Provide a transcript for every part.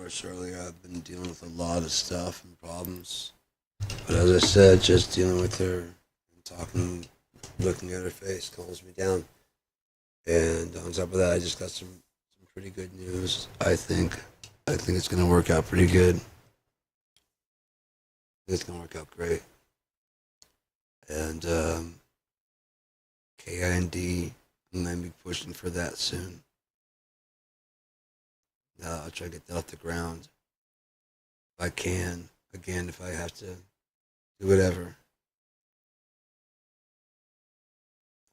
course, earlier I've been dealing with a lot of stuff and problems. But as I said, just dealing with her and talking, looking at her face calms me down. And on top of that, I just got some pretty good news. I think it's gonna work out pretty good. It's gonna work out great. And KIND, I'm gonna be pushing for that soon. I'll try to get that off the ground if I can. Again, if I have to do whatever,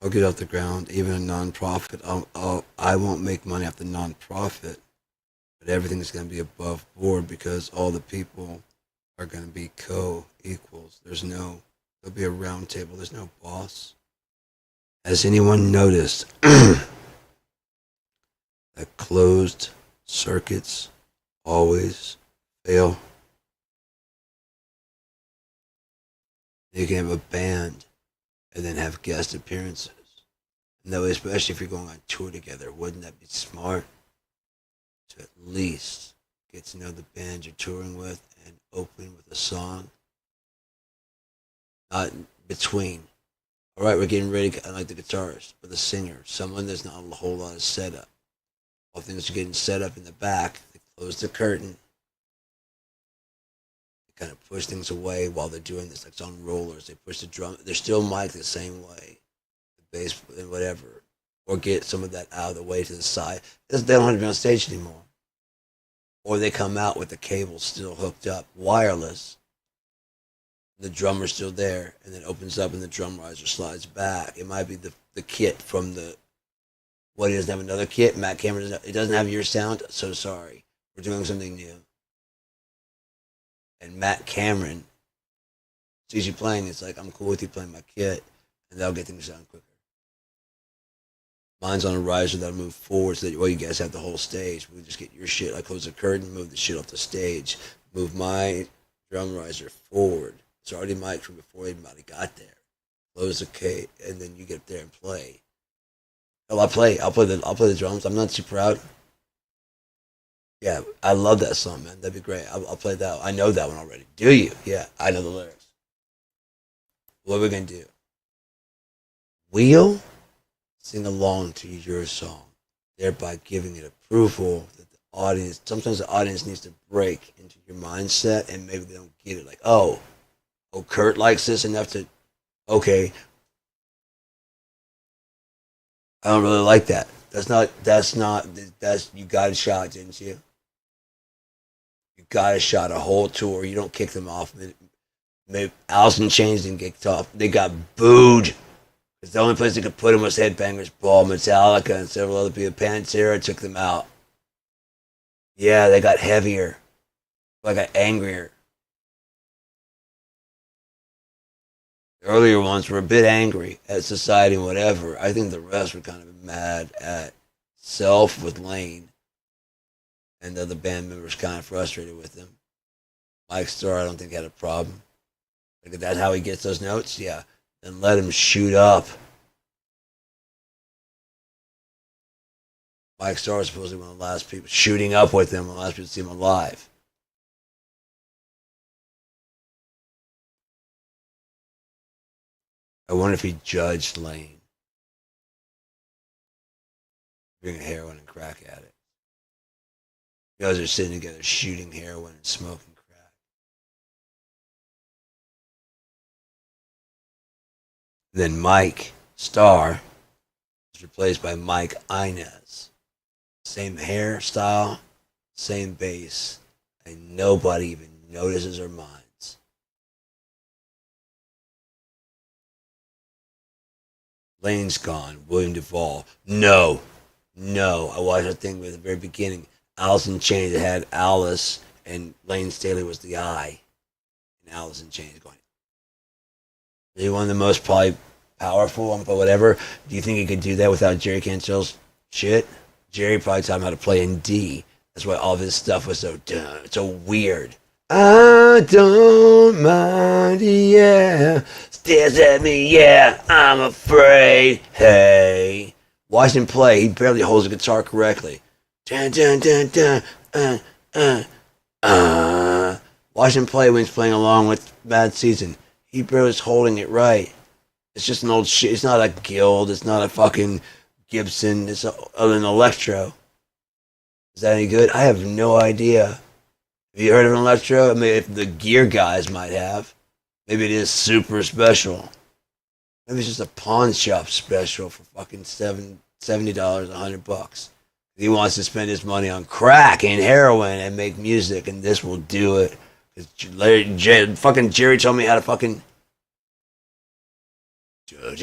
I'll get off the ground. Even a non-profit, I won't make money off the non-profit, but everything's going to be above board because all the people are going to be co-equals. There'll be a round table. There's no boss. Has anyone noticed that closed circuits always fail? You can have a band and then have guest appearances. No, especially if you're going on tour together, wouldn't that be smart to at least get to know the band you're touring with and open with a song? Not between. All right, we're getting ready. I like the guitarist, but the singer, someone there's not a whole lot of setup. All things are getting set up in the back. They close the curtain. Kind of push things away while they're doing this, like it's on rollers. They push the drum. They're still mic'd the same way, the bass and whatever, or get some of that out of the way to the side. They don't have to be on stage anymore. Or they come out with the cable still hooked up, wireless. The drummer's still there, and then opens up, and the drum riser slides back. It might be the kit from the. What, he doesn't have another kit? Matt Cameron doesn't have your sound. So sorry, we're doing something new. And Matt Cameron sees you playing, it's like, I'm cool with you playing my kit, and that'll get things done quicker. Mine's on a riser that'll move forward so that, well, you guys have the whole stage. We just get your shit. I close the curtain, move the shit off the stage, move my drum riser forward. It's already mic'd from before anybody got there. Close the cage, and then you get up there and play. Oh, I'll play the drums. I'm not too proud. Yeah, I love that song, man. That'd be great. I'll play that. I know that one already. Do you? Yeah, I know the lyrics. What are we gonna do? We'll sing along to your song, thereby giving it approval that the audience. Sometimes the audience needs to break into your mindset, and maybe they don't get it. Like, oh, Kurt likes this enough to. Okay, I don't really like that. That's you got a shot, didn't you? You got a shot a whole tour. You don't kick them off. Maybe Alice in Chains didn't get off. They got booed. It's the only place they could put them was Headbangers Ball, Metallica, and several other people. Pantera took them out. Yeah, they got heavier. They got angrier. The earlier ones were a bit angry at society and whatever. I think the rest were kind of mad at Self with Lane. And the other band members kind of frustrated with him. Mike Starr, I don't think had a problem. Like, that's how he gets those notes? Yeah. Then let him shoot up. Mike Starr was supposedly one of the last people shooting up with him, one of the last people to see him alive. I wonder if he judged Lane. Bring heroin and crack at it. You guys are sitting together shooting heroin and smoking crack. Then Mike Starr was replaced by Mike Inez. Same hairstyle, same bass, and nobody even notices or minds. Lane's gone. William Duvall. No. I watched that thing at the very beginning. Alice in Chains had Alice, and Lane Staley was the eye. And Alice in Chains going. Is he one of the most probably powerful, whatever? Do you think he could do that without Jerry Cantrell's shit? Jerry probably taught him how to play in D. That's why all of his stuff was so weird. I don't mind, yeah. Stares at me, yeah. I'm afraid, hey. Watch him play. He barely holds the guitar correctly. Dun, dun, dun, dun, Uh, Watch him play when he's playing along with Bad Season. He barely's holding it right. It's just an old shit. It's not a Guild. It's not a fucking Gibson. It's an Electro. Is that any good? I have no idea. Have you heard of an Electro? I mean, if the gear guys might have. Maybe it is super special. Maybe it's just a pawn shop special for fucking $70, $100. He wants to spend his money on crack and heroin and make music, and this will do it. Fucking Jerry told me how to fucking. So I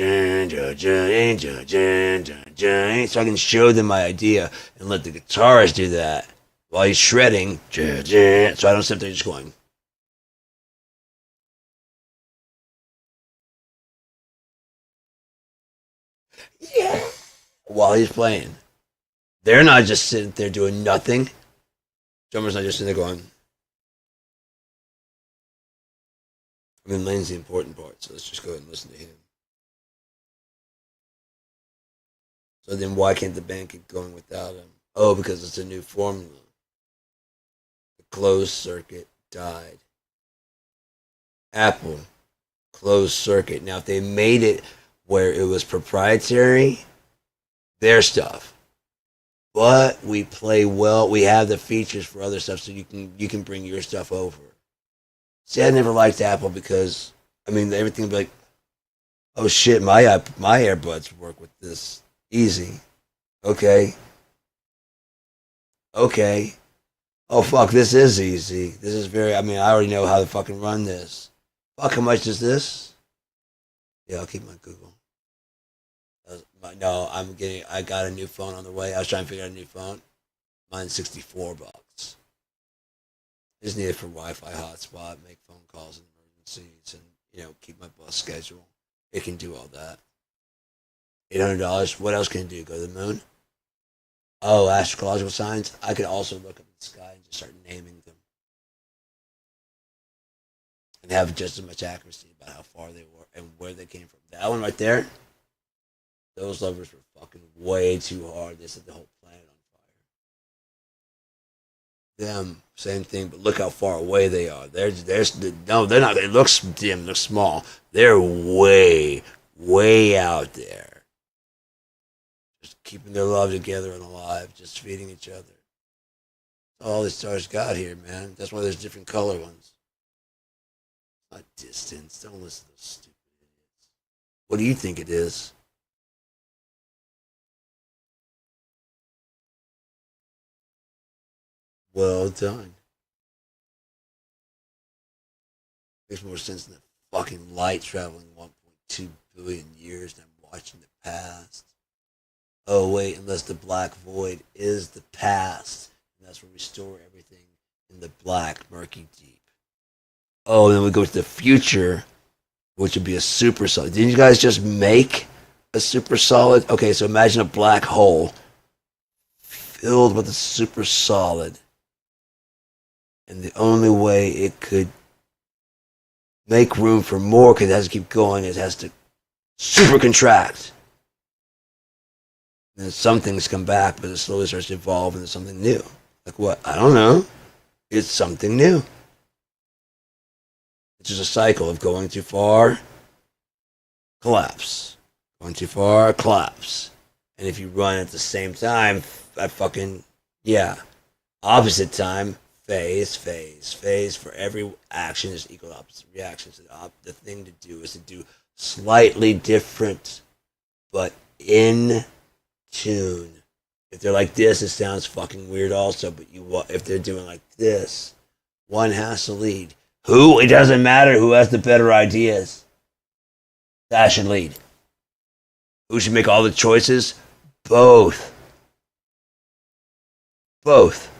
can show them my idea and let the guitarist do that while he's shredding. So I don't sit there just going. Yeah. While he's playing. They're not just sitting there doing nothing. Drummer's not just sitting there going. I mean, Lane's the important part, so let's just go ahead and listen to him. So then why can't the band keep going without him? Oh, because it's a new formula. The closed circuit died. Apple, closed circuit. Now, if they made it where it was proprietary, their stuff. But we play well. We have the features for other stuff, so you can bring your stuff over. See, I never liked Apple because I mean everything would be like, oh shit, my earbuds work with this easy. Okay, okay. Oh fuck, this is easy. This is very. I mean, I already know how to fucking run this. Fuck, how much is this? Yeah, I'll keep my Google. No, I'm getting. I got a new phone on the way. I was trying to figure out a new phone. Mine's $64. Just need it for Wi-Fi hotspot, make phone calls in emergencies, and keep my bus schedule. It can do all that. $800. What else can it do? Go to the moon? Oh, astrological signs. I could also look up in the sky and just start naming them, and have just as much accuracy about how far they were and where they came from. That one right there. Those lovers were fucking way too hard. They set the whole planet on fire. Them, same thing, but look how far away they are. They're no, they're not. It looks dim, looks small. They're way, way out there, just keeping their love together and alive, just feeding each other. All the stars got here, man. That's why there's different color ones. Not distance. Don't listen to those stupid idiots. What do you think it is? Well done. Makes more sense than the fucking light traveling 1.2 billion years than watching the past. Oh, wait, unless the black void is the past. And that's where we store everything in the black, murky deep. Oh, and then we go to the future, which would be a super solid. Didn't you guys just make a super solid? Okay, so imagine a black hole filled with a super solid. And the only way it could make room for more, because it has to keep going, it has to super contract. And then some things come back, but it slowly starts to evolve into something new. Like what? I don't know. It's something new. It's just a cycle of going too far, collapse. Going too far, collapse. And if you run at the same time, I fucking, yeah. Opposite time, phase, phase, phase. For every action is equal opposite reaction. So the thing to do is to do slightly different, but in tune. If they're like this, it sounds fucking weird also. But if they're doing like this, one has to lead. Who? It doesn't matter who has the better ideas. That should lead. Who should make all the choices? Both. Both.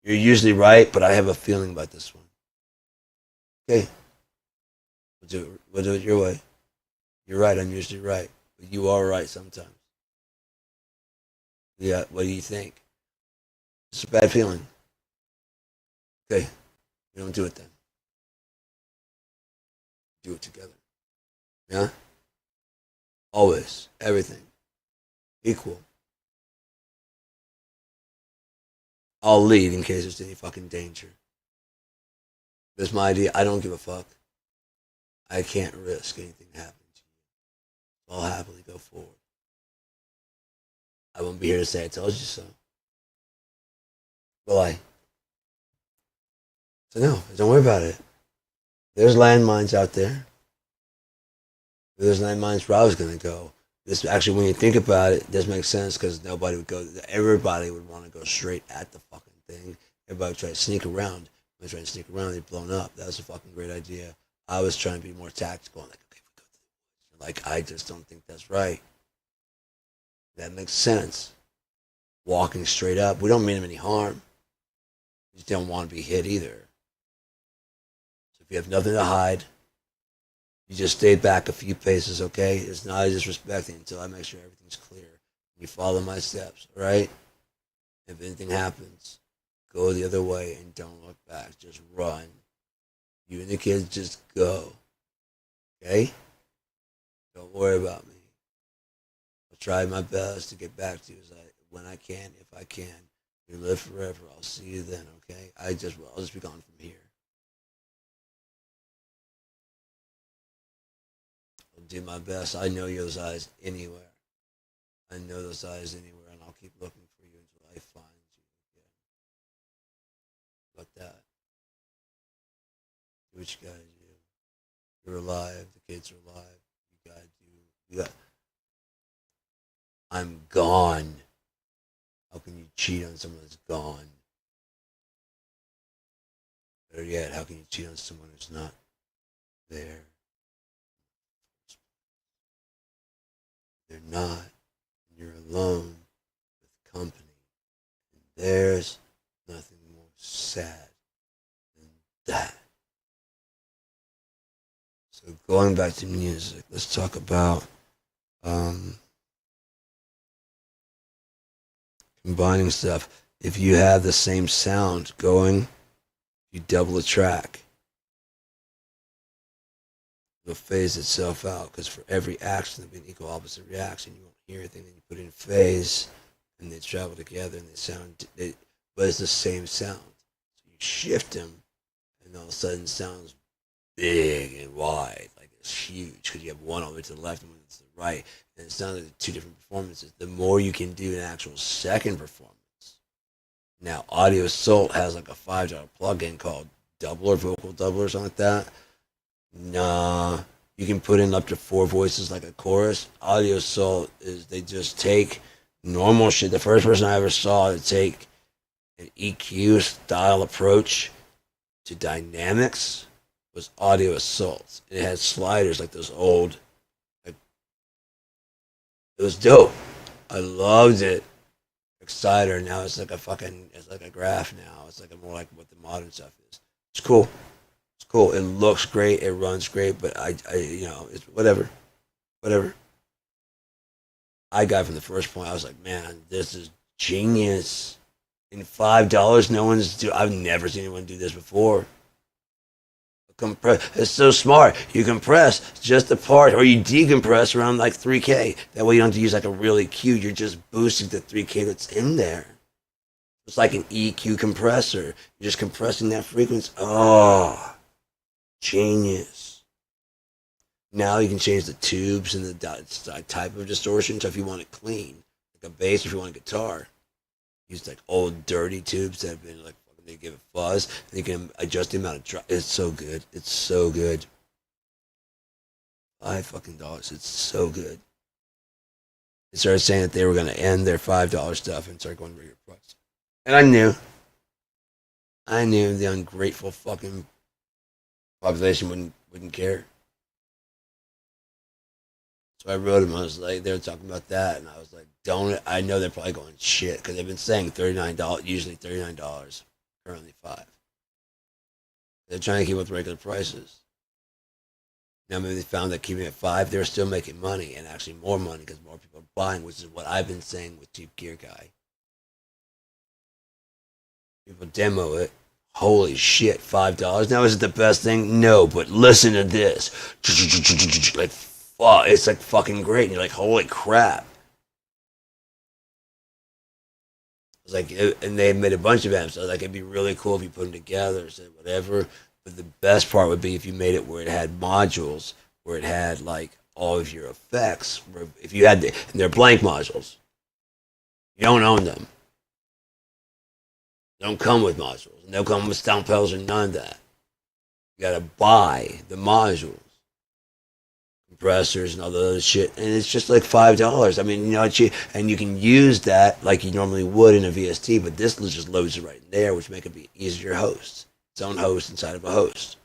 You're usually right, but I have a feeling about this one. Okay, we'll do it your way. You're right. I'm usually right, but you are right sometimes. Yeah. What do you think? It's a bad feeling. Okay, we don't do it then. Do it together. Yeah. Always. Everything. Equal. I'll lead in case there's any fucking danger. That's my idea. I don't give a fuck. I can't risk anything happening to you. I'll happily go forward. I won't be here to say I told you so. Will I? So no, don't worry about it. There's landmines out there. There's landmines where I was gonna go. This actually, when you think about it, this makes sense because nobody would go. Everybody would want to go straight at the fucking thing. Everybody would try to sneak around. When they try to sneak around, they'd blown up. That was a fucking great idea. I was trying to be more tactical. Like, okay, we go to the woods. Like, I just don't think that's right. That makes sense. Walking straight up, we don't mean them any harm. You just don't want to be hit either. So if you have nothing to hide, you just stay back a few paces, okay? It's not disrespecting until I make sure everything's clear. You follow my steps, all right? If anything happens, go the other way and don't look back. Just run. You and the kids just go, okay? Don't worry about me. I'll try my best to get back to you when I can, if I can. You live forever. I'll see you then, okay? I'll just be gone from here. I'll do my best. I know those eyes anywhere. I know those eyes anywhere, and I'll keep looking for you until I find you again. Like that. Do what you gotta do. You're alive. The kids are alive. You gotta do. You got. I'm gone. How can you cheat on someone that's gone? Better yet, how can you cheat on someone who's not there? They're not. And you're alone with company. And there's nothing more sad than that. So going back to music, let's talk about combining stuff. If you have the same sound going, you double a track. It'll phase itself out because for every action there'll be an equal opposite reaction. You won't hear anything, then you put it in phase, and they travel together, and but it's the same sound. So you shift them, and all of a sudden it sounds big and wide, like it's huge because you have one all the way to the left and one to the right, and it sounds like two different performances. The more you can do an actual second performance. Now, Audio Assault has like a $5 plugin called Doubler, Vocal Doubler, or something like that. Nah, you can put in up to 4 voices like a chorus. Audio Assault is they just take normal shit. The first person I ever saw to take an EQ style approach to dynamics was Audio Assault. And it had sliders like those old. Like, it was dope. I loved it. Exciter. Now it's like it's like a graph now. It's like more like what the modern stuff is. It's cool. It's cool. It looks great. It runs great. But I it's whatever. I got from the first point. I was like, man, this is genius. In $5, I've never seen anyone do this before. It's so smart. You compress just the part, or you decompress around like 3K. That way you don't have to use like a real EQ. You're just boosting the 3K that's in there. It's like an EQ compressor. You're just compressing that frequency. Oh, genius. Now you can change the tubes and the type of distortion. So if you want it clean, like a bass, if you want a guitar, use like old dirty tubes that have been like, they give it fuzz, and you can adjust the amount of drop. It's so good. It's so good. $5 It's so good. They started saying that they were going to end their $5 stuff and start going regular price. And I knew the ungrateful fucking population wouldn't care. So I wrote them. I was like, they were talking about that, and I was like, I know they're probably going shit because they've been saying $39, usually $39. Currently $5. They're trying to keep up with regular prices. Now maybe they found that keeping it at $5, they're still making money, and actually more money because more people are buying, which is what I've been saying with Cheap Gear Guy. People demo it. Holy shit, $5. Now is it the best thing? No, but listen to this. Like, fuck, it's like fucking great, and you're like, holy crap. was like, and they made a bunch of amps. So I was like, it'd be really cool if you put them together, so whatever. But the best part would be if you made it where it had modules, where it had like all of your effects. Where if you had, and they're blank modules, you don't own them. They don't come with modules. And they don't come with sound pedals or none of that. You gotta buy the modules, compressors, and all the other shit, and it's just like $5. I mean, and you can use that like you normally would in a VST, but this just loads it right in there, which make it be easier host, its own host inside of a host.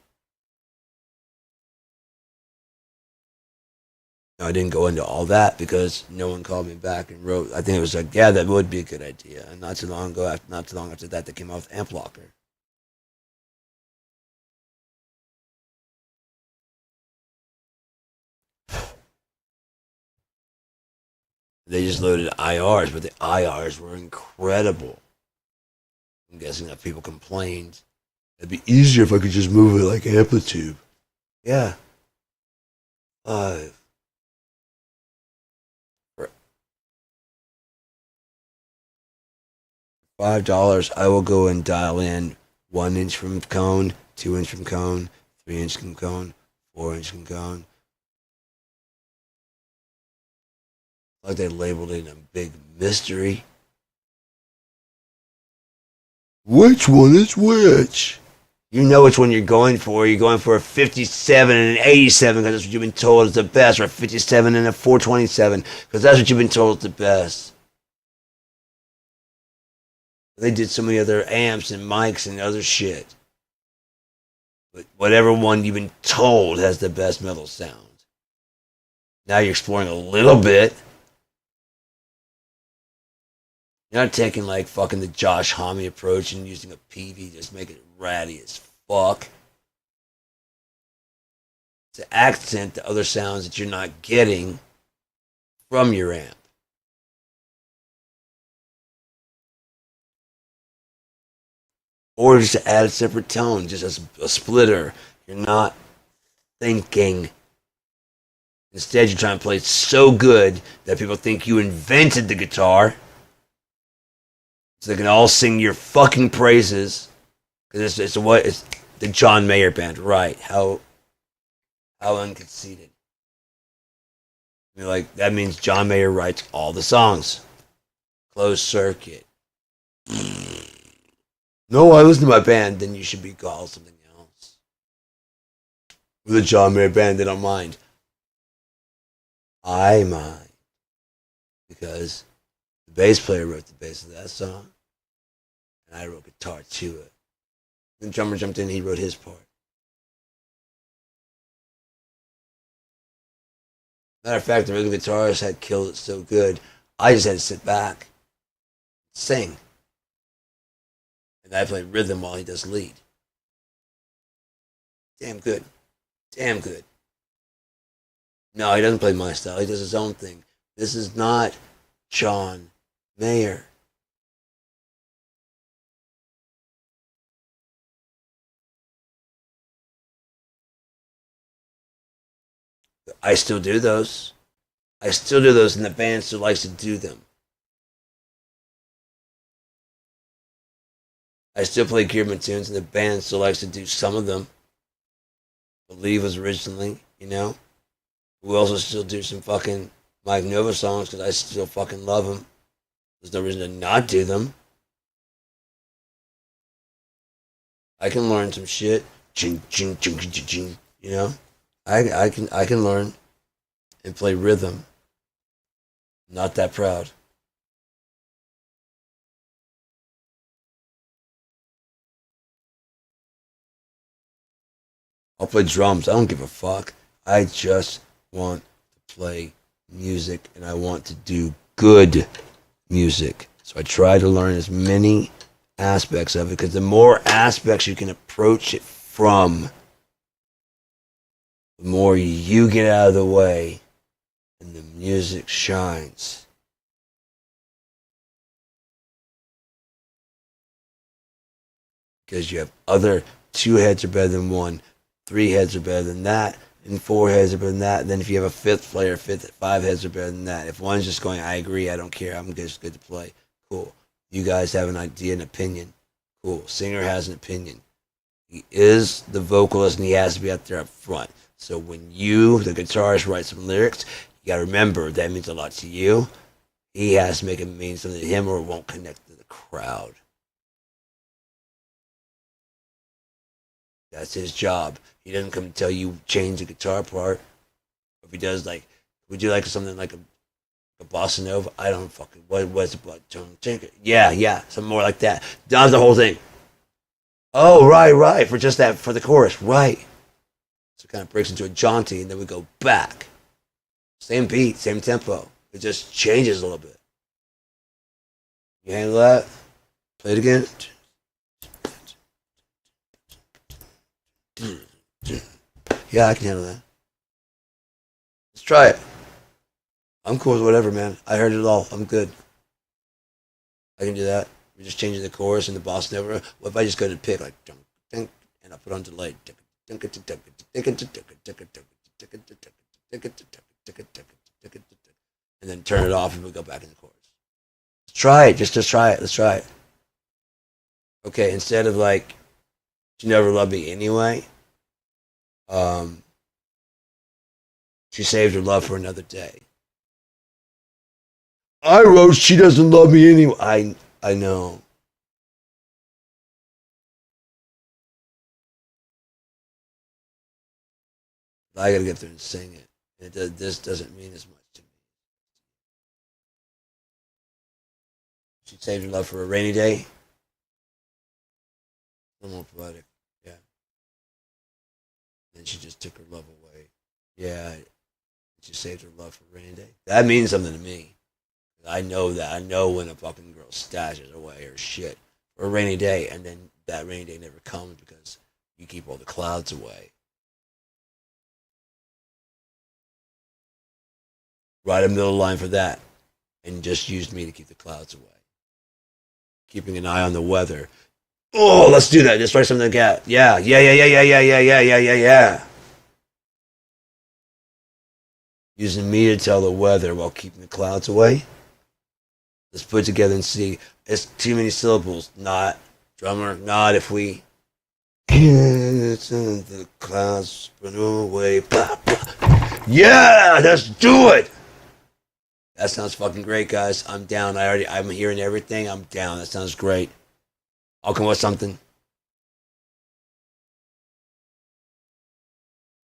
Now, I didn't go into all that because no one called me back and wrote. I think it was like, yeah, that would be a good idea. And not too long ago, not too long after that, they came out with Amp Locker. They just loaded IRs, but the IRs were incredible. I'm guessing that people complained. It'd be easier if I could just move it like Amplitude. Yeah. Five. For $5, I will go and dial in 1 inch from cone, 2 inch from cone, 3 inch from cone, 4 inch from cone. Like they labeled it a big mystery. Which one is which? You know which one you're going for. You're going for a 57 and an 87 because that's what you've been told is the best, or a 57 and a 427 because that's what you've been told is the best. They did so many other amps and mics and other shit. But whatever one you've been told has the best metal sound. Now you're exploring a little bit. You're not taking like fucking the Josh Homme approach and using a PV, just make it ratty as fuck. To accent the other sounds that you're not getting from your amp. Or just to add a separate tone, just as a splitter. You're not thinking. Instead, you're trying to play it so good that people think you invented the guitar. So they can all sing your fucking praises. Because it's the John Mayer band, right? How unconceited. I mean, like, that means John Mayer writes all the songs. Closed circuit. No, I listen to my band, then you should be called something else. With a John Mayer band, they don't mind. I mind. Because the bass player wrote the bass of that song, and I wrote guitar to it. Then the drummer jumped in, he wrote his part. Matter of fact, the rhythm guitarist had killed it so good, I just had to sit back, sing. And I play rhythm while he does lead. Damn good. Damn good. No, he doesn't play my style. He does his own thing. This is not John Mayer. I still do those. I still do those, and the band still likes to do them. I still play Kierman tunes, and the band still likes to do some of them. Believe was originally, you know. We also still do some fucking Mike Nova songs because I still fucking love them. There's no reason to not do them. I can learn some shit. Ching, ching, ching, ching, ching, you know. I can learn and play rhythm. Not that proud. I'll play drums. I don't give a fuck. I just want to play music and I want to do good music. So I try to learn as many aspects of it because the more aspects you can approach it from, the more you get out of the way and the music shines. Because you have other two heads are better than one, three heads are better than that, and four heads are better than that. And then if you have a fifth player, five heads are better than that. If one's just going, I agree, I don't care, I'm just good to play, cool. You guys have an idea, an opinion. Cool. Singer has an opinion. He is the vocalist and he has to be out there up front. So when you, the guitarist, write some lyrics, you gotta remember that means a lot to you. He has to make it mean something to him or it won't connect to the crowd. That's his job. He doesn't come to tell you change the guitar part. If he does, like, would you like something like a bossa nova? I don't fucking, what's it about? Yeah, something more like that. Does the whole thing. Oh, right, for just that, for the chorus, right. So it kind of breaks into a jaunty, and then we go back. Same beat, same tempo. It just changes a little bit. You handle that? Play it again. Yeah, I can handle that. Let's try it. I'm cool with whatever, man. I heard it all. I'm good. I can do that. We're just changing the chorus and the boss never. What if I just go to pick like and I put on delay and then turn it off and we go back in the chorus. Let's try it. Just try it. Let's try it. Okay, instead of like she never loved me anyway. She saved her love for another day. I wrote she doesn't love me anyway. I know. I gotta get there and sing it. This doesn't mean as much to me. She saved her love for a rainy day. A little more poetic. Yeah. And she just took her love away. Yeah. She saved her love for a rainy day. That means something to me. I know that. I know when a fucking girl stashes away her shit for a rainy day, and then that rainy day never comes because you keep all the clouds away. Write a middle line for that, and just used me to keep the clouds away. Keeping an eye on the weather. Oh, let's do that. Just write something like that. Yeah. Using me to tell the weather while keeping the clouds away. Let's put it together and see. It's too many syllables. Not drummer. Not if we. The clouds spin away. Blah, blah. Yeah, let's do it. That sounds fucking great, guys. I'm down. I'm hearing everything. I'm down. That sounds great. I'll come with something.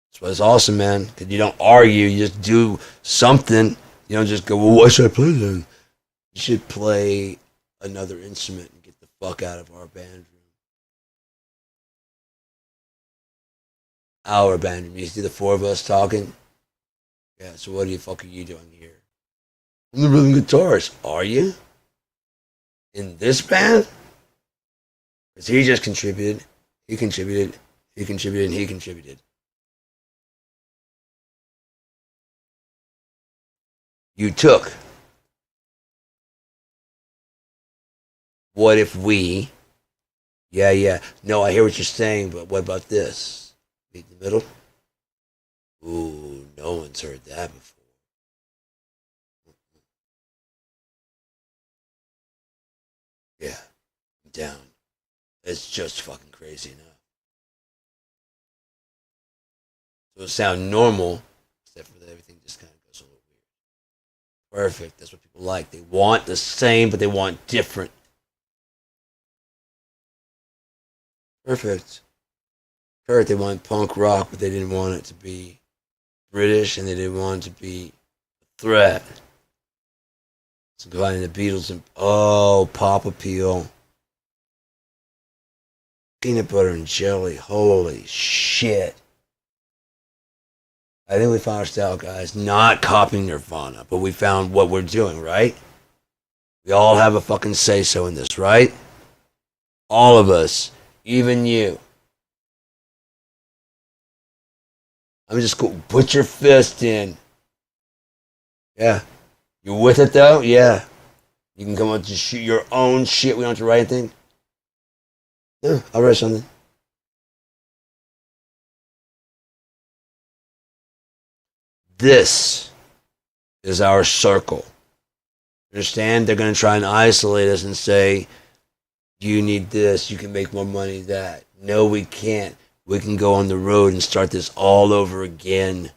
That's what's awesome, man. Because you don't argue. You just do something. You don't just go, well, why should I play then? You should play another instrument and get the fuck out of our band room. Our band room. You see the four of us talking? Yeah, so what the fuck are you doing here? I'm the rhythm guitarist. Are you? In this band? Because he just contributed. He contributed. He contributed and he contributed. You took. What if we? Yeah. No, I hear what you're saying, but what about this? Meet in the middle? Ooh, no one's heard that before. Yeah, I'm down. It's just fucking crazy enough. So it'll sound normal, except for that everything just kind of goes a little weird. Perfect. That's what people like. They want the same, but they want different. Perfect. Kurt, they want punk rock, but they didn't want it to be British, and they didn't want it to be a threat. So combining the Beatles and pop appeal, peanut butter and jelly. Holy shit! I think we found our style, guys. Not copying Nirvana, but we found what we're doing, right? We all have a fucking say so in this, right? All of us, even you. I'm just cool. Put your fist in. Yeah. You with it though? Yeah. You can come up to shoot your own shit. We don't have to write anything. Yeah, I'll write something. This is our circle. Understand? They're going to try and isolate us and say, you need this, you can make more money than that. No, we can't. We can go on the road and start this all over again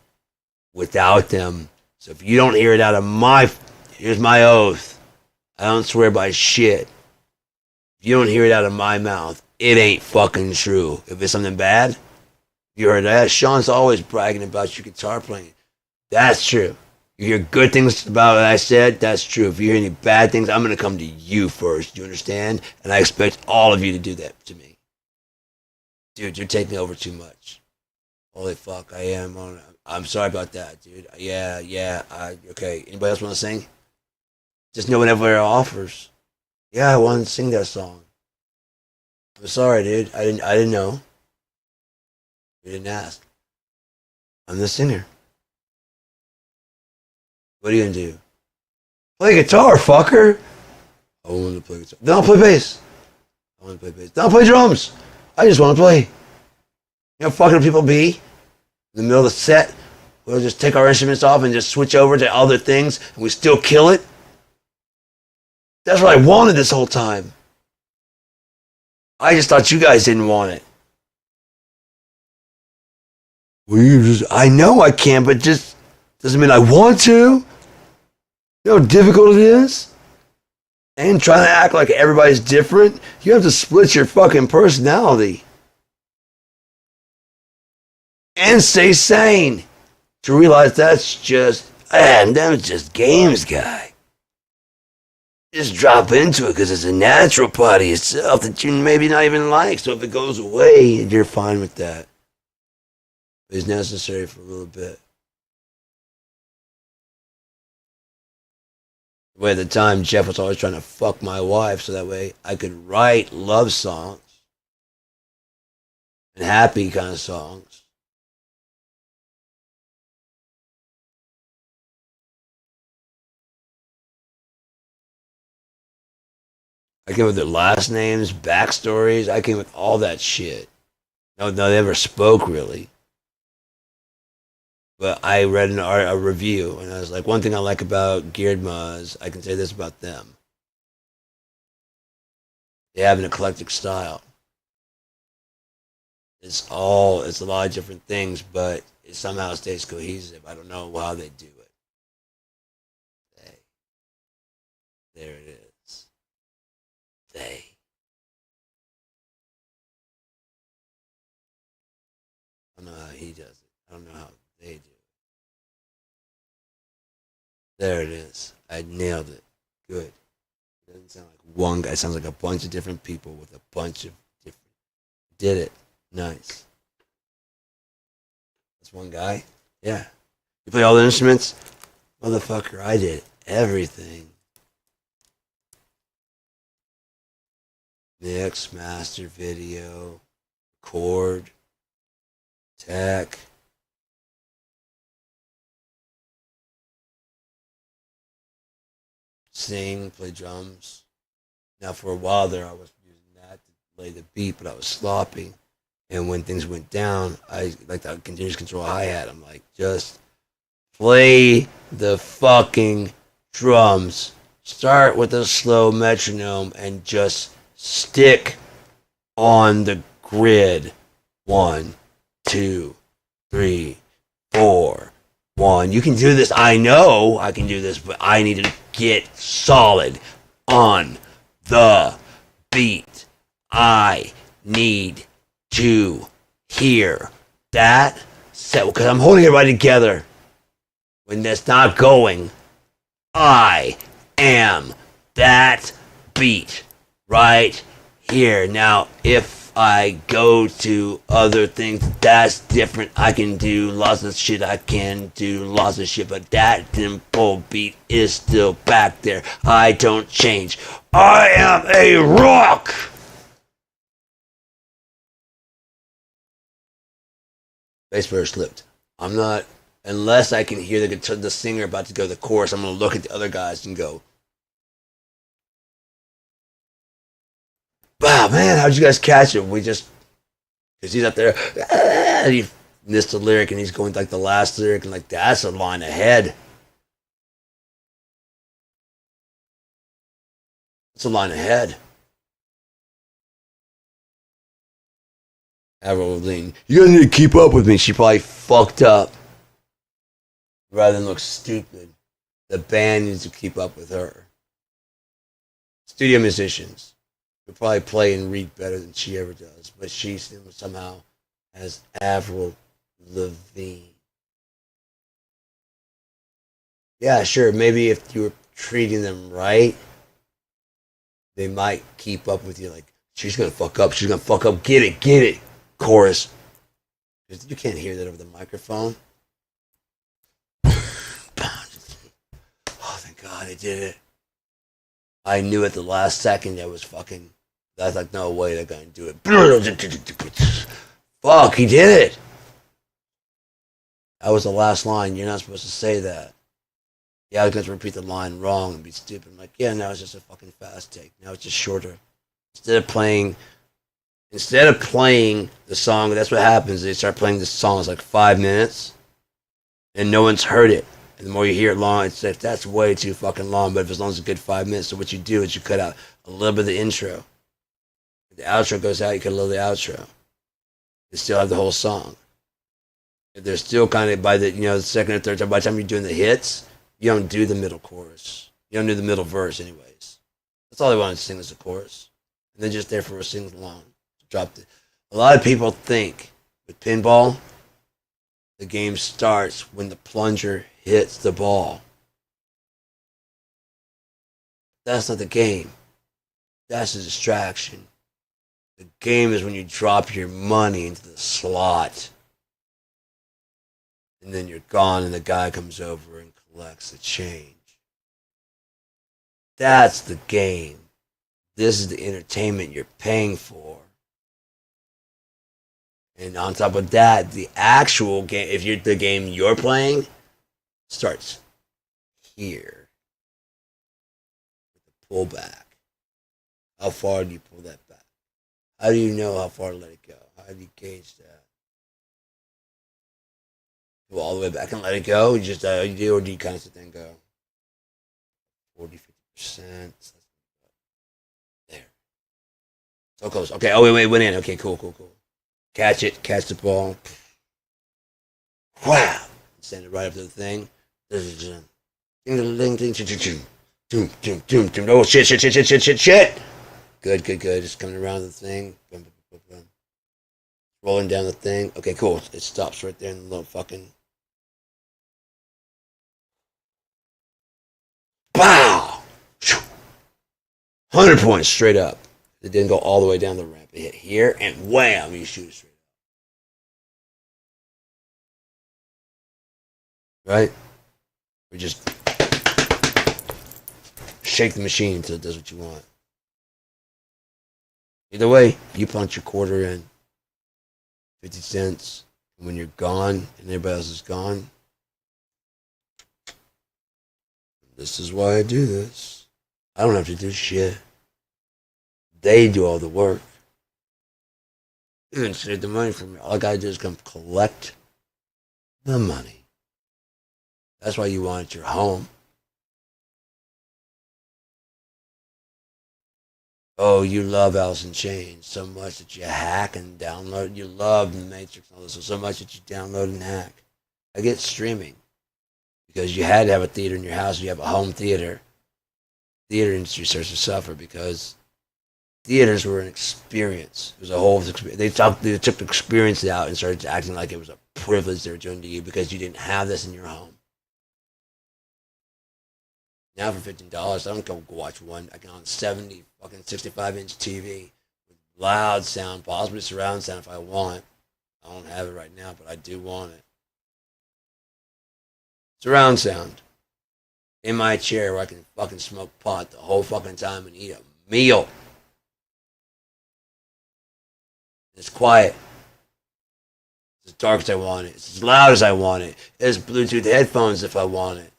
without them. So if you don't hear it out of here's my oath. I don't swear by shit. If you don't hear it out of my mouth, it ain't fucking true. If it's something bad, you heard that? Sean's always bragging about your guitar playing. That's true. You hear good things about what I said, that's true. If you hear any bad things, I'm going to come to you first. You understand? And I expect all of you to do that to me. Dude, you're taking over too much. Holy fuck, I am on. I'm sorry about that, dude. Yeah. Okay. Anybody else want to sing? Just know whenever it offers. Yeah, I wanted to sing that song. I'm sorry, dude. I didn't know. You didn't ask. I'm the singer. What are you gonna do? Play guitar, fucker. I want to play guitar. Then I'll play bass. I want to play bass. Then I'll play drums. I just want to play. You know how fucking people be? In the middle of the set, we'll just take our instruments off and just switch over to other things and we still kill it? That's what I wanted this whole time. I just thought you guys didn't want it. Well, I know I can, but just doesn't mean I want to. You know how difficult it is? And trying to act like everybody's different. You have to split your fucking personality. And stay sane. To realize that's just, that was just games, guy. Just drop into it because it's a natural part of yourself that you maybe not even like. So if it goes away, you're fine with that. It's necessary for a little bit. But at the time, Jeff was always trying to fuck my wife so that way I could write love songs and happy kind of songs. I came with their last names, backstories. I came with all that shit. No, they never spoke really. But I read a review, and I was like, one thing I like about Gearedma is I can say this about them. They have an eclectic style. It's a lot of different things, but it somehow stays cohesive. I don't know how they do it. There it is. They. I don't know how he does it. I don't know how they do it. There it is. I nailed it. Good. It doesn't sound like one guy. It sounds like a bunch of different people with a bunch of different. Did it. Nice. That's one guy? Yeah. You play all the instruments? Motherfucker, I did everything. Mix, master, video, record, tech. Sing, play drums. Now, for a while there, I was using that to lay the beat, but I was sloppy. And when things went down, I like that continuous control hi-hat. I'm like, just play the fucking drums. Start with a slow metronome and just stick on the grid. 1, 2, 3, 4, 1. You can do this. I know I can do this, but I need to get solid on the beat. I need to hear that set because I'm holding everybody together. When that's not going, I am that beat right here. Now, if I go to other things, that's different. I can do lots of shit. But that tempo beat is still back there. I don't change. I am a rock. Bass player slipped. I'm not, unless I can hear the singer about to go to the chorus, I'm going to look at the other guys and go, wow, man, how'd you guys catch him? Because he's up there, and he missed a lyric, and he's going like the last lyric, and like, that's a line ahead. It's a line ahead. Avril Lavigne, you guys need to keep up with me. She probably fucked up rather than look stupid. The band needs to keep up with her. Studio musicians could probably play and read better than she ever does, but she somehow has Avril Lavigne. Yeah, sure. Maybe if you were treating them right, they might keep up with you. Like, she's gonna fuck up. She's gonna fuck up. Get it, get it. Chorus. You can't hear that over the microphone. Oh, thank God I did it. I knew at the last second that was fucking. I was like, no way, they're gonna do it. Fuck, he did it. That was the last line. You're not supposed to say that. Yeah, I was going to repeat the line wrong and be stupid. I'm like, yeah, now it's just a fucking fast take. Now it's just shorter. Instead of playing the song, that's what happens. They start playing the song. It's like 5 minutes, and no one's heard it. And the more you hear it long, it's like, that's way too fucking long. But if as long as it's a good 5 minutes, so what you do is you cut out a little bit of the intro. If the outro goes out, you cut a little of the outro. You still have the whole song. If they're still kind of by the second or third time, by the time you're doing the hits, you don't do the middle chorus. You don't do the middle verse, anyways. That's all they want to sing is the chorus, and they're just there for a sing along. Dropped it. A lot of people think with pinball, the game starts when the plunger hits the ball. That's not the game. That's a distraction. The game is when you drop your money into the slot, and then you're gone, and the guy comes over and collects the change. That's the game. This is the entertainment you're paying for. And on top of that, the actual game, if you're the game you're playing, starts here. With the pullback. How far do you pull that back? How do you know how far to let it go? How do you gauge that? Go all the way back and let it go? You just you do, or do you kind of sit there and go 40, 50%? There. So close. Okay. Oh wait, went in. Okay, cool. Catch it. Catch the ball. Wow. Send it right up to the thing. Ding ding ding ding. Oh shit. Good. Just coming around the thing. Rolling down the thing. Okay, cool. It stops right there in the little fucking. Pow! 100 points straight up. It didn't go all the way down the ramp. It hit here and wham! You shoot it straight up. Right? We just shake the machine until it does what you want. Either way, you punch your quarter in 50 cents. And when you're gone and everybody else is gone, this is why I do this. I don't have to do shit. They do all the work. You can save the money from me. All I gotta do is come collect the money. That's why you want it your home. Oh, you love Alice in Chains so much that you hack and download. You love the Matrix and all this so much that you download and hack. I get streaming because you had to have a theater in your house. You have a home theater. Theater industry starts to suffer because theaters were an experience. It was a whole experience. They took the experience out and started acting like it was a privilege they were doing to you because you didn't have this in your home. Now for $15, I don't go watch one. I can on 70 fucking 65-inch TV with loud sound, possibly surround sound if I want. I don't have it right now, but I do want it. Surround sound. In my chair where I can fucking smoke pot the whole fucking time and eat a meal. It's quiet. It's as dark as I want it. It's as loud as I want it. There's Bluetooth headphones if I want it.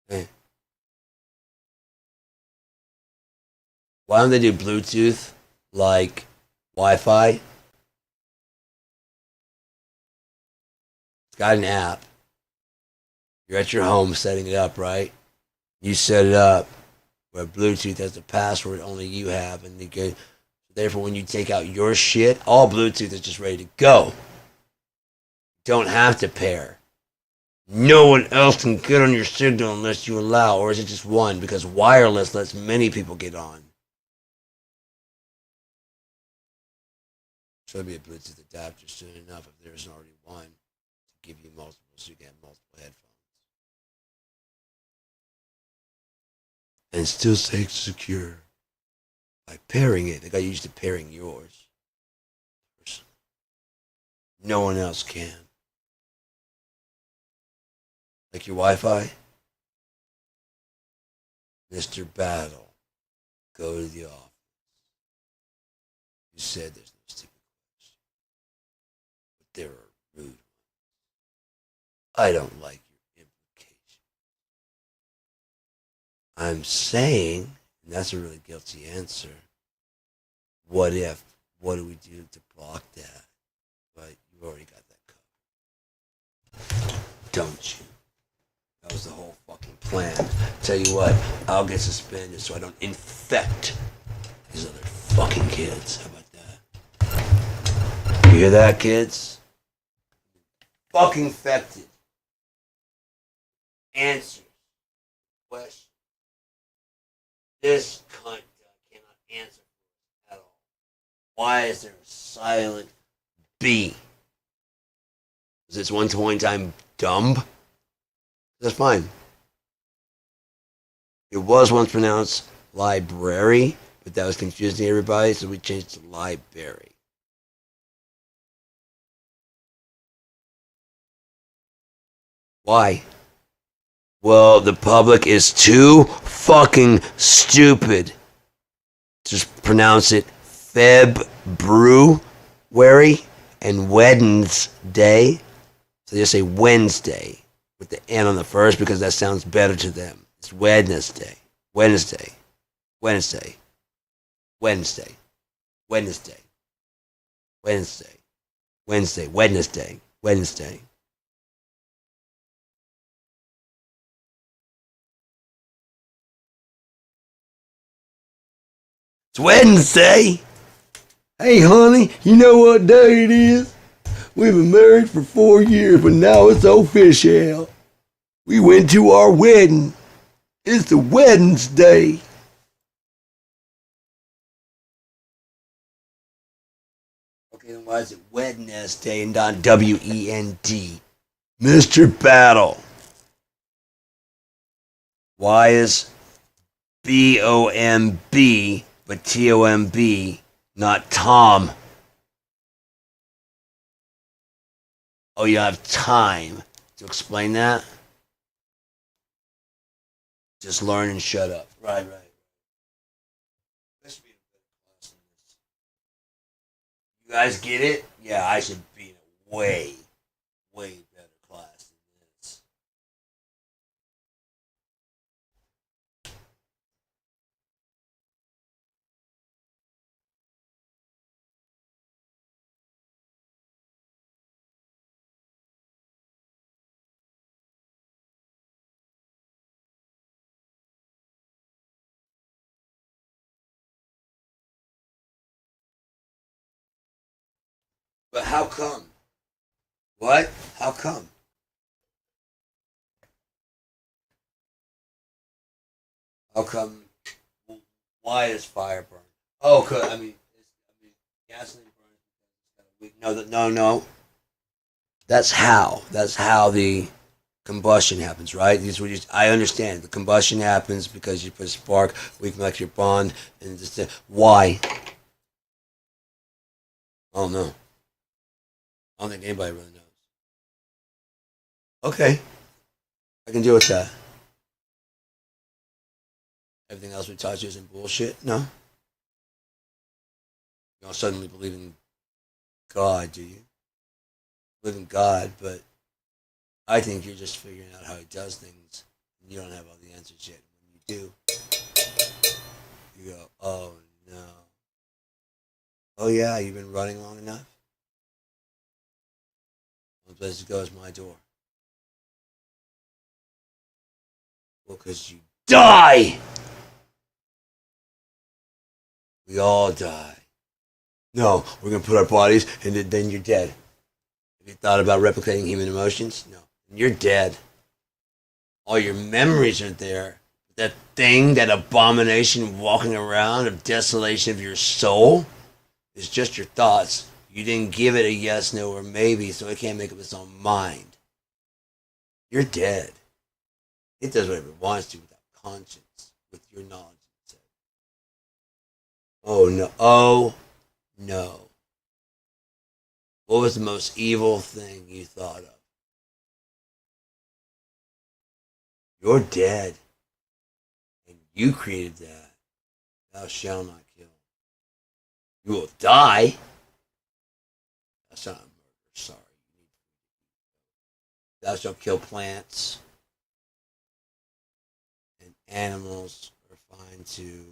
Hey. Why don't they do Bluetooth like Wi-Fi? It's got an app. You're at your home setting it up, right? You set it up where Bluetooth has the password only you have, and you get. Therefore, when you take out your shit, all Bluetooth is just ready to go. Don't have to pair. No one else can get on your signal unless you allow, or is it just one? Because wireless lets many people get on. So there'll be a Bluetooth adapter soon enough if there isn't already one to give you multiple, so you can have multiple headphones. And still stay secure by pairing it. They got used to pairing yours. No one else can. Like your Wi-Fi, Mr. Battle, go to the office. You said there's no stupid questions, but there are rude ones. I don't like your implication. I'm saying, and that's a really guilty answer, what if? What do we do to block that? But you've already got that covered. Don't you? That was the whole fucking plan. Tell you what, I'll get suspended so I don't infect these other fucking kids. How about that? You hear that, kids? Fucking infected. Answers. Questions. This cunt cannot answer at all. Why is there a silent B? Is this one point in time dumb? That's fine. It was once pronounced library, but that was confusing everybody, so we changed it to library. Why? Well, the public is too fucking stupid to pronounce it February and Wednesday. So they just say Wednesday with the N on the first because that sounds better to them. It's Wednesday. Wednesday. Wednesday. Wednesday. Wednesday. Wednesday. Wednesday. Wednesday. Wednesday. It's Wednesday. Hey, honey, you know what day it is? We've been married for 4 years, but now it's official. We went to our wedding. It's the Wednesday. Okay, then why is it Wednesday and not W-E-N-D? Mr. Battle. Why is B-O-M-B but T-O-M-B, not Tom? Oh, you have time to explain that? Just learn and shut up. Right. This should be a better class than this. You guys get it? Yeah, I should be in a way better class than this. But how come? What? How come? How come? Why is fire burn? Oh, gasoline burns. No. That's how. That's how the combustion happens, right? I understand. The combustion happens because you put a spark, weak molecular bond, and just why? Oh no. I don't think anybody really knows. Okay, I can deal with that. Everything else we taught you isn't bullshit. No, you don't suddenly believe in God, do you? Believe in God, but I think you're just figuring out how He does things, and you don't have all the answers yet. When you do, you go, "Oh no." Oh yeah, you've been running long enough. One place to go is my door. Well, because you die. We all die. No, we're going to put our bodies and then you're dead. Have you thought about replicating human emotions? No. You're dead. All your memories are there. That thing, that abomination walking around of desolation of your soul is just your thoughts. You didn't give it a yes, no, or maybe, so it can't make up its own mind. You're dead. It does whatever it wants to without conscience, with your knowledge. Oh no. Oh no. What was the most evil thing you thought of? You're dead. And you created that. Thou shalt not kill. You will die. That's not a murder, sorry. Thou shalt kill plants. And animals are fine too.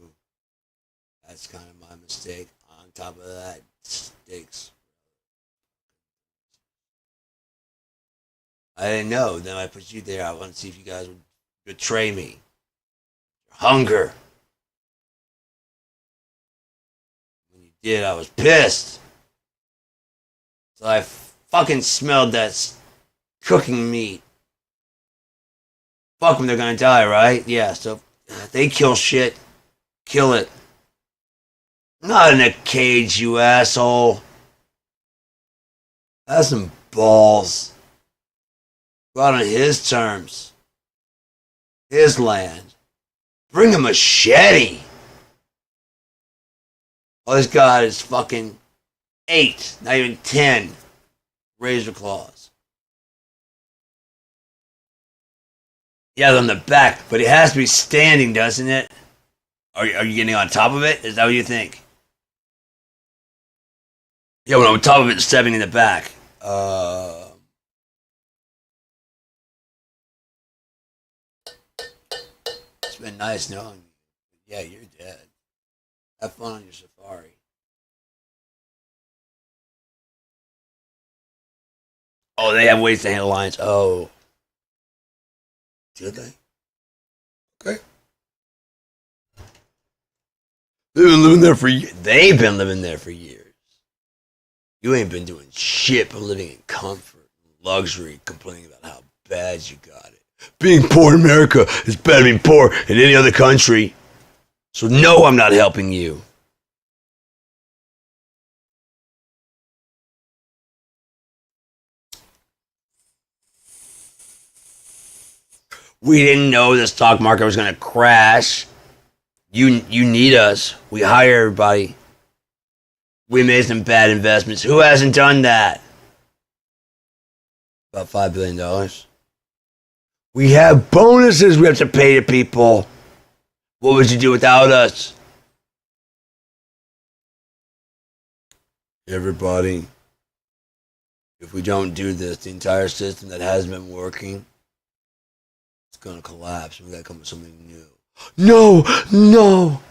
That's kind of my mistake. On top of that, stakes. I didn't know. Then I put you there. I wanted to see if you guys would betray me. Hunger. When you did, I was pissed. So I fucking smelled that cooking meat. Fuck them, they're gonna die, right? Yeah, so they kill shit. Kill it. Not in a cage, you asshole. Have some balls. Go out on his terms. His land. Bring a machete. All he's got is fucking 8, not even 10 razor claws. Yeah, on the back, but it has to be standing, doesn't it? Are you getting on top of it? Is that what you think? Yeah, when I'm on top of it, stepping in the back. It's been nice knowing you. Yeah, you're dead. Have fun on your safari. Oh, they have ways to handle lions. Oh. Did they? Okay. They've been living there for years. They've been living there for years. You ain't been doing shit but living in comfort and luxury, complaining about how bad you got it. Being poor in America is better than being poor in any other country. So no, I'm not helping you. We didn't know the stock market was going to crash. You need us. We hire everybody. We made some bad investments. Who hasn't done that? About $5 billion. We have bonuses we have to pay to people. What would you do without us? Everybody, if we don't do this, the entire system that has been working, it's going to collapse. We got to come up with something new. No, no,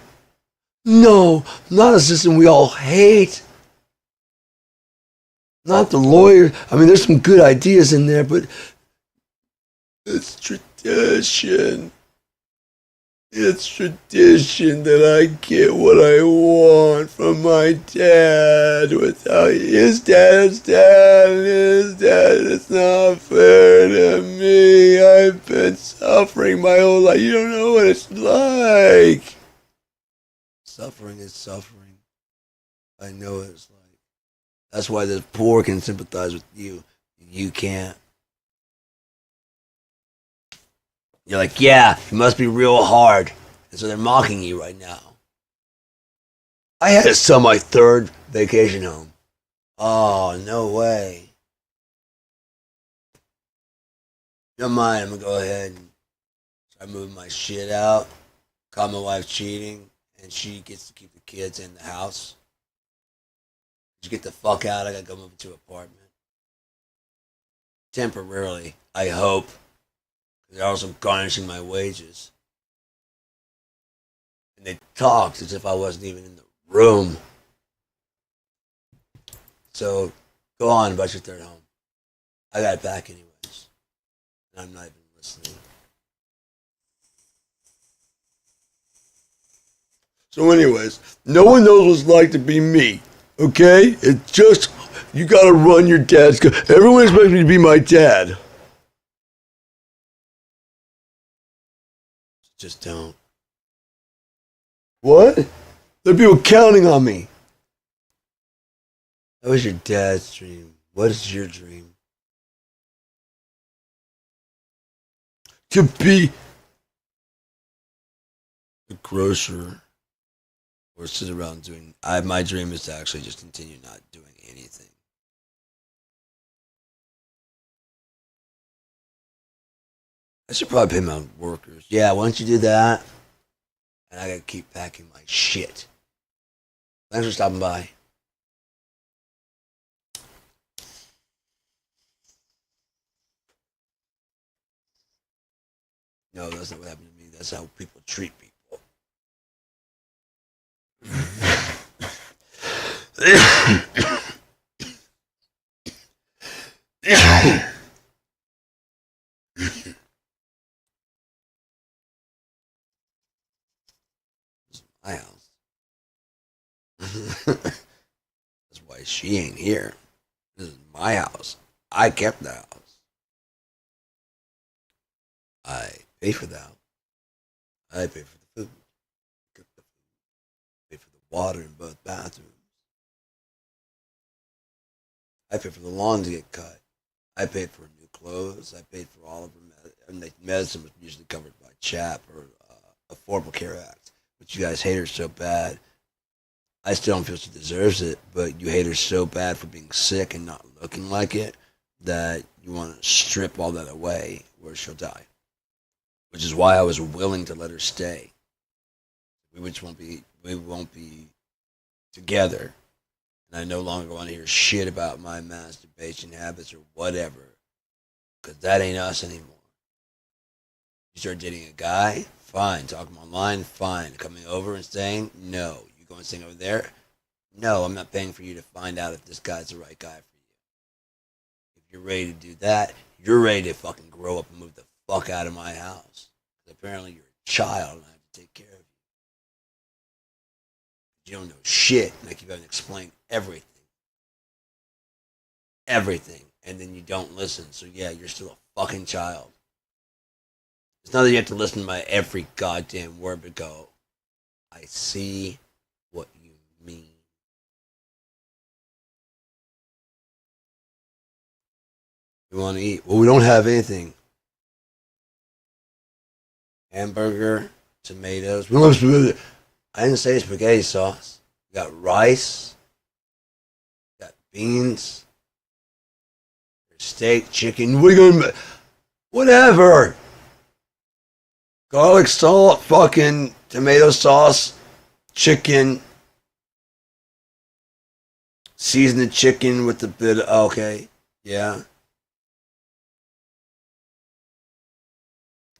no, not a system we all hate. Not the lawyer. I mean, there's some good ideas in there, but it's tradition. It's tradition that I get what I want from my dad without his dad's dad and his dad. It's not fair to me. I've been suffering my whole life. You don't know what it's like. Suffering is suffering. I know what it's like. That's why the poor can sympathize with you. You can't. You're like, yeah, it must be real hard. And so they're mocking you right now. I had to sell my 3rd vacation home. Oh, no way. Don't mind, I'm going to go ahead and start moving my shit out. Caught my wife cheating, and she gets to keep the kids in the house. Just get the fuck out, I got to go move to an apartment. Temporarily, I hope. They're also garnishing my wages. And they talked as if I wasn't even in the room. So, go on about your 3rd home. I got it back anyways. And I'm not even listening. So anyways, no one knows what it's like to be me. Okay? It's just, you gotta run your dad's. Everyone expects me to be my dad. Just don't. What? There are people counting on me. That was your dad's dream. What is your dream? To be a grocer or sit around doing. My dream is to actually just continue not doing anything. I should probably pay my workers. Yeah, why don't you do that? And I gotta keep packing my shit. Thanks for stopping by. No, that's not what happened to me. That's how people treat people. My house. That's why she ain't here. This is my house. I kept the house. I pay for the house. I pay for the food. Cook the food. Pay for the water in both bathrooms. I pay for the lawn to get cut. I paid for new clothes. I paid for all of her and the medicine was usually covered by CHAP or Affordable Care Act, but you guys hate her so bad. I still don't feel she deserves it, but you hate her so bad for being sick and not looking like it that you want to strip all that away where she'll die. Which is why I was willing to let her stay. We won't be together. And I no longer want to hear shit about my masturbation habits or whatever. Because that ain't us anymore. You start dating a guy, fine. Talk him online, fine. Coming over and staying, no. You going to stay over there? No, I'm not paying for you to find out if this guy's the right guy for you. If you're ready to do that, you're ready to fucking grow up and move the fuck out of my house. Because apparently you're a child and I have to take care of you. You don't know shit, and I keep having to explain everything. Everything. And then you don't listen. So yeah, you're still a fucking child. It's not that you have to listen to my every goddamn word, but go, I see what you mean. We want to eat. Well, we don't have anything. Hamburger, tomatoes. We don't have spaghetti. I didn't say spaghetti sauce. We got rice. We got beans. Steak, chicken. What are you gonna? Whatever. Garlic salt, fucking tomato sauce, chicken. Season the chicken with a bit of, okay. Yeah.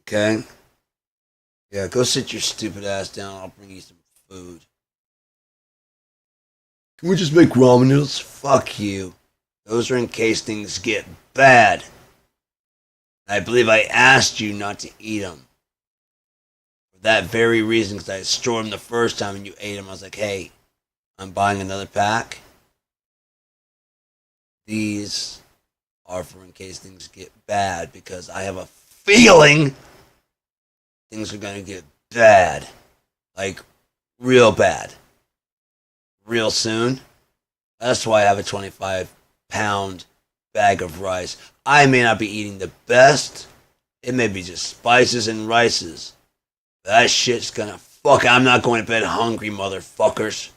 Okay. Yeah, go sit your stupid ass down. I'll bring you some food. Can we just make ramen noodles? Fuck you. Those are in case things get bad. I believe I asked you not to eat them. For that very reason, because I stormed the first time and you ate them. I was like, hey, I'm buying another pack. These are for in case things get bad, because I have a feeling things are going to get bad. Like, real bad. Real soon. That's why I have a 25-pound bag of rice. I may not be eating the best. It may be just spices and rices. That shit's gonna fuck. I'm not going to bed hungry, motherfuckers.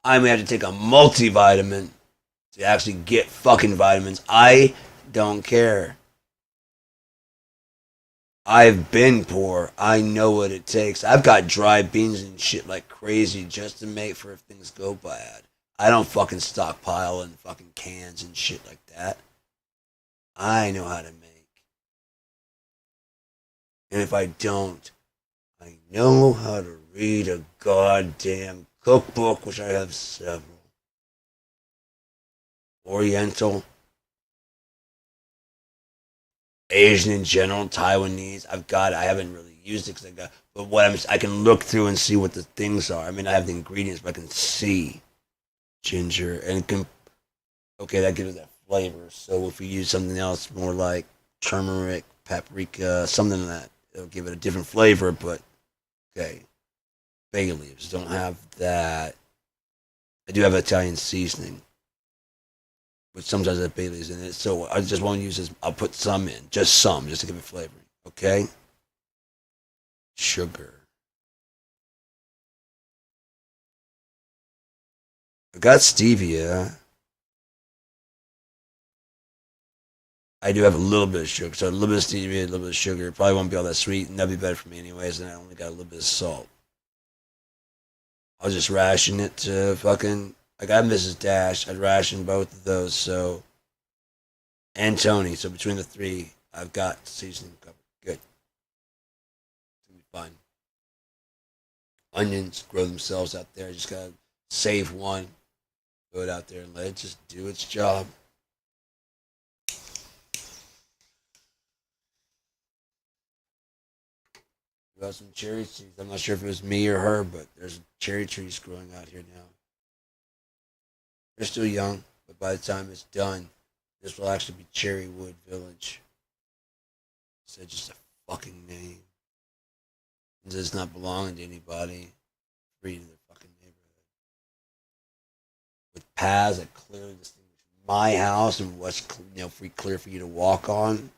I may have to take a multivitamin to actually get fucking vitamins. I don't care. I've been poor. I know what it takes. I've got dry beans and shit like crazy just to make for if things go bad. I don't fucking stockpile in fucking cans and shit like that. I know how to make. And if I don't, I know how to read a goddamn cookbook, which I have several. Oriental, Asian in general, Taiwanese. I haven't really used it because but I can look through and see what the things are. I mean, I have the ingredients, but I can see ginger and it can. Okay, that gives it that flavor. So if we use something else more like turmeric, paprika, something like that, it'll give it a different flavor. But okay, bay leaves don't have that. I do have Italian seasoning, but sometimes I have bay leaves in it. So I just won't use this. I'll put some in, just some, just to give it flavor. Okay, sugar. I got stevia. I do have a little bit of sugar, so a little bit of stevia, a little bit of sugar. It probably won't be all that sweet, and that'd be better for me anyways. And I only got a little bit of salt. I'll just ration it to fucking. I got Mrs. Dash. I'd ration both of those. So and Tony. So between the three, I've got seasoning covered. Good. It's gonna be fine. Onions grow themselves out there. Just gotta save one, throw it out there, and let it just do its job. We got some cherry trees. I'm not sure if it was me or her, but there's cherry trees growing out here now. They're still young, but by the time it's done, this will actually be Cherrywood Village. It's just a fucking name. It does not belong to anybody. Free to their fucking neighborhood. With paths that clearly distinguish my house and what's free clear for you to walk on.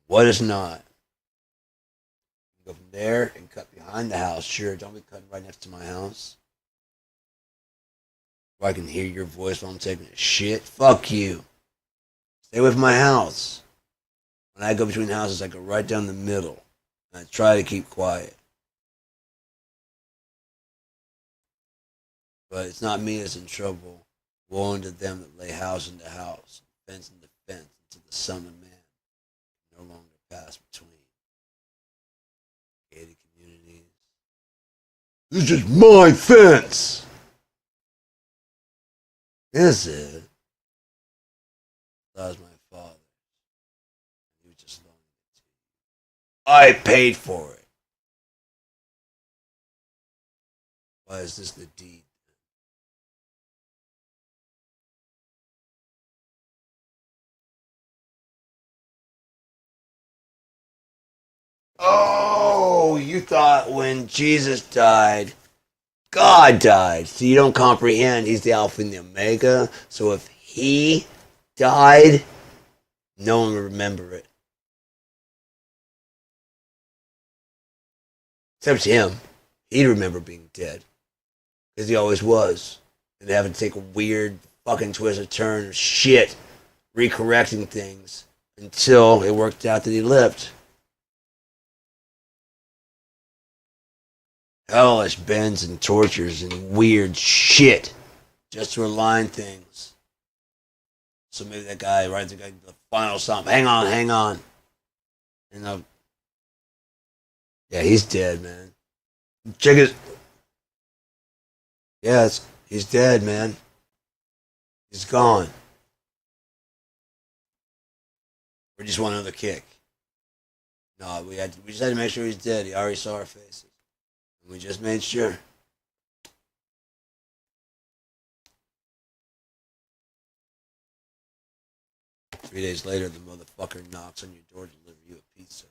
What is not? Go from there and cut behind the house. Sure, don't be cutting right next to my house. Where I can hear your voice while I'm taking a shit. Fuck you. Stay away from my house. When I go between houses, I go right down the middle. And I try to keep quiet. But it's not me that's in trouble. Woe unto them that lay house into house, fence into fence, until the Son of Man can no longer pass between. Gated communities. This is my fence! Is it? That was my father. He was just loaning it to you. I paid for it. Why is this the deed? Oh, you thought when Jesus died, God died. So you don't comprehend. He's the Alpha and the Omega. So if he died, no one would remember it. Except him. He'd remember being dead. Because he always was. And having to take a weird fucking twist of turn of shit, recorrecting things until it worked out that he lived. Hellish bends and tortures and weird shit just to align things. So maybe that guy, right, the final song. Hang on, hang on. You know, yeah, he's dead, man. Check it. Yeah, he's dead, man. He's gone. We just want another kick. No, we just had to make sure he's dead. He already saw our faces. We just made sure. 3 days later, the motherfucker knocks on your door to deliver you a pizza.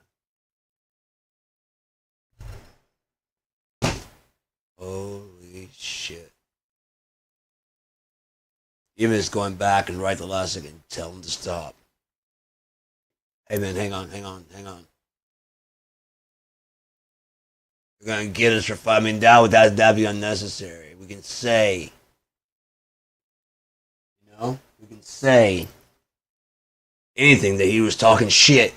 Holy shit. Even just going back and right the last second, tell him to stop. Hey man, hang on, hang on, hang on. You're gonna get us for five. I mean, that'd be unnecessary. We can say, we can say anything that he was talking shit.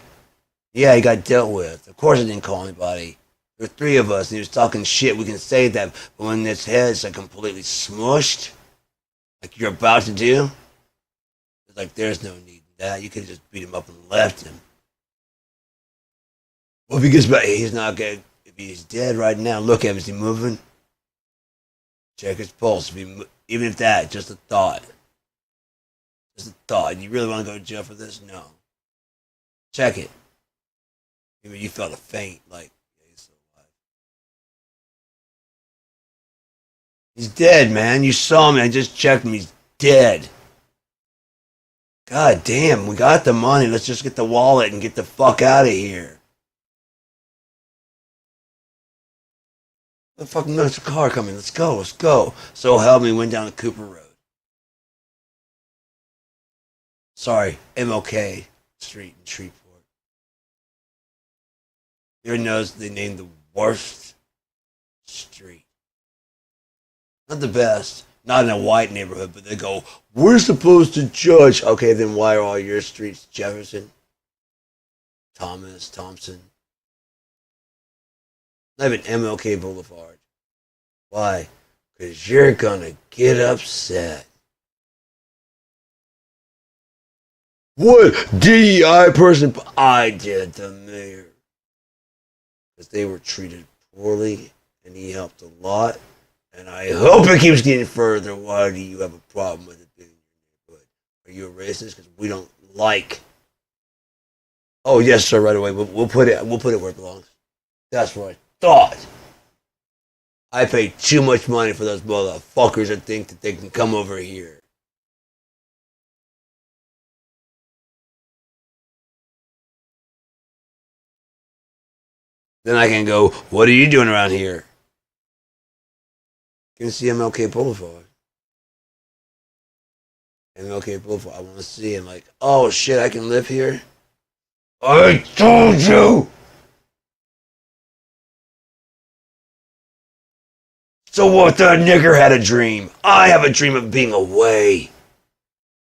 Yeah, he got dealt with. Of course, I didn't call anybody. There were three of us, and he was talking shit. We can say that, but when his head's like completely smushed, like you're about to do, it's like there's no need in that. You could just beat him up and left him. Well, because he's not good. If he's dead right now, look at him. Is he moving? Check his pulse. Even if that, just a thought. Just a thought. You really want to go to jail for this? No. Check it. Maybe you felt a faint, like, yeah, he's still alive. He's dead, man. You saw me. I just checked him. He's dead. God damn, we got the money. Let's just get the wallet and get the fuck out of here. The fucking there's a car coming. Let's go. Let's go. So help me. Went down to Cooper Road. Sorry, MLK Street in Shreveport. You ever notice they named the worst street? Not the best. Not in a white neighborhood, but they go, we're supposed to judge. Okay, then why are all your streets Jefferson, Thomas, Thompson? Not even MLK Boulevard. Why? Because you're going to get upset. What DEI person? I did, the mayor. Because they were treated poorly, and he helped a lot. And I hope it keeps getting further. Why do you have a problem with it being in your neighborhood? Are you a racist? Because we don't like. Oh yes, sir. Right away. We'll put it where it belongs. That's what I thought. I pay too much money for those motherfuckers that think that they can come over here. Then I can go, what are you doing around here? You can see MLK Boulevard. MLK Boulevard. I want to see him like, oh shit, I can live here? I told you! So what, the nigger had a dream. I have a dream of being away.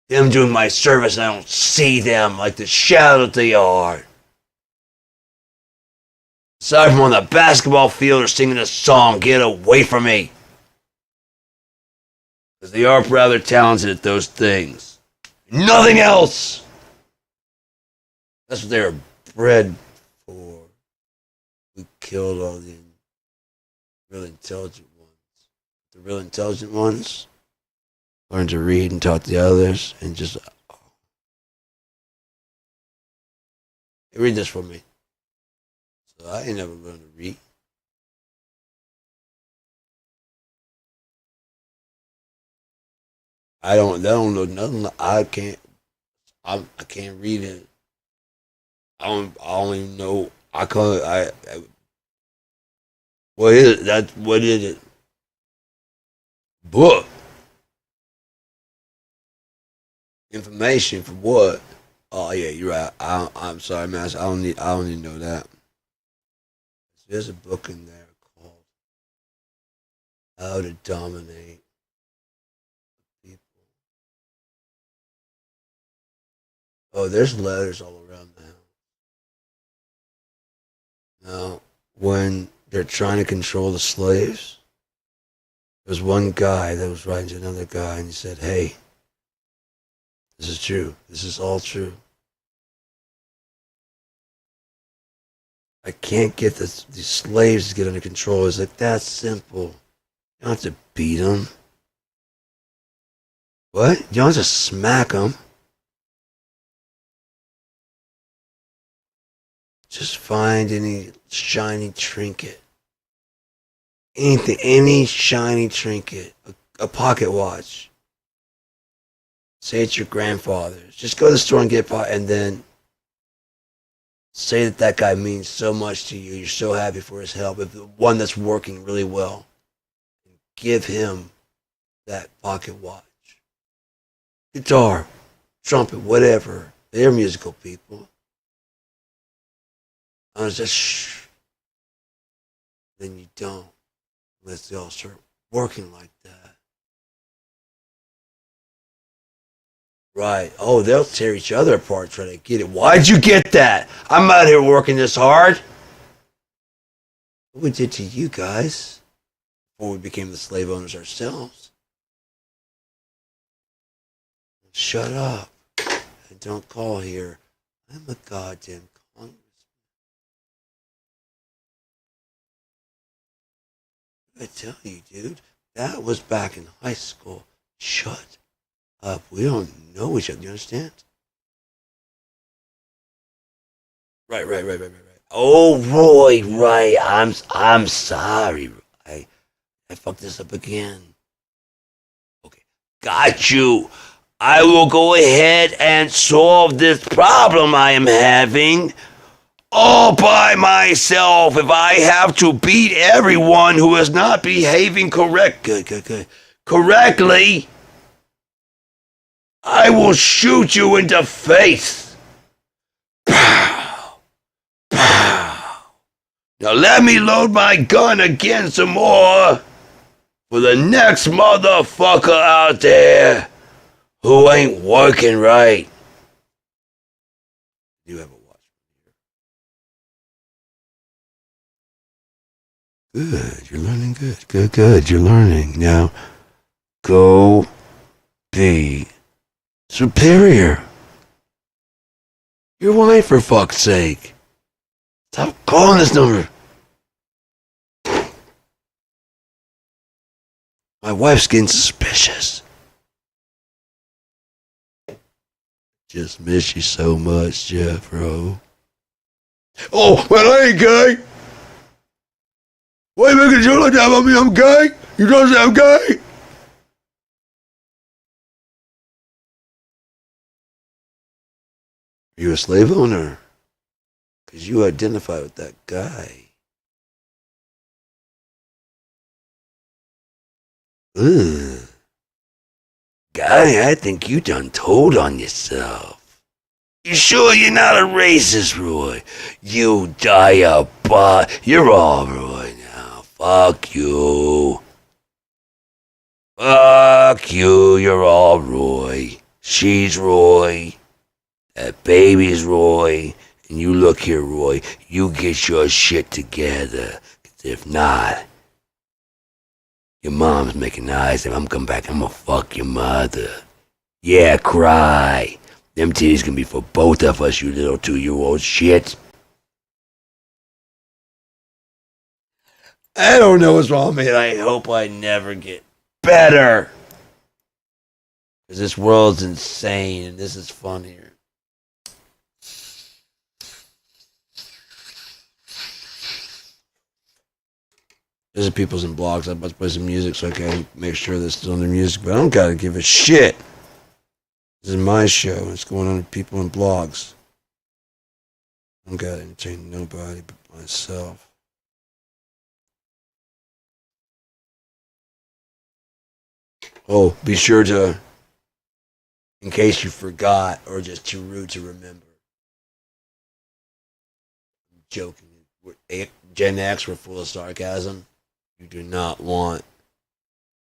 Them doing my service and I don't see them like the shadow that they are. Aside from on the basketball field or singing a song, get away from me. Because they are rather talented at those things. Nothing else! That's what they were bred for. We killed all the real intelligent ones. The real intelligent ones learned to read and taught the others and just... Hey, read this for me. So I ain't never learned to read. I don't know nothing. I can't read it. I don't even know. I can't. What is it? What is it? Book. Information for what? Oh yeah, you're right. I'm sorry, man. I don't need to know that. There's a book in there called How to Dominate People. Oh, there's letters all around the house. Now, when they're trying to control the slaves, there was one guy that was writing to another guy, and he said, hey, this is true. This is all true. I can't get these slaves to get under control. It's like, that's simple. You don't have to beat them. What? You don't have to smack them. Just find any shiny trinket. Anything, any shiny trinket. A pocket watch. Say it's your grandfather's. Just go to the store and get a pot, and then say that guy means so much to you. You're so happy for his help. If the one that's working really well, give him that pocket watch. Guitar, trumpet, whatever. They're musical people. I was just shh. Then you don't. Unless they all start working like that. Right. Oh, they'll tear each other apart trying to get it. Why'd you get that? I'm out here working this hard. What we did to you guys before we became the slave owners ourselves. Shut up. And don't call here. I'm a goddamn congressman. I tell you, dude, that was back in high school. Shut We don't know each other. You understand? Right. Oh, Roy, right. I'm sorry. I fucked this up again. Okay, got you. I will go ahead and solve this problem I am having all by myself. If I have to beat everyone who is not behaving good, correctly, I will shoot you in the face. Pow, pow. Now let me load my gun again some more for the next motherfucker out there who ain't working right. You have a watch. Good, you're learning good. Good, you're learning. Now, go be superior. Your wife, for fuck's sake. Stop calling this number. My wife's getting suspicious. Just miss you so much, Jeff, bro. Oh, well, I ain't gay. Why are you making a joke like that about me? I'm gay? You don't say I'm gay? Are you a slave owner? Because you identify with that guy. Ugh. Guy, I think you done told on yourself. You sure you're not a racist, Roy? You You're all Roy now. Fuck you. Fuck you, you're all Roy. She's Roy. That baby's Roy. And you look here, Roy. You get your shit together. 'Cause if not, your mom's making eyes and I'm coming back. I'm gonna fuck your mother. Yeah, cry. Them titties can be for both of us, you little 2-year-old shit. I don't know what's wrong, man. I hope I never get better. Because this world's insane and this is funnier. There's people's in blogs. I'm about to play some music so I can make sure they're still in their music, but I don't gotta give a shit. This is my show. It's going on to people in blogs. I don't gotta entertain nobody but myself. Oh, be sure to, in case you forgot or just too rude to remember. I'm joking. Gen X, we're full of sarcasm. You do not want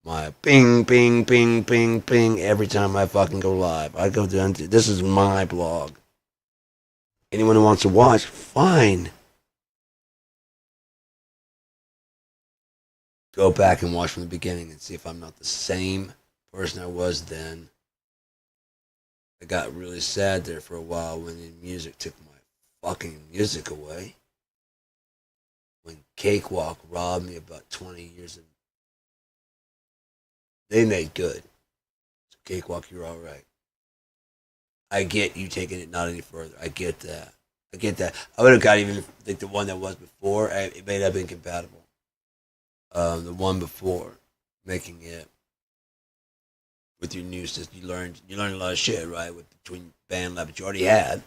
my ping, ping, ping, ping, ping every time I fucking go live. I go down to, this is my blog. Anyone who wants to watch, fine. Go back and watch from the beginning and see if I'm not the same person I was then. I got really sad there for a while when the music took my fucking music away. When Cakewalk robbed me about 20 years of. They made good. So Cakewalk, you're all right. I get you taking it not any further. I get that. I would have got even like the one that was before. It may have been compatible. The one before, making it with your new system, you learned a lot of shit, right? With between band lab, but you already had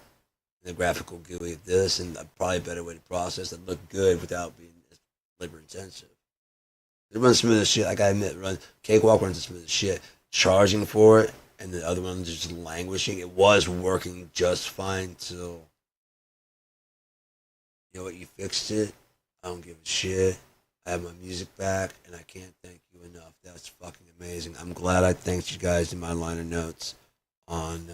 the graphical GUI of this, and probably a better way to process that looked good without being labor intensive. It runs smooth as shit. I gotta admit, Cakewalk runs smooth as shit. Charging for it, and the other one just languishing. It was working just fine till you know what, you fixed it. I don't give a shit. I have my music back, and I can't thank you enough. That's fucking amazing. I'm glad I thanked you guys in my liner notes on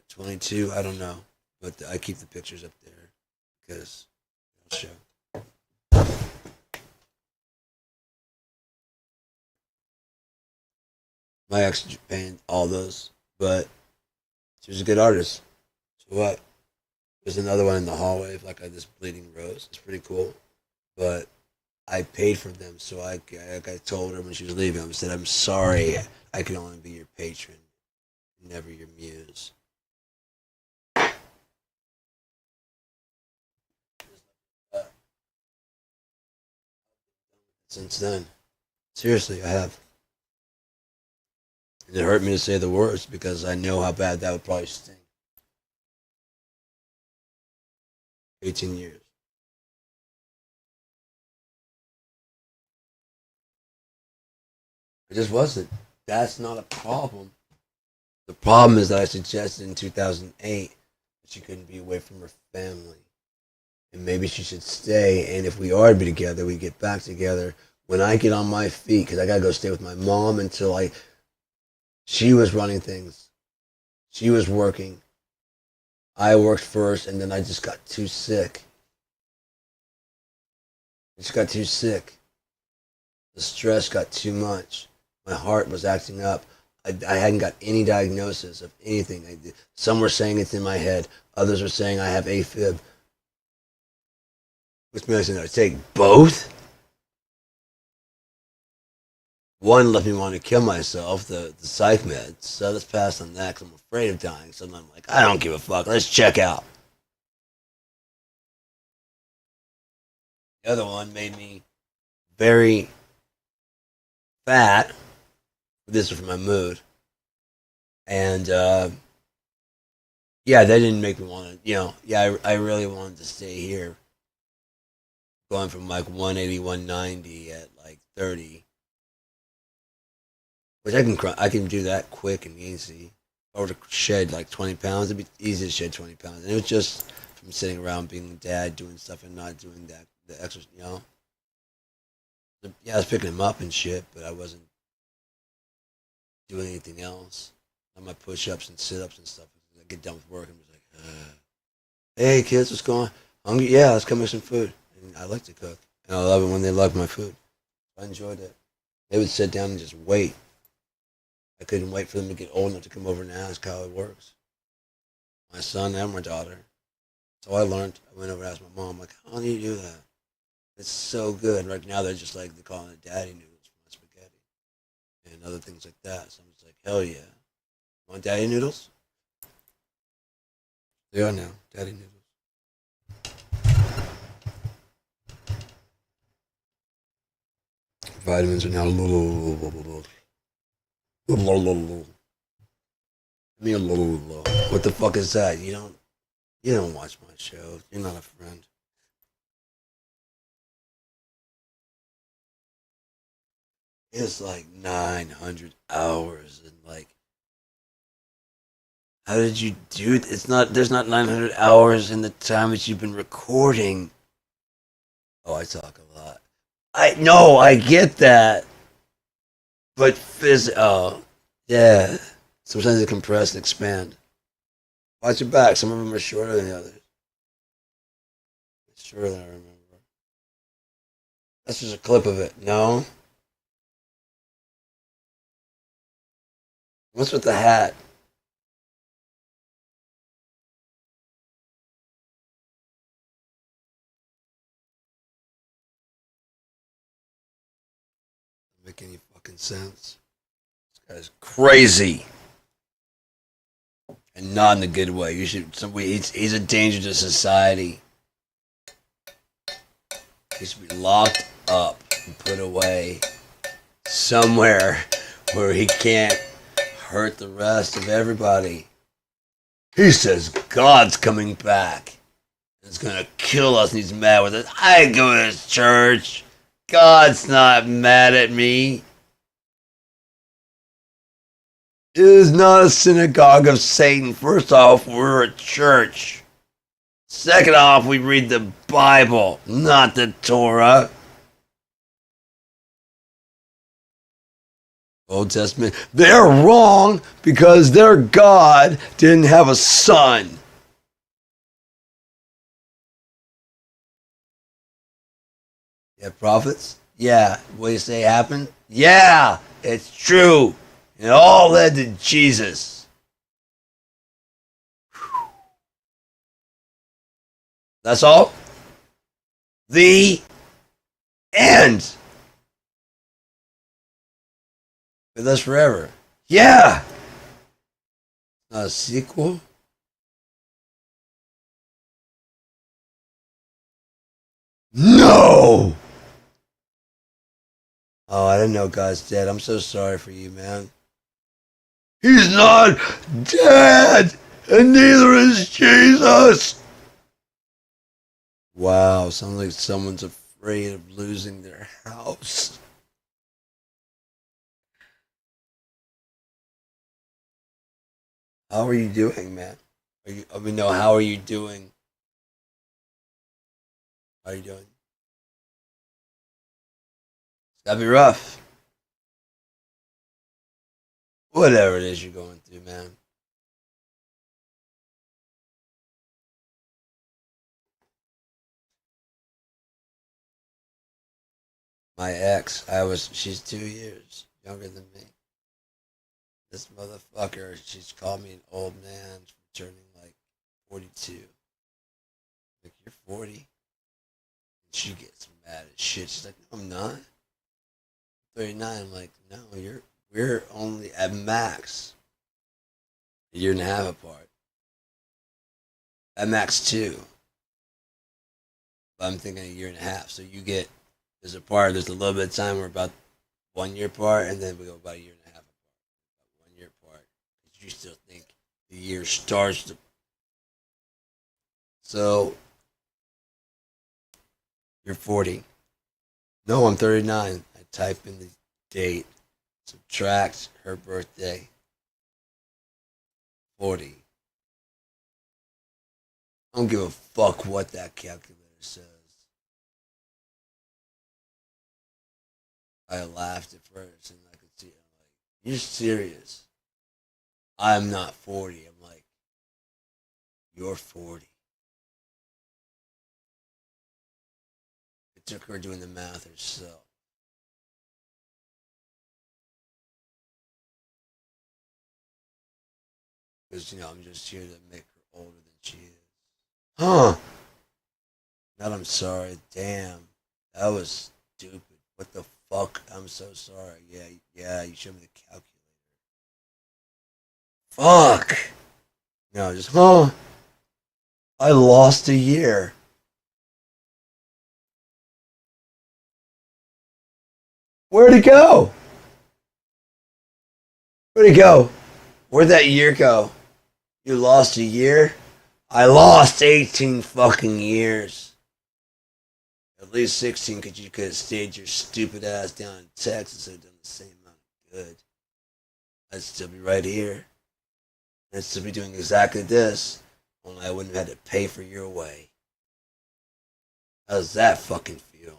22. I don't know, but I keep the pictures up there because it'll show. My ex painted all those, but she was a good artist. So what? There's another one in the hallway, like this bleeding rose. It's pretty cool, but I paid for them, so I told her when she was leaving, I said, I'm sorry, I can only be your patron, never your muse. Since then, seriously, I have. And it hurt me to say the words because I know how bad that would probably sting. 18 years. It just wasn't. That's not a problem. The problem is that I suggested in 2008 that she couldn't be away from her family. And maybe she should stay. And if we are to be together, we get back together. When I get on my feet, because I got to go stay with my mom until she was running things. She was working. I worked first, and then I just got too sick. I just got too sick. The stress got too much. My heart was acting up. I hadn't got any diagnosis of anything. Some were saying it's in my head. Others were saying I have AFib. Which means I take both. One left me want to kill myself, the psych meds. So let's pass on that because I'm afraid of dying. So I'm like, I don't give a fuck. Let's check out. The other one made me very fat. This was for my mood. And yeah, that didn't make me want to, I really wanted to stay here. Going from like 180, 190 at like 30. Which I can do that quick and easy. If I were to shed like 20 pounds, it'd be easy to shed 20 pounds. And it was just from sitting around being a dad, doing stuff and not doing the exercise, Yeah, I was picking him up and shit, but I wasn't doing anything else. On my push-ups and sit-ups and stuff. I get done with work and was like, hey kids, what's going on? Hungry? Yeah, let's come make some food. And I like to cook. And I love it when they love my food. I enjoyed it. They would sit down and just wait. I couldn't wait for them to get old enough to come over and ask how it works. My son and my daughter. So I learned. I went over and asked my mom, like, how do you do that? It's so good. Right now they're just like, they're calling it daddy noodles for my spaghetti. And other things like that. So I'm just like, hell yeah. Want daddy noodles? They are now. Daddy noodles. Vitamins are now what the fuck is that? You don't watch my show. You're not a friend. It's like 900 hours and like how did you do it? There's not 900 hours in the time that you've been recording. Oh, I talk a lot. I know, I get that. But oh, yeah. Sometimes they compress and expand. Watch your back. Some of them are shorter than the others. It's shorter than I remember. That's just a clip of it. No? What's with the hat? Doesn't make any fucking sense. This guy's crazy. And not in a good way. He's a danger to society. He should be locked up and put away somewhere where he can't hurt the rest of everybody. He says God's coming back. He's gonna kill us and he's mad with us. I go to church. God's not mad at me. It is not a synagogue of Satan. First off, we're a church. Second off, we read the Bible, not the Torah. Old Testament. They're wrong because their God didn't have a son. Yeah, prophets? Yeah. What do you say happened? Yeah, it's true. It all led to Jesus. That's all? The And with us forever. Yeah. Not a sequel. No. Oh, I didn't know God's dead. I'm so sorry for you, man. He's not dead, and neither is Jesus. Wow, sounds like someone's afraid of losing their house. How are you doing, man? Are you? I mean, no. How are you doing? How are you doing? It's gotta be rough. Whatever it is you're going through, man. My ex, she's 2 years younger than me. This motherfucker, she's called me an old man for turning like 42. Like, you're 40? And she gets mad as shit. She's like, no, I'm not. 39. I'm like, no, we're only at max a year and a half apart. At max two. But I'm thinking a year and a half. So there's a little bit of time we're about 1 year apart, and then we go about a year and a half apart. About 1 year apart. You still think the year starts to. So, you're 40. No, I'm 39. I type in the date, subtract her birthday, 40. I don't give a fuck what that calculator says. I laughed at first and I could see it. I'm like, you're serious. I'm not 40. I'm like, you're 40. It took her doing the math herself. Because, I'm just here to make her older than she is. Huh. Not I'm sorry. Damn. That was stupid. What the fuck? I'm so sorry. Yeah, you showed me the calculator. Fuck. No, just, huh. I lost a year. Where'd it go? Where'd it go? Where'd that year go? You lost a year? I lost 18 fucking years. At least 16 because you could have stayed your stupid ass down in Texas and done the same amount of good. I'd still be right here. I'd still be doing exactly this. Only I wouldn't have had to pay for your way. How's that fucking feel?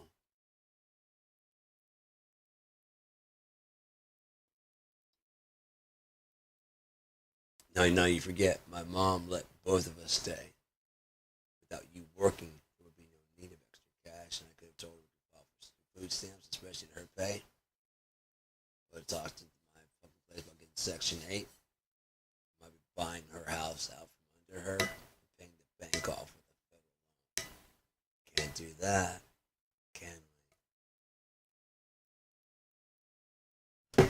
Now you forget. My mom let both of us stay. Without you working, there would be no need of extra cash, and I could have told her to offer some food stamps, especially to her pay. I would have talked to my fucking place about getting Section 8. I might be buying her house out from under her and paying the bank off with a federal loan. Can't do that, can we?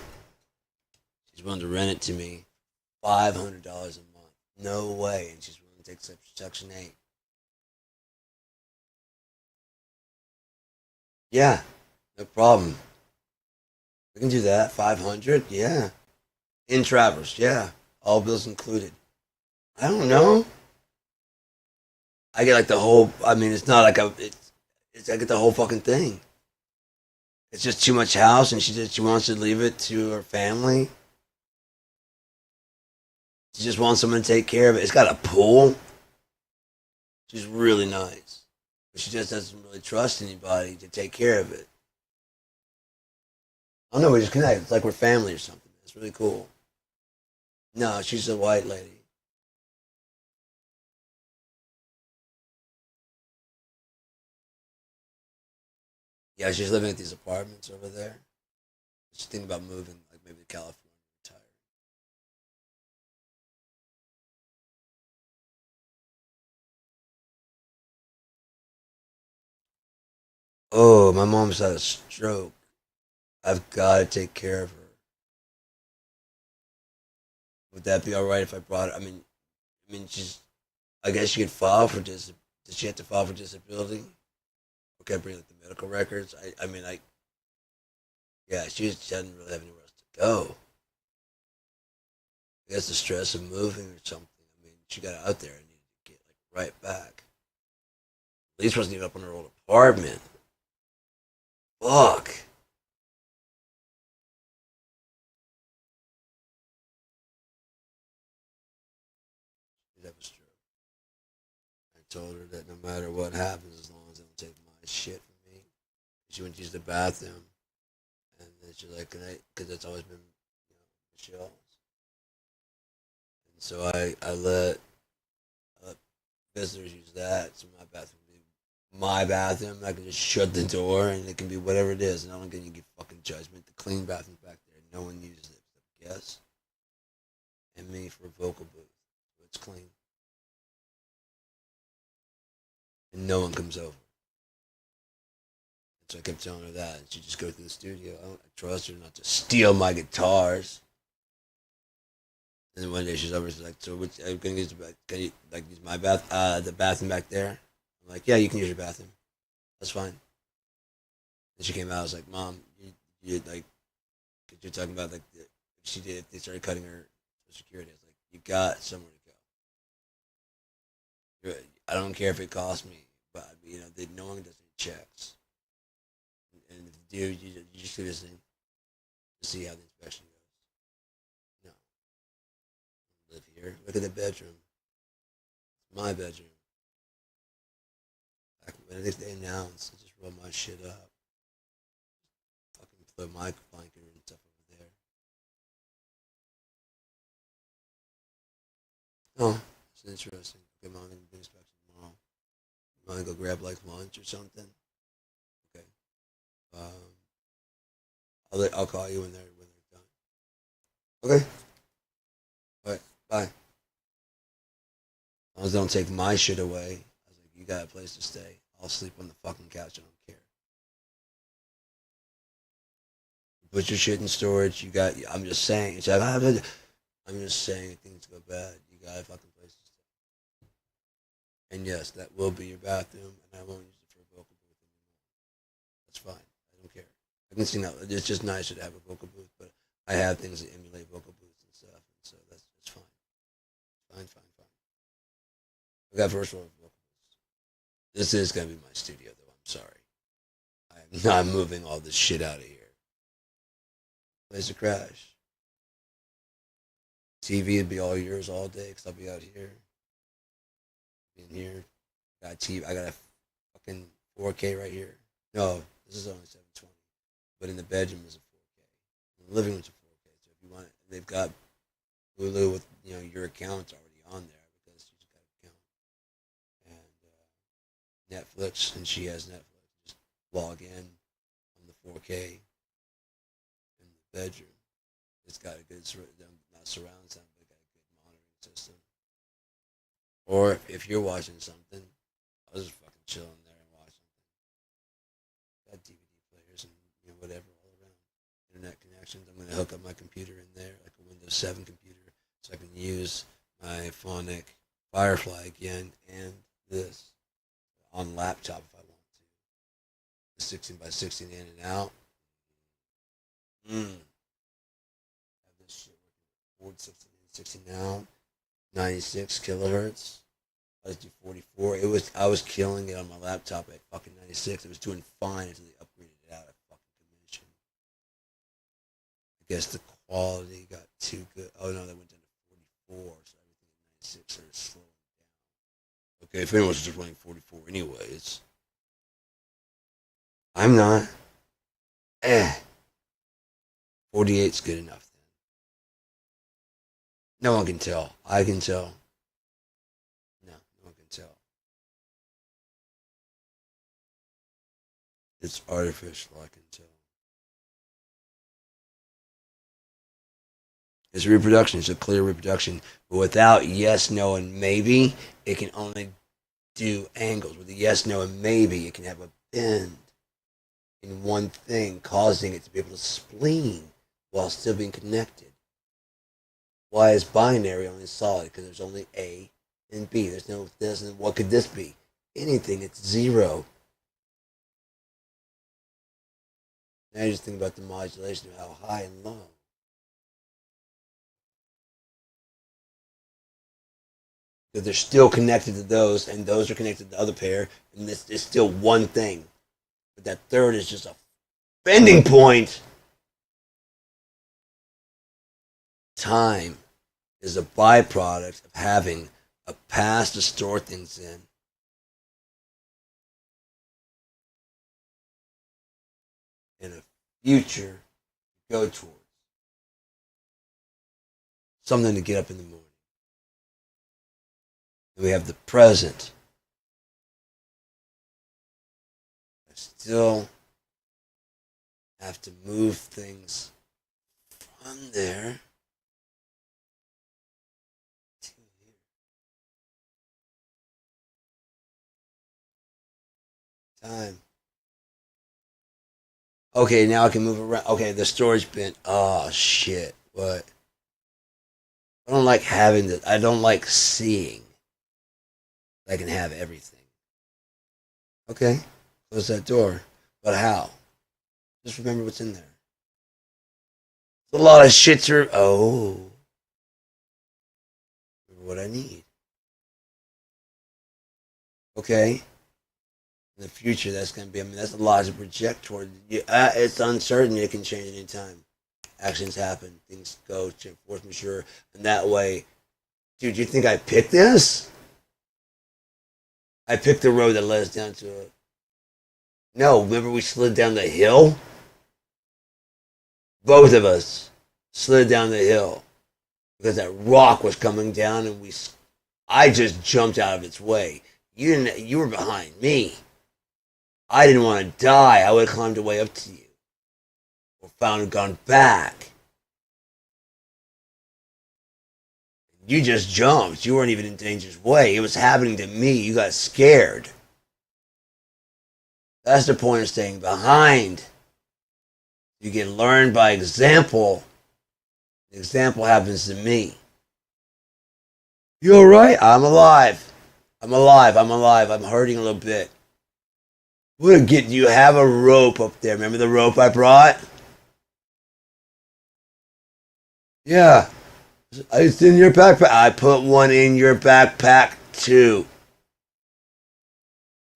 She's willing to rent it to me $500 a month. No way. And she's willing to take Section 8. Yeah, no problem. We can do that. 500, yeah. In Traverse, yeah. All bills included. I don't know. I get like the whole. I mean, it's not like I get the whole fucking thing. It's just too much house, and she wants to leave it to her family. She just wants someone to take care of it. It's got a pool. She's really nice, but she just doesn't really trust anybody to take care of it. I don't know. We just connect. It's like we're family or something. It's really cool. No, she's a white lady. Yeah, she's living at these apartments over there. She's thinking about moving, like maybe to California, retire. Oh, my mom's had a stroke. I've got to take care of her. Would that be all right if I brought her? She's. I guess she could file for dis. Does she have to file for disability? Okay, bring like the medical records. Yeah, she doesn't really have anywhere else to go. I guess the stress of moving or something. She got out there and needed to get like right back. At least wasn't even up in her old apartment. Fuck. That was true. I told her that no matter what happens, as long as they don't take my shit from me. She went to use the bathroom, and then she's like, "Can I?" Because it's always been, Michelle's. And so I let visitors use that. So my bathroom be my bathroom. I can just shut the door, and it can be whatever it is. And I don't get any fucking judgment. The clean bathroom back there, no one uses it except guests and me for a vocal booth. So it's clean, and no one comes over. So I kept telling her that, and she'd just go through the studio. I trust her not to steal my guitars. And then one day she's over, she's like, "So which, I'm gonna use can you like use my the bathroom back there?" I'm like, "Yeah, you can use your bathroom. That's fine." And she came out. I was like, "Mom, you like, cause you're talking about like she did. If they started cutting her Social security. I was like, you got somewhere to go. I don't care if it costs me, but no one does any checks. And if you do, you just do this thing to see how the inspection goes. No, I live here. Look at the bedroom. It's my bedroom. Like, when they announce, I just roll my shit up. Fucking throw my blanket and stuff over there. Oh, it's interesting. Okay, mom, I'm gonna do inspection tomorrow. You want to go grab like lunch or something? Okay. Um, I'll call you when they're done. Okay. All right. Bye. As long as they don't take my shit away, I was like, you got a place to stay. I'll sleep on the fucking couch. I don't care. Put your shit in storage. You got. I'm just saying. I'm just saying. If things go bad, you got a fucking place to stay. And yes, that will be your bathroom, and I won't use it for a vocal booth anymore. That's fine. I don't care. I can sing out. It's just nicer to have a vocal booth, but I have things that emulate vocal booths and stuff, and so that's fine. Fine, fine, fine. I got first one vocal booths. This is gonna be my studio, though. I'm sorry. I'm not moving all this shit out of here. Place to crash. TV would be all yours all day because I'll be out here, in here. Got TV. I got a fucking 4K right here. No, this is only 720, but in the bedroom is a 4K. In the living room's a 4K. So if you want it, they've got Hulu with your account's already on there because she's got an account, and Netflix, and she has Netflix. Just log in on the 4K in the bedroom. It's got a good not surround sound, but it got a good monitoring system. Or if you're watching something, I'll just fucking chill in there and watch something. Got DVD players and whatever all around. Internet connections. I'm gonna hook up my computer in there, like a Windows 7 computer, so I can use my Phonic Firefly again and this on laptop if I want to. The 16 by 16 in and out. Have this shit working with 16 in 16 out. 96 kilohertz. I was do 44. I was killing it on my laptop at fucking 96. It was doing fine until they upgraded it out at fucking convention. I guess the quality got too good. Oh no, that went down to 44, so everything at 96 started slowing down. Okay, if anyone's just running 44 anyways, I'm not. 48's good enough then. No one can tell. I can tell. No, no one can tell. It's artificial. I can tell. It's reproduction. It's a clear reproduction. But without yes, no, and maybe, it can only do angles. With a yes, no, and maybe, it can have a bend. in one thing, causing it to be able to spleen while still being connected. Why is binary only solid? Because there's only A and B. There's no this and what could this be? Anything, it's zero. Now you just think about the modulation of how high and low. Because they're still connected to those, and those are connected to the other pair, and this is still one thing. But that third is just a bending point. Time is a byproduct of having a past to store things in, and a future to go towards. Something to get up in the morning. And we have the present. I still have to move things from there to here. Time. Okay, now I can move around. Okay, the storage bin. Oh shit! What? I don't like having this. I don't like seeing. I can have everything. Okay, close that door. But how? Just remember what's in there. It's a lot of shit to. Oh, remember what I need. Okay. In the future, that's going to be. I mean, that's a lot to project toward. It's uncertain. It can change anytime. Actions happen. Things go to force majeure, and that way, dude. You think I picked this? I picked the road that led us down to it. No, remember we slid down the hill? Both of us slid down the hill because that rock was coming down, and I just jumped out of its way. You didn't. You were behind me. I didn't want to die. I would have climbed way up to you, or gone back. You just jumped. You weren't even in danger's way. It was happening to me. You got scared. That's the point of staying behind. You can learn by example. The example happens to me. You alright? I'm alive. I'm alive. I'm alive. I'm hurting a little bit. Do you have a rope up there? Remember the rope I brought? Yeah. It's in your backpack. I put one in your backpack too.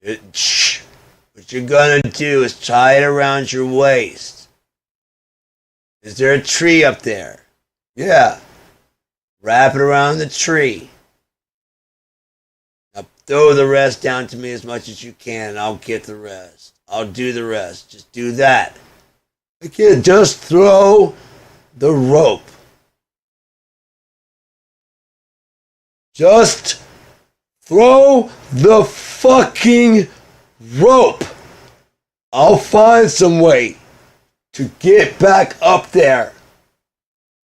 What you're gonna do is tie it around your waist. Is there a tree up there? Yeah. Wrap it around the tree. Now throw the rest down to me as much as you can, and I'll get the rest. I'll do the rest. Just do that. Again, just throw the rope. Just throw the fucking rope. I'll find some way to get back up there.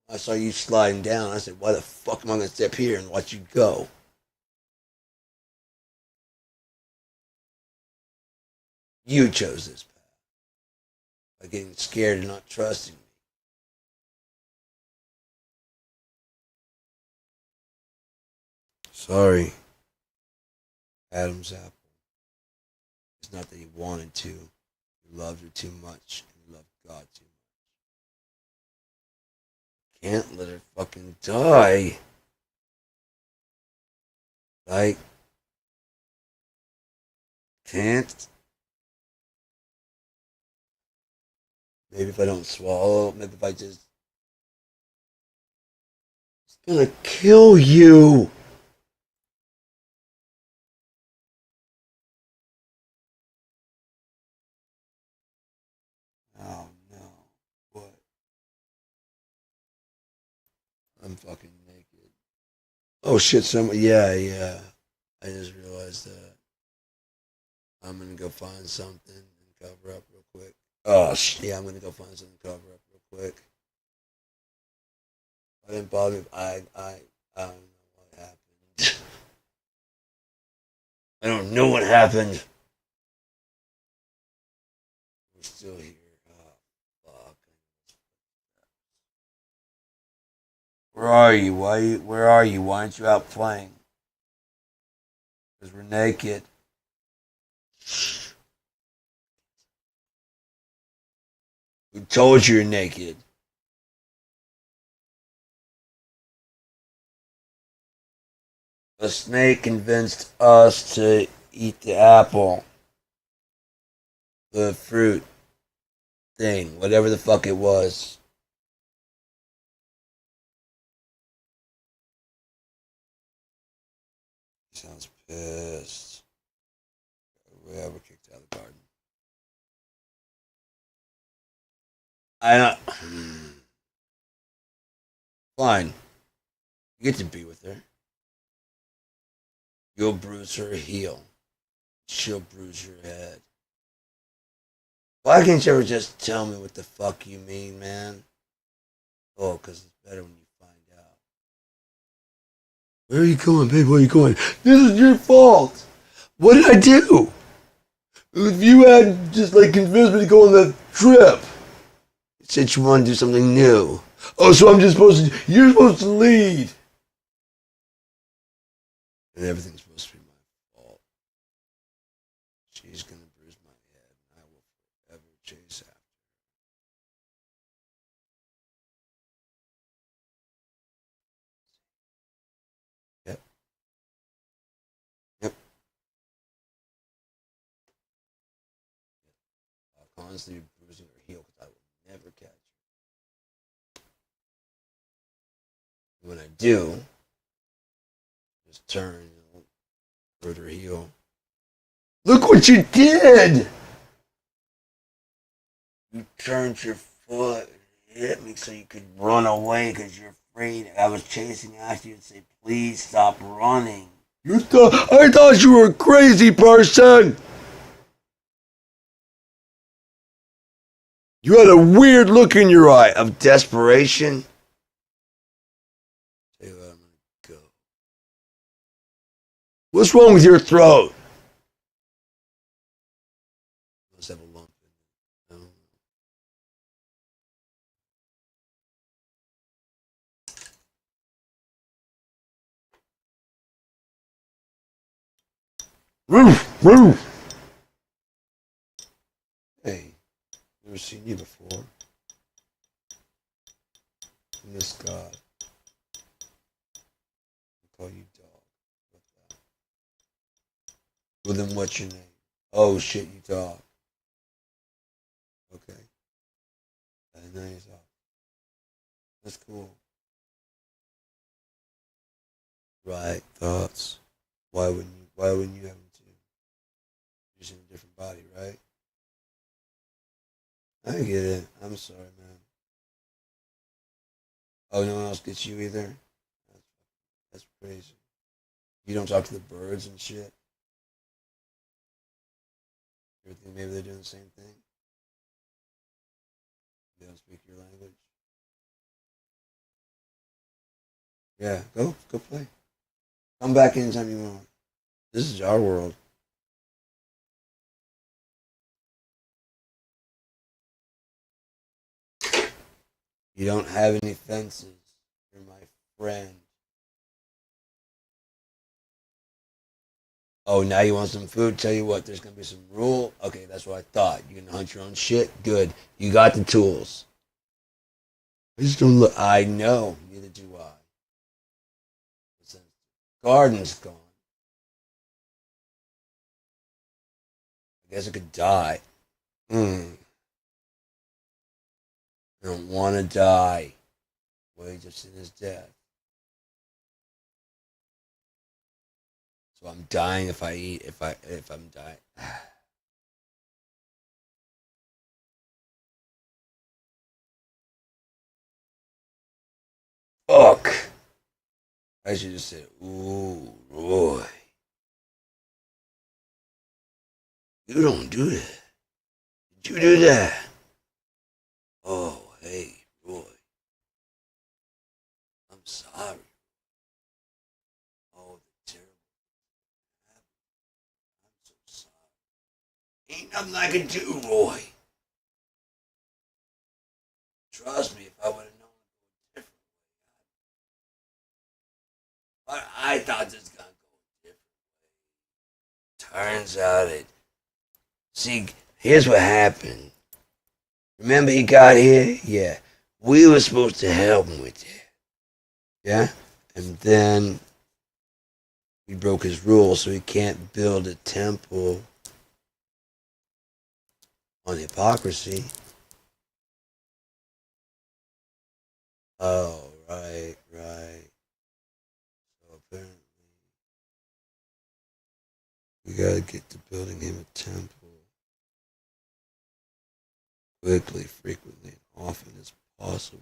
I saw you sliding down. I said, why the fuck am I going to step here and watch you go? You chose this path by getting scared and not trusting me. Sorry, Adam's apple. It's not that he wanted to. He loved her too much. He loved God too much. Can't let her fucking die. Like, can't. Maybe if I don't swallow, maybe if I just. It's gonna kill you. Oh no. What? I'm fucking naked. Oh shit, yeah. I just realized that. I'm gonna go find something and cover up real quick. Oh shit, yeah, I'm gonna go find something to cover up real quick. I didn't bother me. I don't know what happened. I don't know what happened. We're still Where are you? Where are you? Why aren't you out playing? Because we're naked. We told you you're naked. A snake convinced us to eat the apple. The fruit thing. Whatever the fuck it was. He sounds pissed. We ever kicked out of the garden. I don't. Fine. You get to be with her. You'll bruise her heel. She'll bruise your head. Why can't you ever just tell me what the fuck you mean, man? Oh, because it's better when you find out. Where are you going, babe? Where are you going? This is your fault. What did I do? If you had just like convinced me to go on that trip. You said you want to do something new. Oh, so I'm just supposed to, you're supposed to lead. And everything's supposed to be my fault. She's going to bruise my head, and I will forever chase after her. Yep. Yep. I'll constantly be bruising her heel because I will never catch her. When I do, just turn and hurt her heel. Look what you did! You turned your foot and hit me so you could run away because you're afraid I was chasing after you and say, please stop running. I thought you were a crazy person! You had a weird look in your eye of desperation. Tell you what, I'm gonna go. What's wrong with your throat? I must have a lump in it. No. Roof, roof. Hey, never seen you before. Miss God. I call you dog. What that? Well, then what's your name? Oh shit, you dog. Okay. Now he's off. That's cool. Right. Thoughts. Why wouldn't you have them too? You're just in a different body, right? I get it. I'm sorry, man. Oh, no one else gets you either? That's crazy. You don't talk to the birds and shit? You ever think maybe they're doing the same thing? They don't speak your language? Yeah, go play. Come back anytime you want. This is our world. You don't have any fences. You're my friend. Oh, now you want some food? Tell you what, there's gonna be some rule. Okay, that's what I thought. You're gonna hunt your own shit? Good. You got the tools. I just don't look. I know. Neither do I. But since the garden's gone, I guess I could die. I don't want to die. Wait, just in his death. So I'm dying if I eat. If I'm dying. Fuck. I should just say, ooh, Roy. You don't do that. Did you do that? Oh, hey, Roy. I'm sorry. Oh, the terrible happened. I'm so sorry. Ain't nothing I can do, Roy. Trust me, if I would have known it different. I thought this was gonna go different. Turns out it. See, here's what happened. Remember he got here? Yeah. We were supposed to help him with it. Yeah? And then he broke his rules, so he can't build a temple on hypocrisy. Oh, right, right. So apparently, we gotta get to building him a temple quickly, frequently, and often as possible.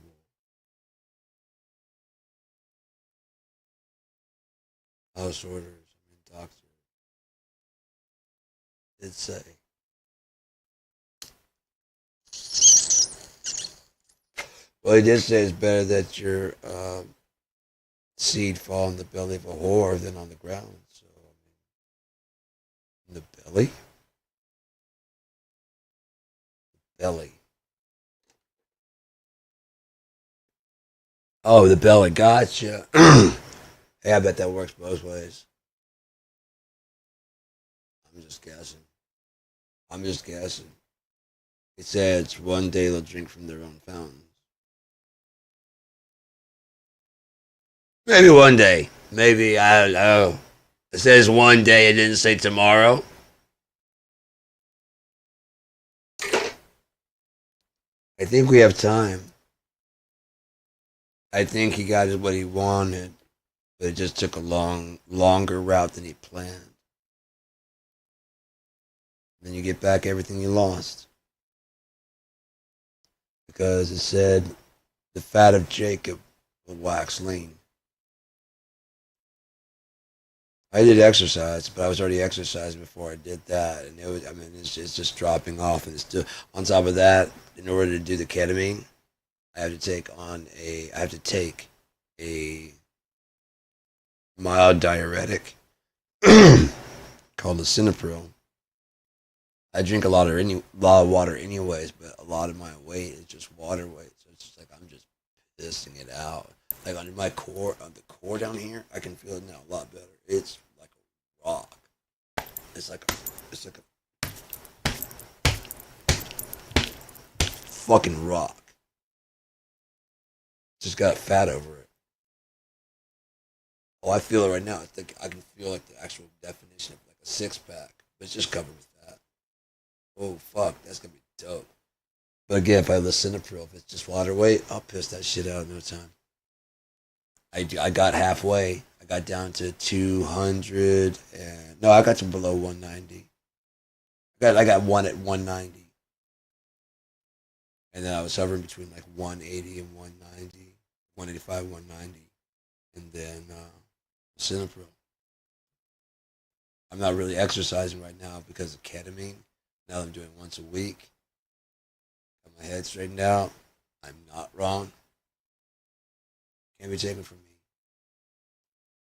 House orders, doctor did say. Well, he did say it's better that your seed fall in the belly of a whore than on the ground. So, in the belly? Belly. Oh, the belly. Gotcha. Hey, I bet that works both ways. I'm just guessing. I'm just guessing. It says one day they'll drink from their own fountains. Maybe one day. Maybe, I don't know. It says one day, it didn't say tomorrow. I think we have time. I think he got what he wanted, but it just took a longer route than he planned. Then you get back everything you lost. Because it said the fat of Jacob will wax lean. I did exercise, but I was already exercising before I did that, and it was. I mean, it's just dropping off, and it's still on top of that. In order to do the ketamine, I have to take a mild diuretic called lisinopril. I drink lot of water anyways, but a lot of my weight is just water weight, so it's just like I'm just pissing it out. Like on my core, on the core down here, I can feel it now a lot better. It's like a rock. It's like a fucking rock. Just got fat over it. Oh, I feel it right now. It's like I can feel like the actual definition of like a six pack, but it's just covered with fat. Oh fuck, that's gonna be dope. But again, if I listen to Pro, if it's just water weight, I'll piss that shit out in no time. I got halfway. I got down to 200 and no, I got to below 190. I got one at 190, and then I was hovering between like 180 and 190, 185, 190, and then Cinepro. I'm not really exercising right now because of ketamine. Now I'm doing once a week. Got my head straightened out. I'm not wrong. Can't be taken from me.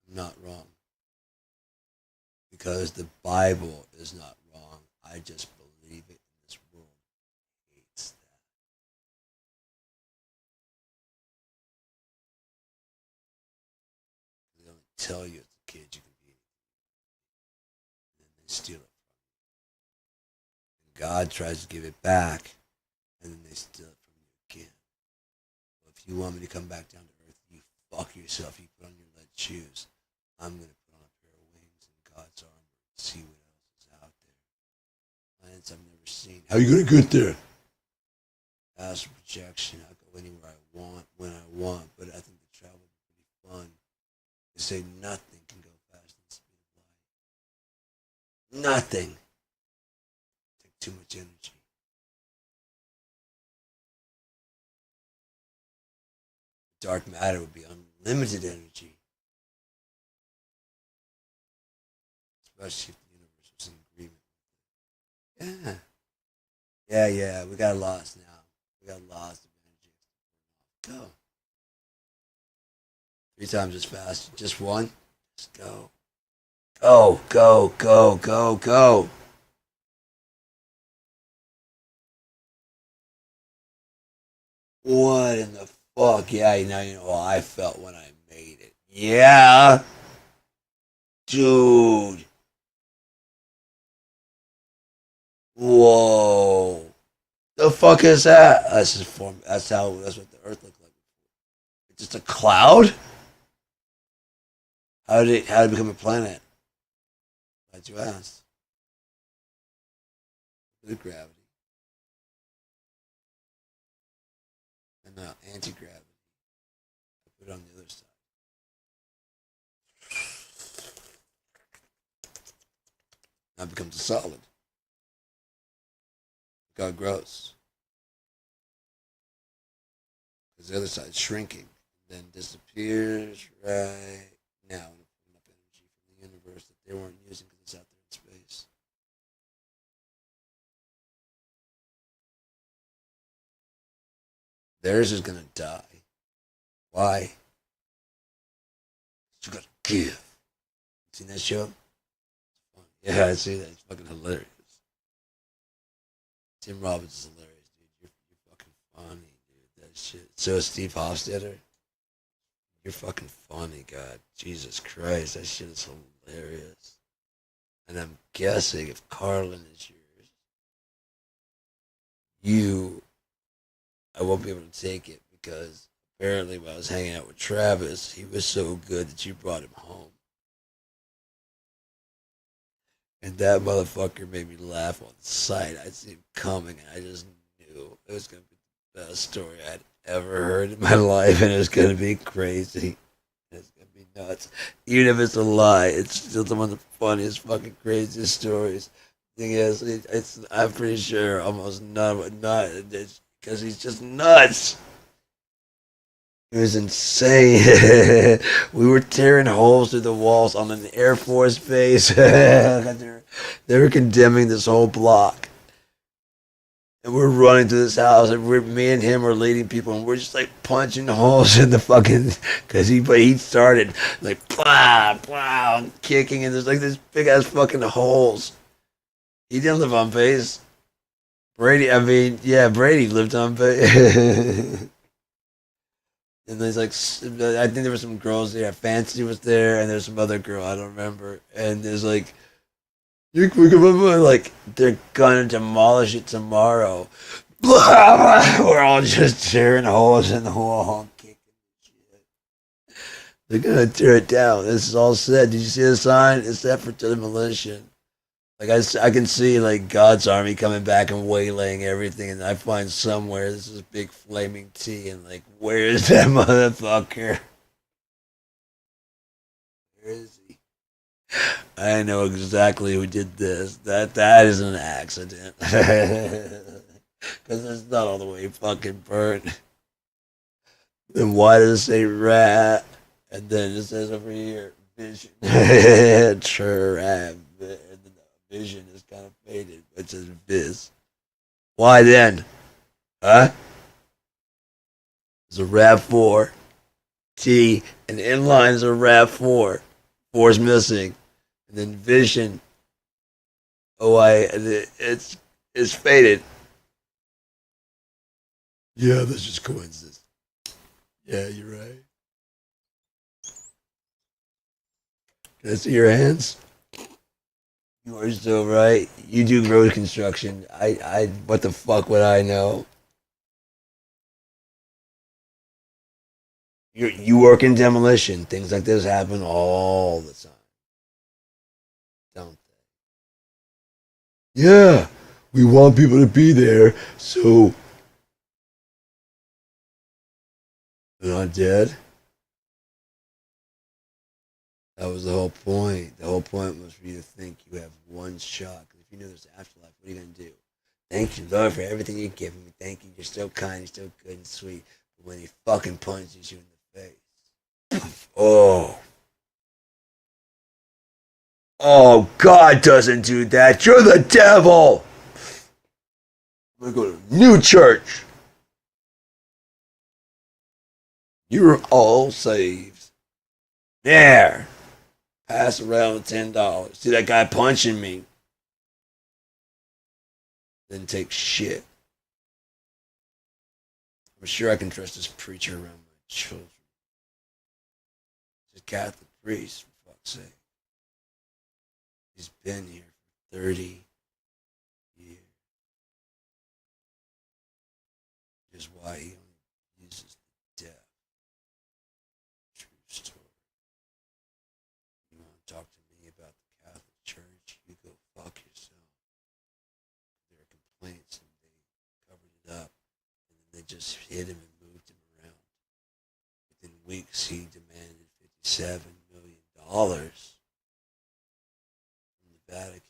I'm not wrong. Because the Bible is not wrong. I just believe it, and this world hates that. They don't tell you as a kid you can be anything, and then they steal it from you. And God tries to give it back, and then they steal it from you again. Well, if you want me to come back down to earth, you fuck yourself. You put on your lead shoes. I'm going to put on a pair of wings and God's armor and see what else is out there. Planets I've never seen. How are you going to get there? Astral projection. I go anywhere I want, when I want, but I think the travel would be pretty fun. They say nothing can go faster than the speed of light. Nothing. Take too much energy. Dark matter would be unlimited energy, especially if the universe was in agreement. Yeah. Yeah. We got lost now. We got lost of energy. Go. Three times as fast. Just one. Just go. Go, go, go, go, go. What in the fuck? Yeah, you know how I felt when I made it. Yeah. Dude. Whoa. The fuck is that? That's just form. That's what the Earth looked like. It's just a cloud. How did it become a planet? Glad you asked. The gravity and now anti gravity. Put it on the other side. Now it becomes a solid. Look how it grows. Because the other side's shrinking, then disappears right now. Enough energy from the universe that they weren't using because it's out there in space. Theirs is gonna die. Why? You gotta give. Seen that show? Yeah, I see that. It's fucking hilarious. Tim Robbins is hilarious, dude. You're fucking funny, dude. That shit. So is Steve Hofstadter. You're fucking funny, God. Jesus Christ, that shit is hilarious. And I'm guessing if Carlin is yours, I won't be able to take it because apparently when I was hanging out with Travis, he was so good that you brought him home. And that motherfucker made me laugh on the sight. I see him coming, and I just knew it was going to be the best story I'd ever heard in my life, and it was going to be crazy. It's going to be nuts. Even if it's a lie, it's still one of the funniest, fucking craziest stories. Thing is, I'm pretty sure almost none, but not because he's just nuts. It was insane. We were tearing holes through the walls on an Air Force base. They were condemning this whole block. And we're running to this house, and me and him are leading people, and we're just like punching holes in the fucking. Because he started like, blah, blah, and kicking, and there's like this big ass fucking holes. He didn't live on base. Brady lived on base. And there's like, I think there were some girls there. Fancy was there, and there's some other girl I don't remember. And there's like, like they're gonna demolish it tomorrow. Blah, blah. We're all just tearing holes in the wall, kicking shit. They're gonna tear it down. This is all said. Did you see the sign? It's effort to demolition. Like I can see like God's army coming back and waylaying everything, and I find somewhere this is a big flaming T, and like, where is that motherfucker? Where is he? I know exactly who did this. That is an accident, because it's not all the way fucking burnt. Then why does it say rat? And then it says over here vision. Trap. Vision is kind of faded, but it says Viz. Why then? Huh? It's a RAV4 T, and inline is a RAV4. Four is missing, and then Vision. It's faded. Yeah, that's just coincidence. Yeah, you're right. Can I see your hands? You are so right. You do road construction. What the fuck would I know? You work in demolition. Things like this happen all the time, don't they? Yeah, we want people to be there, so they're not dead. That was the whole point. The whole point was for you to think you have one shot. Because if you know there's an afterlife, what are you gonna do? Thank you, Lord, for everything you've given me. Thank you. You're still kind. You're still good and sweet. But when he fucking punches you in the face, oh, oh, God doesn't do that. You're the devil. I'm gonna go to a new church. You're all saved. There. Pass around the $10. See that guy punching me? Then take shit. I'm sure I can trust this preacher around my children. He's a Catholic priest, for fuck's sake. He's been here for 30 years. Which is why he only uses the deaf. True story. You want to talk to me about the Catholic Church? You go fuck yourself. There are complaints and they covered it up. And then they just hit him and moved him around. Within weeks, he demanded $57 million from the Vatican.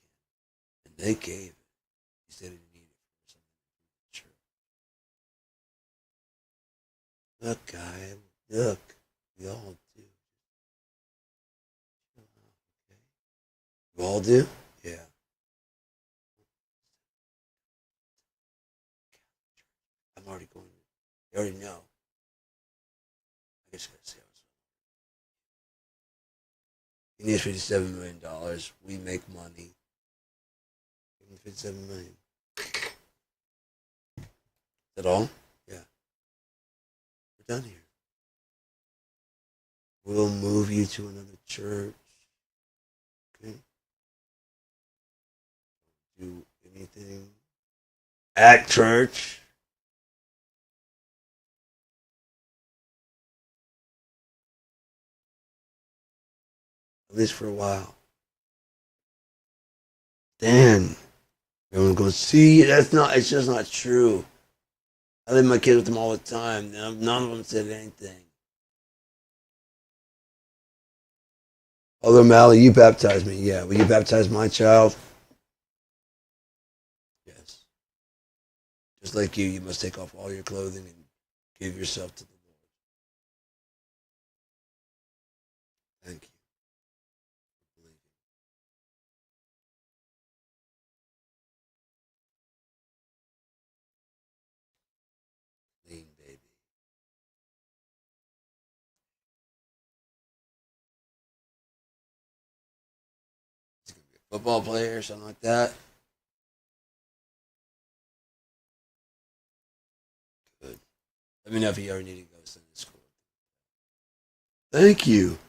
And they gave it. He said he needed it for something for the church. Look, guy, look. We all do. Okay. You all do? Yeah. I'm already going. You already know. I guess I gotta say I was. He needs $57 million. We make money. Give him 57 million. Is that all? Yeah. We're done here. We'll move you to another church. Okay? Do anything at church. At least for a while. Then everyone goes, see, that's not, it's just not true. I leave my kids with them all the time. None of them said anything. Although, Mally, you baptized me. Yeah, will you baptize my child? Yes. Just like you must take off all your clothing and give yourself to the Lord. Thank you for believing. Clean, baby. He's going to be a football player or something like that. Good. Let me know if you ever need to go to Sunday school. Thank you.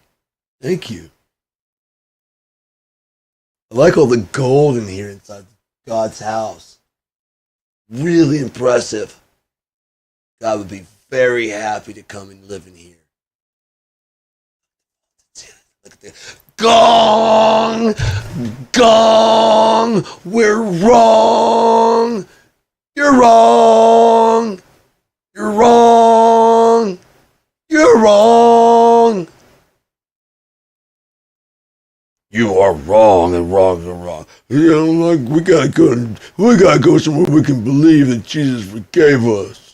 Thank you. I like all the gold in here inside God's house. Really impressive. God would be very happy to come and live in here. Look at this. Gong! Gong! We're wrong! You're wrong! You're wrong! You're wrong! You are wrong and wrong and wrong. You know, like we gotta go somewhere we can believe that Jesus forgave us.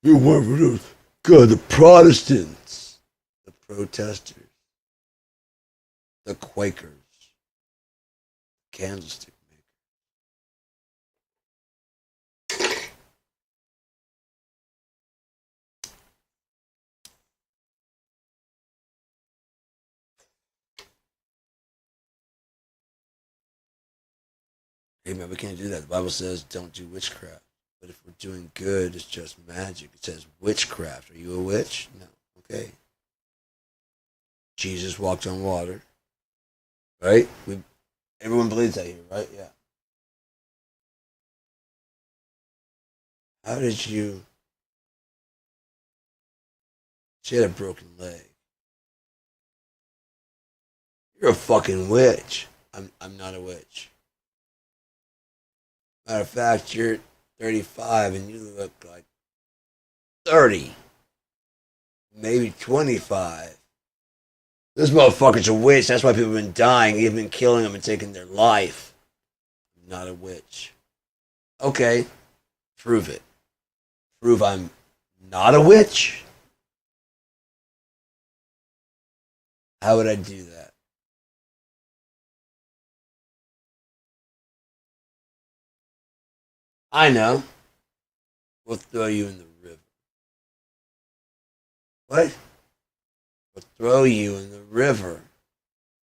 You weren't for those good, the Protestants, the protesters, the Quakers, candlestick makers. Hey man, we can't do that. The Bible says don't do witchcraft. But if we're doing good, it's just magic. It says witchcraft. Are you a witch? No. Okay. Jesus walked on water. Right? Everyone believes that here, right? Yeah. How did you... She had a broken leg. You're a fucking witch. I'm not a witch. Matter of fact, you're 35 and you look like 30. Maybe 25. This motherfucker's a witch. That's why people have been dying. You've been killing them and taking their life. I'm not a witch. Okay. Prove it. Prove I'm not a witch? How would I do that? I know. We'll throw you in the river. What? We'll throw you in the river.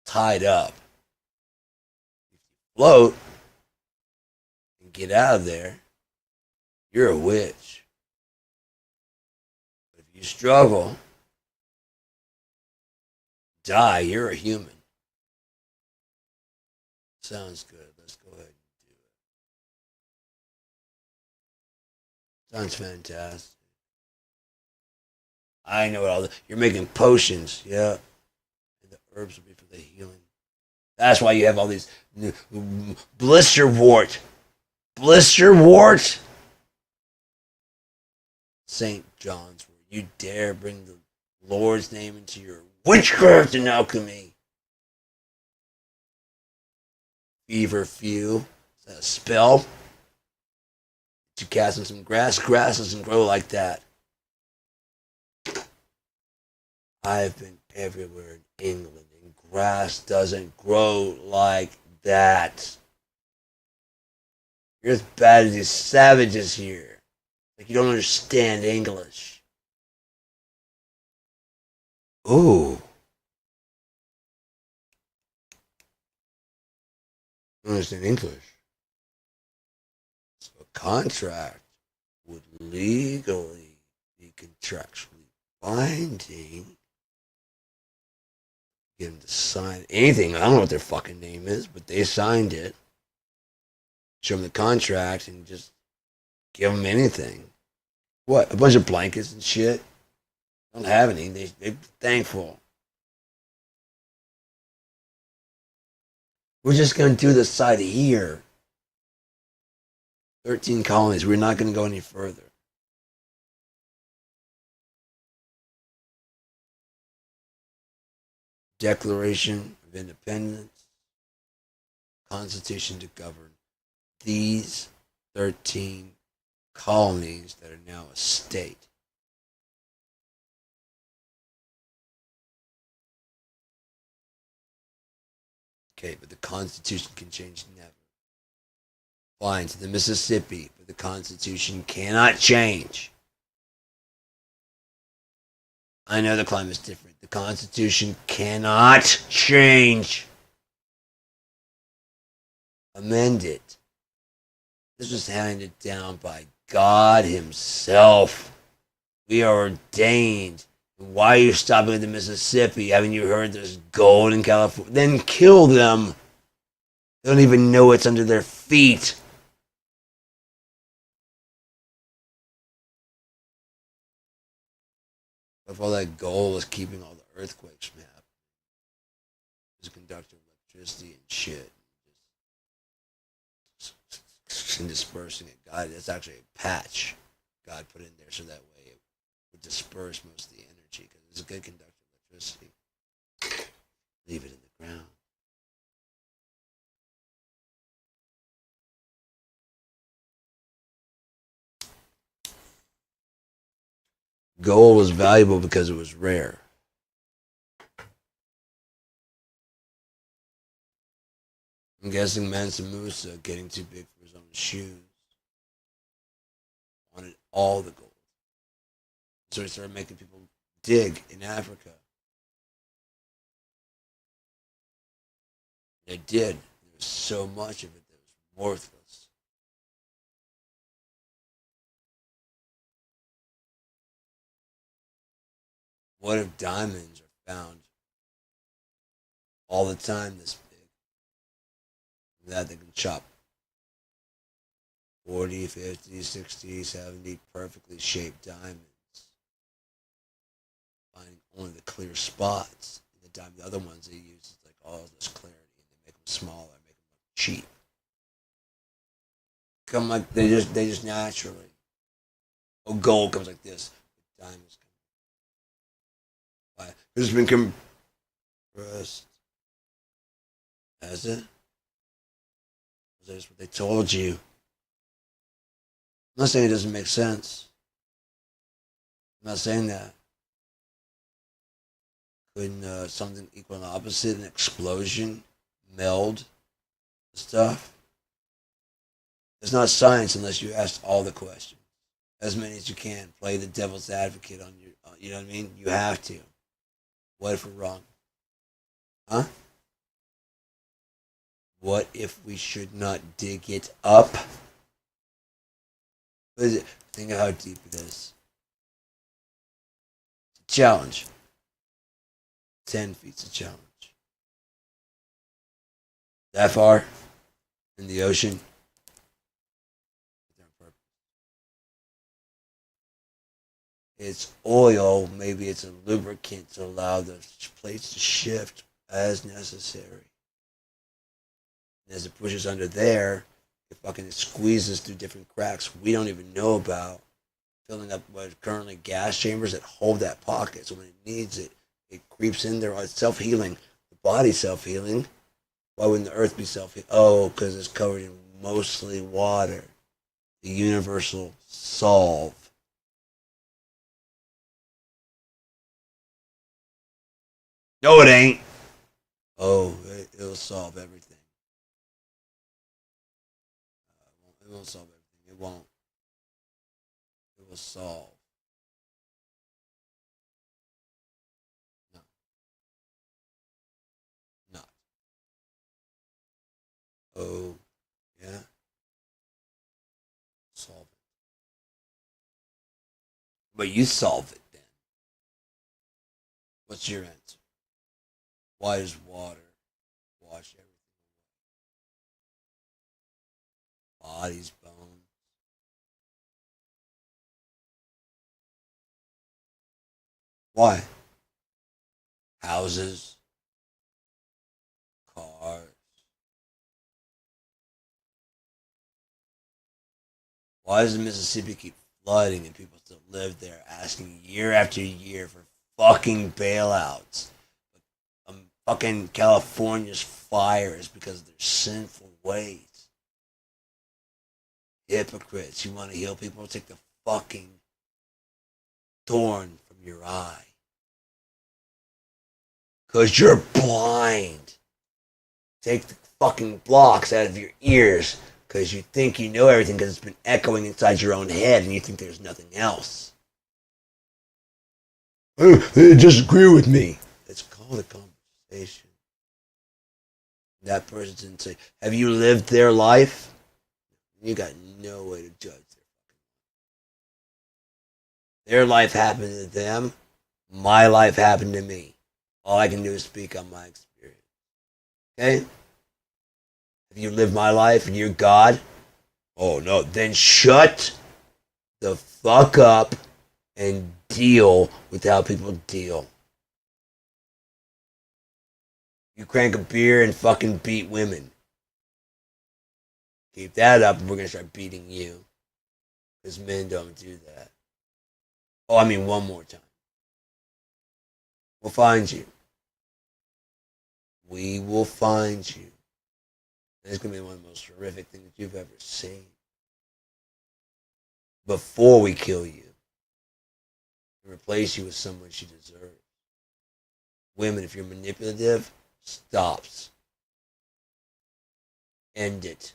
Tied up. If you float and get out of there, you're a witch. But if you struggle, die. You're a human. Sounds good. Let's go ahead and do it. Sounds fantastic. I know all the. You're making potions. Yeah. And the herbs will be for the healing. That's why you have all these blister wart. Blister wart. St. John's wort. You dare bring the Lord's name into your witchcraft and alchemy. Feverfew. Is that a spell? Did you cast in some grass? Grass doesn't grow like that. I've been everywhere in England, and grass doesn't grow like that. You're as bad as these savages here. Like you don't understand English. Ooh. I don't understand English. So a contract would legally be contractually binding. Get them to sign anything. I don't know what their fucking name is, but they signed it. Show them the contract and just give them anything. What? A bunch of blankets and shit? I don't have any. They're thankful. We're just going to do the side here. 13 colonies. We're not going to go any further. Declaration of Independence, Constitution to govern these 13 colonies that are now a state. Okay, but the Constitution can change never. Fine to the Mississippi, but the Constitution cannot change. I know the climate's different. The Constitution cannot change. Amend it. This was handed down by God Himself. We are ordained. Why are you stopping at the Mississippi? Haven't you heard there's gold in California? Then kill them. They don't even know it's under their feet. If all that gold was keeping all the earthquakes from happening, it was a conductor of electricity and shit, and dispersing it. God, that's actually a patch God put in there so that way it would disperse most of the energy because it's a good conductor of electricity. Leave it in the ground. Gold was valuable because it was rare. I'm guessing Mansa Musa, getting too big for his own shoes, wanted all the gold. So he started making people dig in Africa. They did. There was so much of it that was worthless. What if diamonds are found all the time this big? That they can chop 40, 50, 60, 70 perfectly shaped diamonds. Finding only the clear spots in the diamond. The other ones they use is like all this clarity and they make them smaller, make them look cheap. Come like they just naturally. Oh, gold comes like this. Diamonds come. Why? It's been compressed. Has it? That's what they told you. I'm not saying it doesn't make sense. I'm not saying that. Couldn't something equal and opposite, an explosion, meld stuff? It's not science unless you ask all the questions. As many as you can. Play the devil's advocate on your, you know what I mean? You have to. What if we're wrong? Huh? What if we should not dig it up? What is it? Think of how deep it is. It's a challenge. 10 feet's a challenge. That far in the ocean. It's oil, maybe it's a lubricant to allow the plates to shift as necessary. And as it pushes under there, it fucking squeezes through different cracks we don't even know about, filling up what are currently gas chambers that hold that pocket. So when it needs it, it creeps in there. It's self-healing. The body's self-healing. Why wouldn't the earth be self-healing? Oh, because it's covered in mostly water. The universal solve. No, it ain't. Oh, it'll solve everything. It won't solve everything. It won't. It will solve. No, not. Oh, yeah. Solve it. But you solve it then. What's your answer? Why does water wash everything? Bodies, bones. Why? Houses, cars. Why does the Mississippi keep flooding and people still live there asking year after year for fucking bailouts? Fucking California's fires because of their sinful ways. Hypocrites. You want to heal people? Take the fucking thorn from your eye. Because you're blind. Take the fucking blocks out of your ears because you think you know everything because it's been echoing inside your own head and you think there's nothing else. They disagree with me. It's called a conversation. That person didn't say, have you lived their life? You got no way to judge their life happened to them. My life happened to me. All I can do is speak on my experience. Okay? Have you lived my life and you're God? Oh no, then shut the fuck up and deal with how people deal. You crank a beer and fucking beat women. Keep that up and we're gonna start beating you. Because men don't do that. Oh, I mean one more time. We'll find you. We will find you. And it's gonna be one of the most horrific things you've ever seen. Before we kill you. And replace you with someone she deserves. Women, if you're manipulative, stops. End it.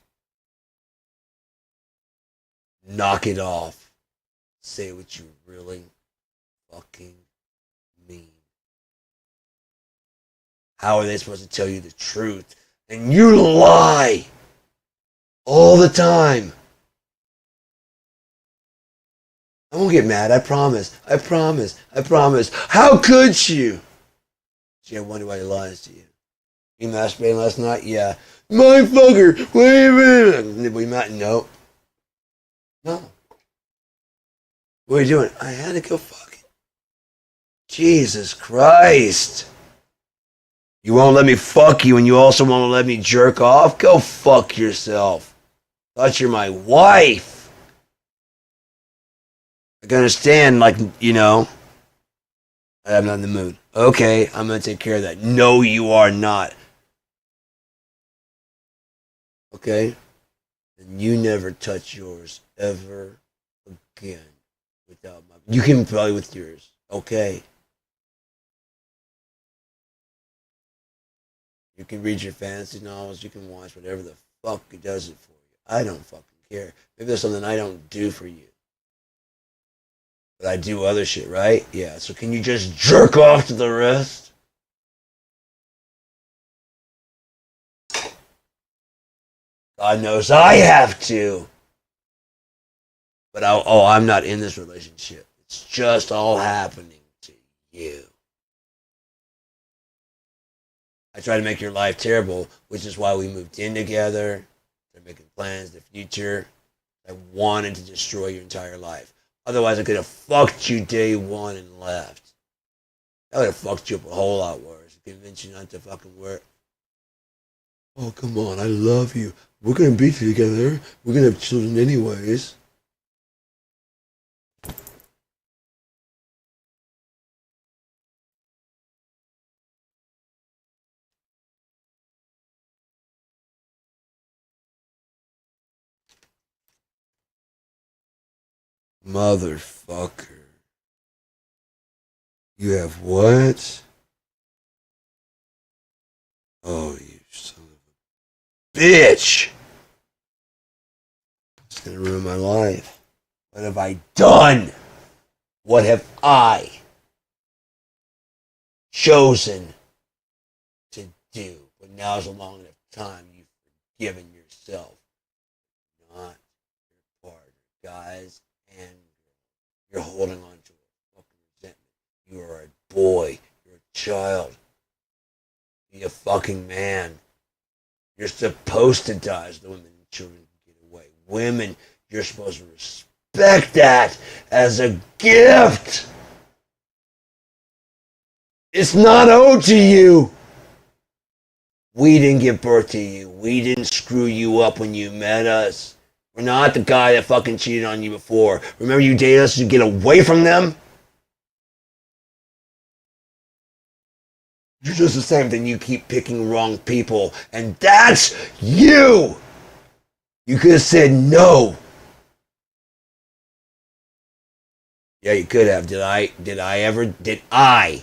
Knock it off. Say what you really fucking mean. How are they supposed to tell you the truth? And you lie all the time. I won't get mad. I promise. I promise. I promise. How could you? Gee, I wonder why he lies to you. You masturbating last night? Yeah. Motherfucker! Wait a minute! We met? No. No. What are you doing? I had to go fuck it. Jesus Christ. You won't let me fuck you and you also won't let me jerk off? Go fuck yourself. Thought you're my wife. I can understand, like, you know, I'm not in the mood. Okay, I'm going to take care of that. No, you are not. Okay? And you never touch yours ever again without my. You can play with yours. Okay? You can read your fantasy novels. You can watch whatever the fuck it does it for you. I don't fucking care. Maybe there's something I don't do for you. But I do other shit, right? Yeah, so can you just jerk off to the rest? God knows I have to. But I'm not in this relationship. It's just all happening to you. I tried to make your life terrible, which is why we moved in together. They're making plans, the future. I wanted to destroy your entire life. Otherwise, I could have fucked you day one and left. I would have fucked you up a whole lot worse. Convinced you not to fucking work. Oh, come on. I love you. We're going to be together. We're going to have children anyways. Motherfucker. You have what? Oh, you son of a bitch! It's gonna ruin my life. What have I done? What have I chosen to do? But now's a long enough time you've forgiven yourself. Not your partner. Guys and girls. You're holding on to a fucking resentment. You are a boy. You're a child. Be a fucking man. You're supposed to die so the women and children can get away. Women, you're supposed to respect that as a gift. It's not owed to you. We didn't give birth to you. We didn't screw you up when you met us. We're not the guy that fucking cheated on you before. Remember you dated us to get away from them? You're just the same thing. You keep picking wrong people. And that's you! You could have said no. Yeah, you could have. Did I ever? Did I?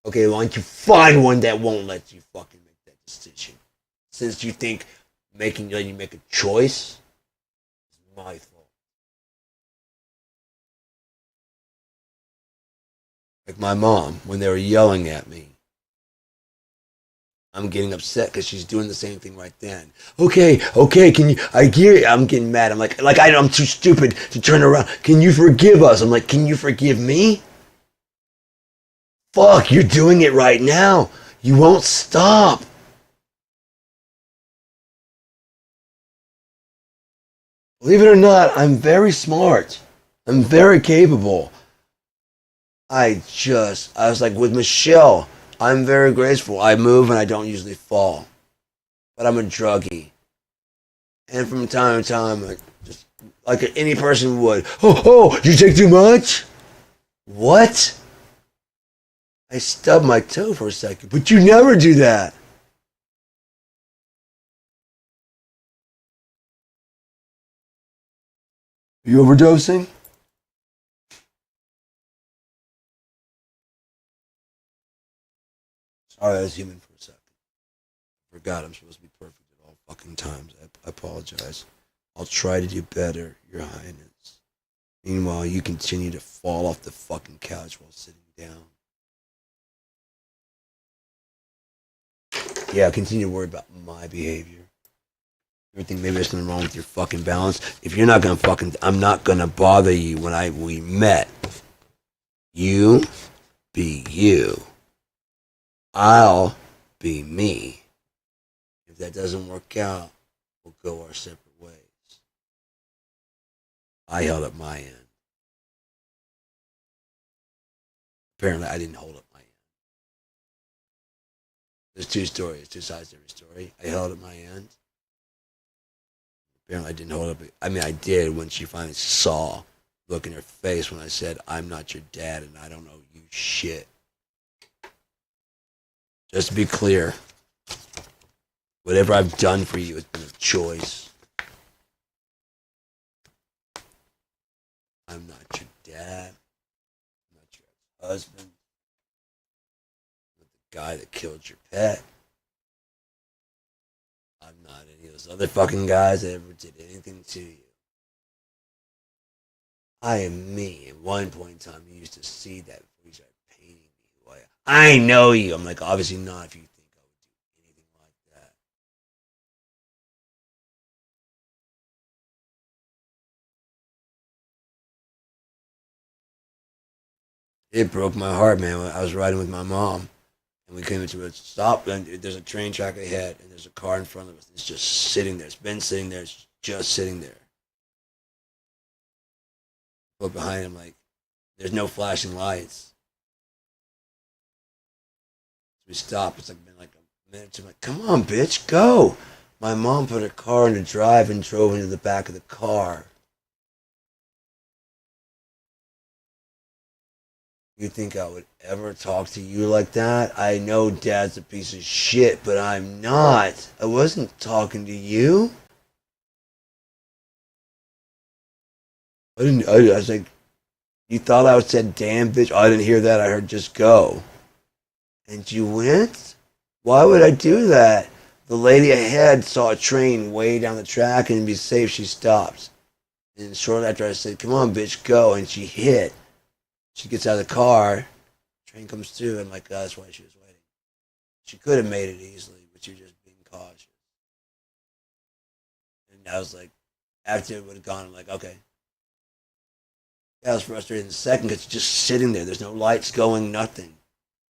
Okay, why don't you find one that won't let you fucking make that decision? Since you think letting you make a choice is my fault. Like my mom, when they were yelling at me, I'm getting upset because she's doing the same thing right then. Okay, can you? I hear it. I'm getting mad. I'm like I'm too stupid to turn around. Can you forgive us? I'm like, can you forgive me? Fuck, you're doing it right now. You won't stop. Believe it or not, I'm very smart. I'm very capable. I was like with Michelle. I'm very graceful. I move and I don't usually fall. But I'm a druggie. And from time to time, I just like any person would. Oh, you take too much? What? I stubbed my toe for a second, but you never do that. Are you overdosing? Sorry, I was human for a second. Forgot I'm supposed to be perfect at all fucking times. I apologize. I'll try to do better, Your Highness. Meanwhile, you continue to fall off the fucking couch while sitting down. Yeah, continue to worry about my behavior. You think maybe there's something wrong with your fucking balance? If you're not gonna fucking, I'm not gonna bother you when we met. You be you. I'll be me. If that doesn't work out, we'll go our separate ways. I held up my end. Apparently, I didn't hold up my end. There's two stories, two sides to every story. I held up my end. Apparently, I didn't hold up. I mean, I did when she finally saw look in her face when I said, "I'm not your dad, and I don't owe you shit." Just to be clear, whatever I've done for you has been a choice. I'm not your dad. I'm not your husband. I'm not the guy that killed your pet. I'm not any of those other fucking guys that ever did anything to you. I am me. At one point in time, you used to see that before you started painting me. Like, I know you. I'm like, obviously not if you think I would do anything like that. It broke my heart, man. I was riding with my mom, And we came into a stop, and there's a train track ahead, and there's a car in front of us. It's just sitting there. It's been sitting there. It's just sitting there. But behind him, like, there's no flashing lights. So we stop. It's like been like a minute or two. I'm like, come on, bitch, go. My mom put her car in the drive and drove into the back of the car. You think I would ever talk to you like that? I know Dad's a piece of shit, but I'm not. I wasn't talking to you. I was like, you thought I said damn bitch? Oh, I didn't hear that. I heard just go. And you went? Why would I do that? The lady ahead saw a train way down the track, and to be safe, she stopped. And shortly after I said, come on, bitch, go. And she hit. She gets out of the car. Train comes through. And I'm like, oh, that's why she was waiting. She could have made it easily, but you're just being cautious. And I was like, after it would have gone, I'm like, okay. I was frustrated in a second because just sitting there. There's no lights going, nothing.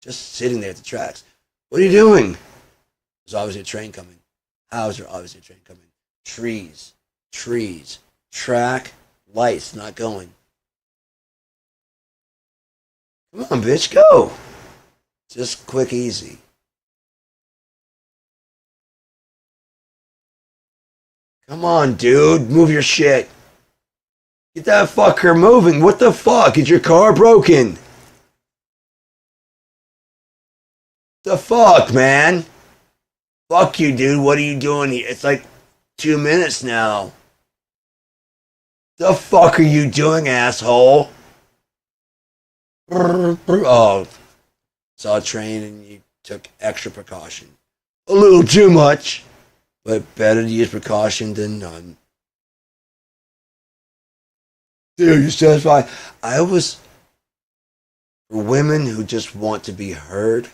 Just sitting there at the tracks. What are you doing? There's obviously a train coming. How is there obviously a train coming? Trees. Track, lights not going. Come on, bitch, go. Just quick, easy. Come on, dude. Move your shit. Get that fucker moving. What the fuck? Is your car broken? The fuck, man? Fuck you, dude. What are you doing here? It's like 2 minutes now. The fuck are you doing, asshole? Oh, saw a train and you took extra precaution. A little too much, but better to use precaution than none. Dude, you satisfied? I was, for women who just want to be heard.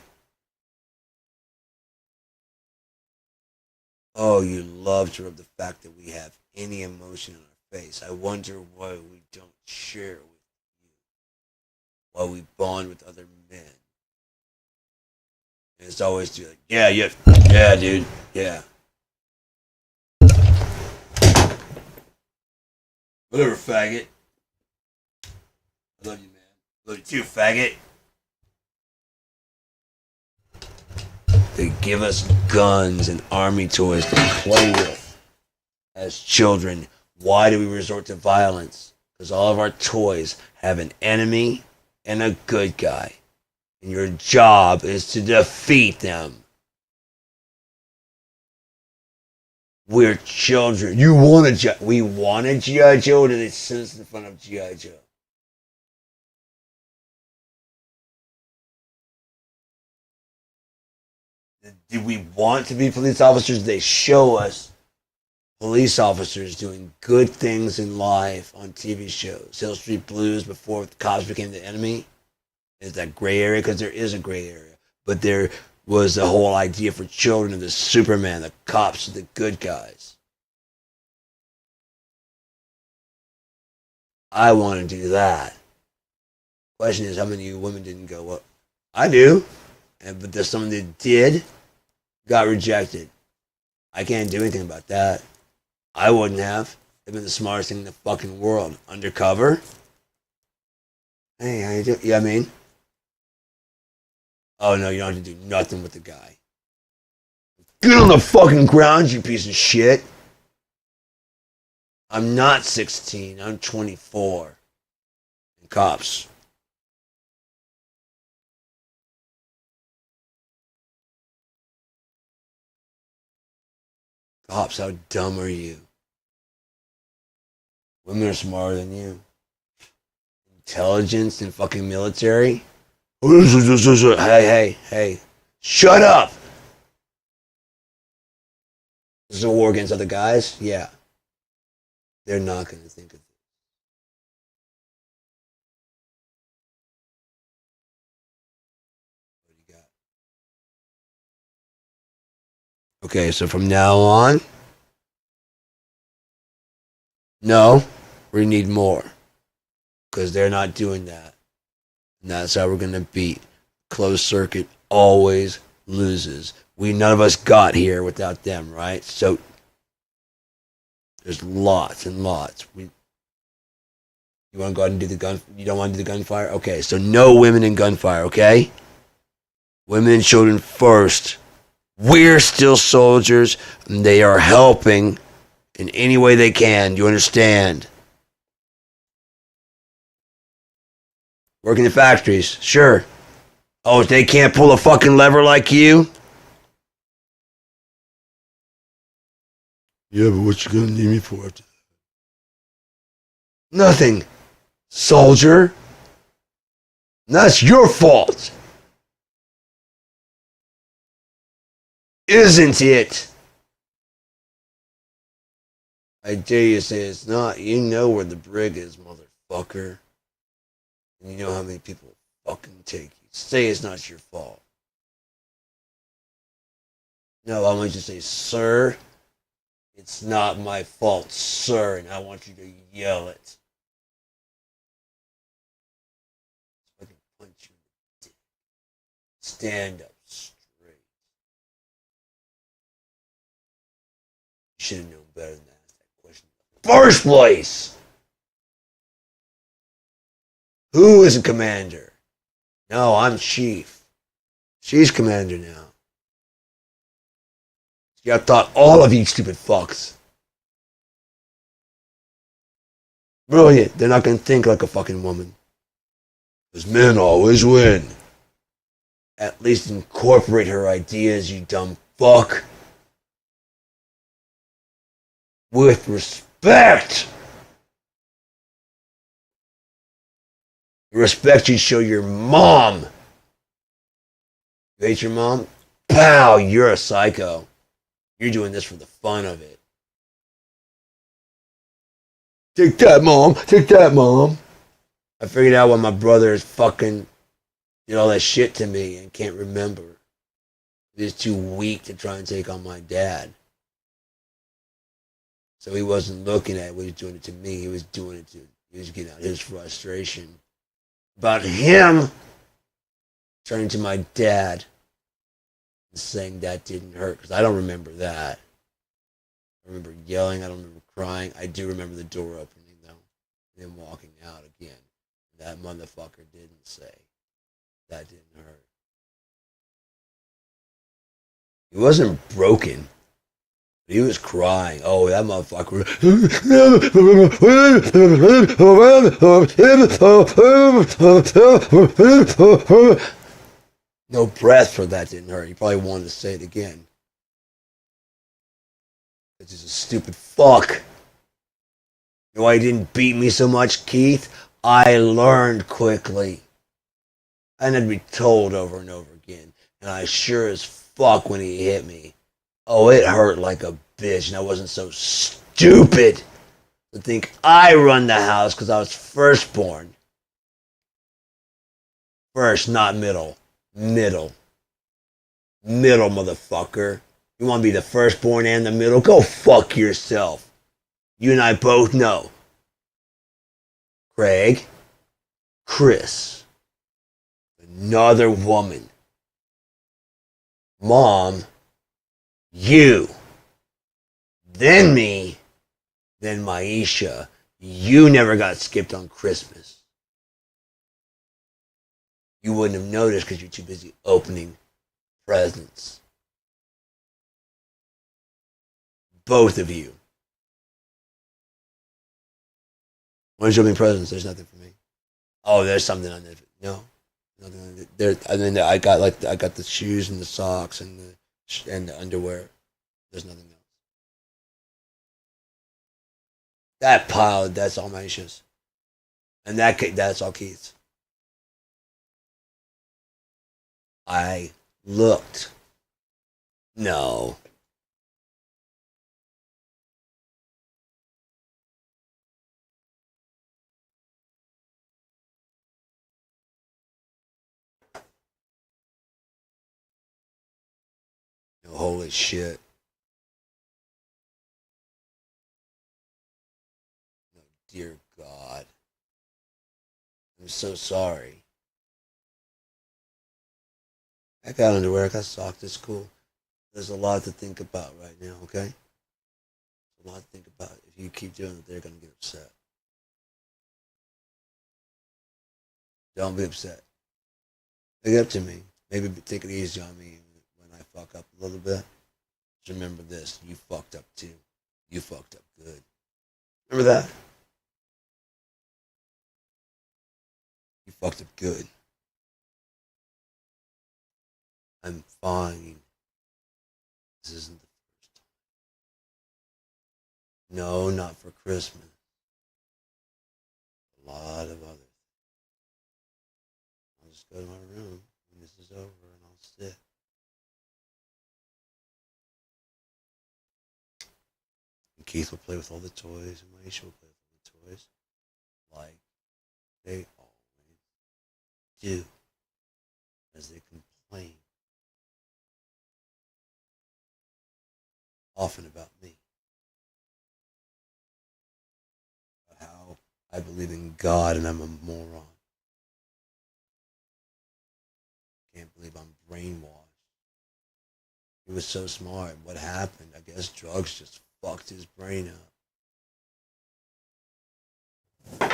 Oh, you love to rub the fact that we have any emotion on our face. I wonder why we don't share it with you, why we bond with other men. And it's always like, yeah, dude, yeah. Whatever, faggot. I love you, man. Love you too, faggot. They give us guns and army toys to play with as children. Why do we resort to violence? Because all of our toys have an enemy and a good guy. And your job is to defeat them. We're children. You want a G.I. We want a G.I. Joe, and they send us in front of G.I. Joe. Did we want to be police officers? They show us police officers doing good things in life on TV shows. Hill Street Blues before the cops became the enemy. Is that gray area? Because there is a gray area. But there was the whole idea for children of the Superman, the cops, the good guys. I want to do that. Question is, how many of you women didn't go, well, I do. But there's someone that did, got rejected. I can't do anything about that. I wouldn't have. They've been the smartest thing in the fucking world. Undercover. Hey, how you doing? Yeah, I mean. Oh no, you don't have to do nothing with the guy. Get on the fucking ground, you piece of shit. I'm not 16. I'm 24. And cops. Cops, how dumb are you? Women are smarter than you. Intelligence and fucking military? Hey. Shut up! This is a war against other guys? Yeah. They're not going to think of it. What do you got? Okay, so from now on, no, we need more. Because they're not doing that. And that's how we're going to beat closed circuit always loses. None of us got here without them, right? So there's lots and lots. You want to go ahead and do the gun? You don't want to do the gunfire? Okay, so no women in gunfire, okay? Women and children first. We're still soldiers, and they are helping in any way they can. Do you understand? Working in factories, sure. Oh, they can't pull a fucking lever like you? Yeah, but what you gonna need me for? Nothing, soldier. That's your fault. Isn't it? I dare you to say it's not. You know where the brig is, motherfucker. And you know how many people fucking take you. Say it's not your fault. No, I want you to say, sir, it's not my fault, sir, and I want you to yell it. I can punch you in the dick. Stand up straight. You should have known better than to ask that question in the first place. Who is a commander? No, I'm chief. She's commander now. See, I thought all of you stupid fucks. Brilliant. They're not going to think like a fucking woman. Because men always win. At least incorporate her ideas, you dumb fuck. With respect. The respect you show your mom. You hate your mom? Pow, you're a psycho. You're doing this for the fun of it. Take that, mom. Take that, mom. I figured out why my brother is fucking did all that shit to me and can't remember. He's too weak to try and take on my dad. So he wasn't looking at what he was doing it to me. He was doing it to, he was getting out his frustration about him turning to my dad and saying that didn't hurt. Because I don't remember that. I remember yelling. I don't remember crying. I do remember the door opening, though. And him walking out again. That motherfucker didn't say that didn't hurt. He wasn't broken. He was crying. Oh, that motherfucker. No breath for that didn't hurt. He probably wanted to say it again. This is a stupid fuck. You know why he didn't beat me so much, Keith? I learned quickly. I had to be told over and over again. And I sure as fuck when he hit me. Oh, it hurt like a bitch. And I wasn't so stupid to think I run the house because I was firstborn. First, not middle. Middle. Middle, motherfucker. You want to be the firstborn and the middle? Go fuck yourself. You and I both know. Craig. Chris. Another woman. Mom. You. Then me. Then Maisha. You never got skipped on Christmas. You wouldn't have noticed because you're too busy opening presents. Both of you. When's you opening presents? There's nothing for me. Oh, there's something on there. No, nothing on there. I mean, I got the shoes and the socks and the underwear. There's nothing else. That pile, that's all my issues, and that's all Keith's. I looked. No. No, holy shit. No, dear God. I'm so sorry. I got underwear, I got socks, it's cool. There's a lot to think about right now, okay? A lot to think about. If you keep doing it, they're gonna get upset. Don't be upset. Look up to me. Maybe take it easy on me when I fuck up a little bit. Just remember this: you fucked up too. You fucked up good. Remember that? You fucked up good. I'm fine. This isn't the first time. No, not for Christmas. A lot of others. I'll just go to my room when this is over and I'll sit. And Keith will play with all the toys, and Maisha will play with all the toys, like they always do, as they complain often about me, about how I believe in God and I'm a moron. Can't believe I'm brainwashed. He was so smart. What happened? I guess drugs just fucked his brain up.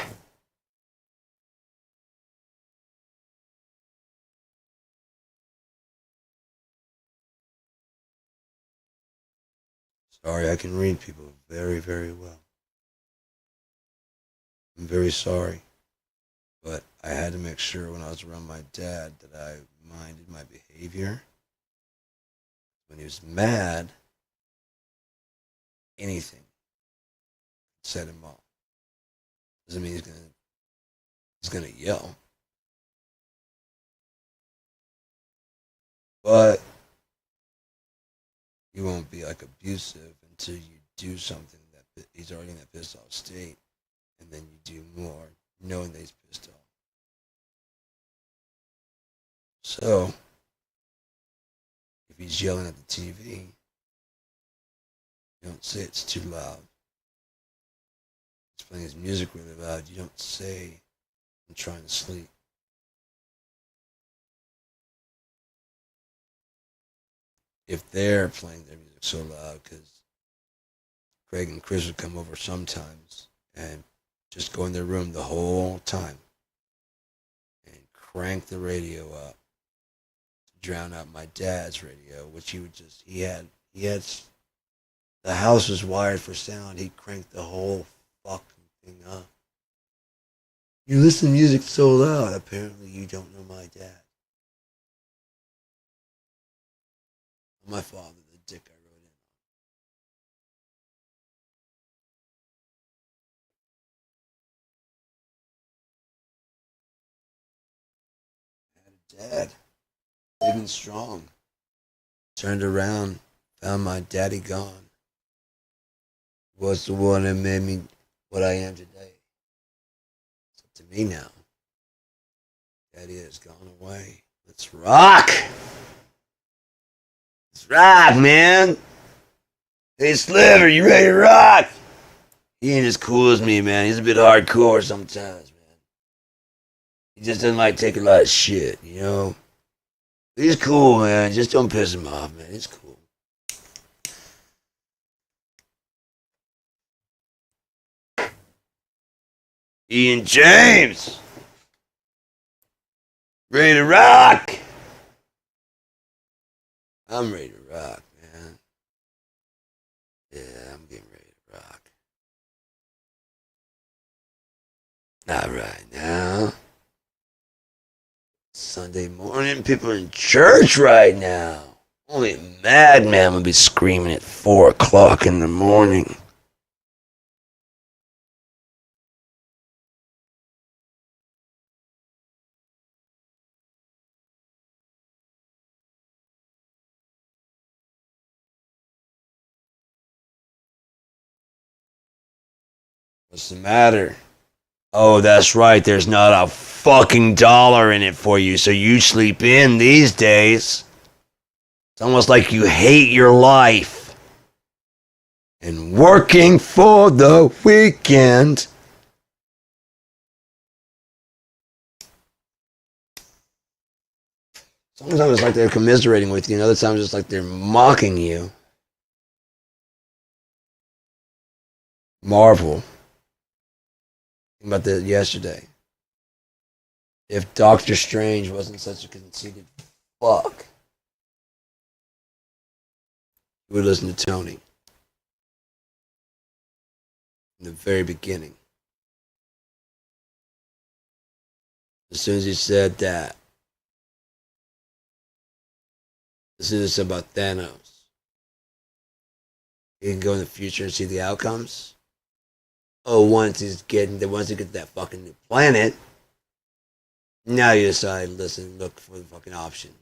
Sorry, I can read people very, very well. I'm very sorry. But I had to make sure when I was around my dad that I minded my behavior. When he was mad, anything set him off. Doesn't mean he's gonna yell. But he won't be like abusive until you do something that he's already in that pissed off state, and then you do more, knowing that he's pissed off. So, if he's yelling at the TV, you don't say it's too loud. He's playing his music really loud. You don't say I'm trying to sleep. If they're playing their music so loud, because Craig and Chris would come over sometimes and just go in their room the whole time and crank the radio up to drown out my dad's radio, which he had the house was wired for sound. He cranked the whole fucking thing up. You listen to music so loud. Apparently, you don't know my dad. My father, the dick I wrote in. I had a dad, big and strong. Turned around, found my daddy gone. Was the one that made me what I am today. It's up to me now. Daddy has gone away. Let's rock! Let's rock, man! Hey, Sliver, you ready to rock? He ain't as cool as me, man. He's a bit hardcore sometimes, man. He just doesn't like taking a lot of shit, you know? He's cool, man. Just don't piss him off, man. He's cool. Ian James! Ready to rock? I'm ready to rock, man. Yeah, I'm getting ready to rock. Not right now. Sunday morning, people are in church right now. Only a madman would be screaming at 4 o'clock in the morning. What's the matter? Oh, that's right. There's not a fucking dollar in it for you, so you sleep in these days. It's almost like you hate your life. And working for the weekend. Sometimes it's like they're commiserating with you, and other times it's like they're mocking you. Marvel. Think about that yesterday. If Doctor Strange wasn't such a conceited fuck, you would listen to Tony in the very beginning. As soon as he said that, as soon as he said about Thanos, he can go in the future and see the outcomes. Oh, once he gets to that fucking new planet, now you decide, listen, look for the fucking options.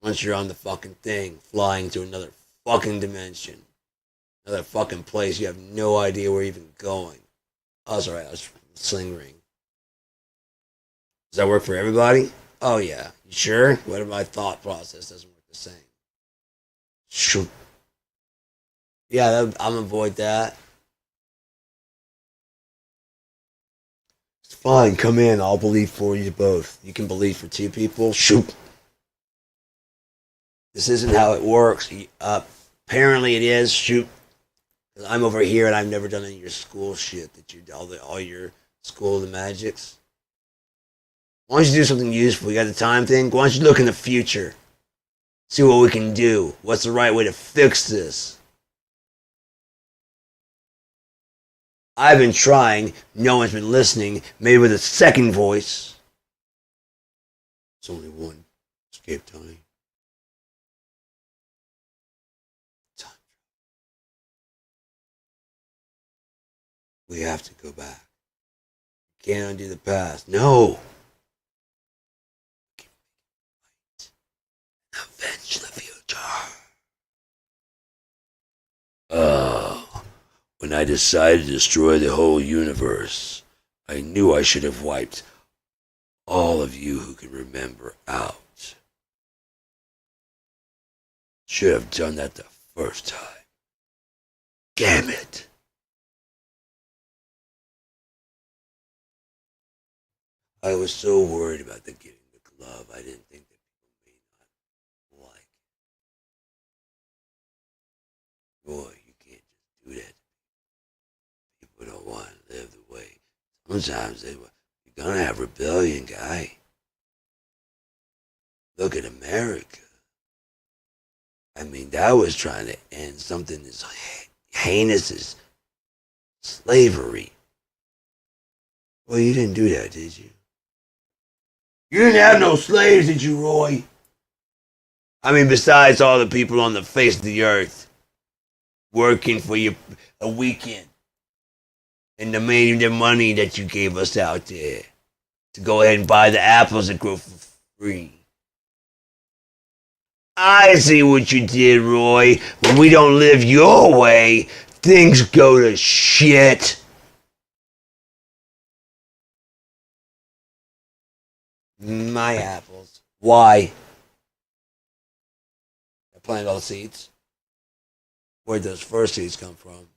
Once you're on the fucking thing, flying to another fucking dimension, another fucking place, you have no idea where you're even going. Oh, sorry, I was sling ring. Does that work for everybody? Oh yeah. You sure? What if my thought process doesn't work the same? Sure. Yeah, I'm avoid that. It's fine. Come in. I'll believe for you both. You can believe for two people. Shoot. This isn't how it works. Apparently it is. Shoot. I'm over here and I've never done any of your school shit that you all your school of the magics. Why don't you do something useful? You got the time thing? Why don't you look in the future? See what we can do. What's the right way to fix this? I've been trying. No one's been listening. Maybe with a second voice. It's only one escape time. Time. We have to go back. Can't undo the past. No. Avenge the future. Oh, when I decided to destroy the whole universe, I knew I should have wiped all of you who can remember out. Should have done that the first time. Damn it. I was so worried about the getting the glove, I didn't think that people may not like it. Boy, you can't just do that. People don't want to live the way. Sometimes you're gonna have rebellion, guy. Look at America. I mean, that was trying to end something as heinous as slavery. Well, you didn't do that, did you? You didn't have no slaves, did you, Roy? I mean, besides all the people on the face of the earth working for you a weekend and the money that you gave us out there to go ahead and buy the apples that grow for free. I see what you did, Roy. When we don't live your way, things go to shit. My apples. Why? I planted all the seeds. Where'd those first seeds come from?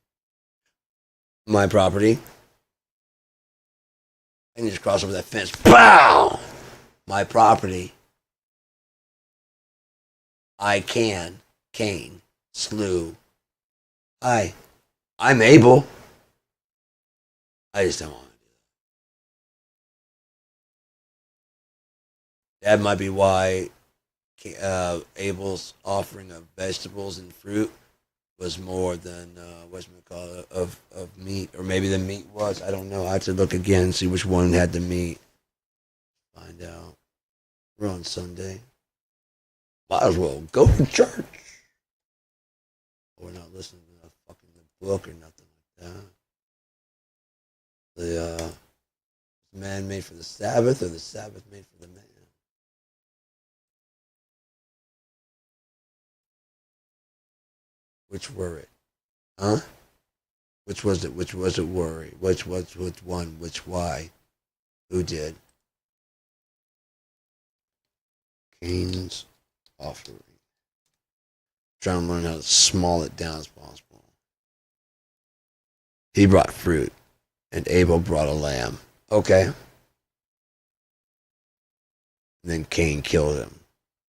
My property. I can just cross over that fence. Pow! My property. I can. Cain. Slew. I'm able. I just don't want to do that. That might be why Abel's offering of vegetables and fruit was more than whatchamacallit of meat, or maybe the meat was. I don't know. I have to look again and see which one had the meat. Find out. We're on Sunday. Might as well go to church. We're not listening to a fucking book or nothing like that. The man made for the Sabbath, or the Sabbath made for the man? Which were it? Huh? Which was it? Which was it? Worry? Which one? Which why? Who did? Cain's offering. Trying to learn how to small it down as possible. He brought fruit, and Abel brought a lamb. Okay. And then Cain killed him.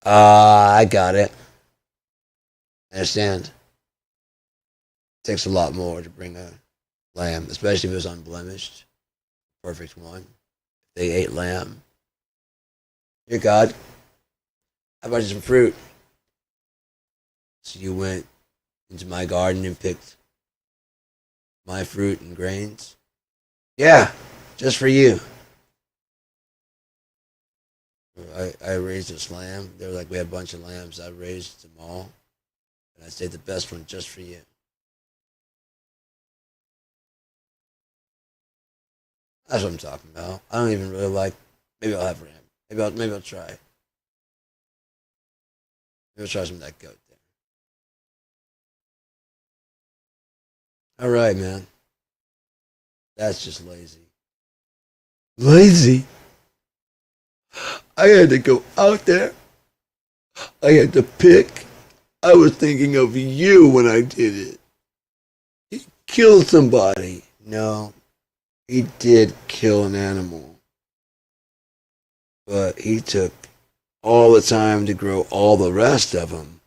Ah, I got it. Understand? It takes a lot more to bring a lamb, especially if it was unblemished. Perfect one. If they ate lamb. Dear God, how about you some fruit? So you went into my garden and picked my fruit and grains? Yeah, just for you. I raised this lamb. They were like, we had a bunch of lambs. I raised them all. And I saved the best one just for you. That's what I'm talking about. I don't even really like. Maybe I'll have ram. Maybe I'll try. Maybe I'll try some of that goat there. All right, man. That's just lazy. Lazy. I had to go out there. I had to pick. I was thinking of you when I did it. He killed somebody. No, he did kill an animal, but he took all the time to grow all the rest of them,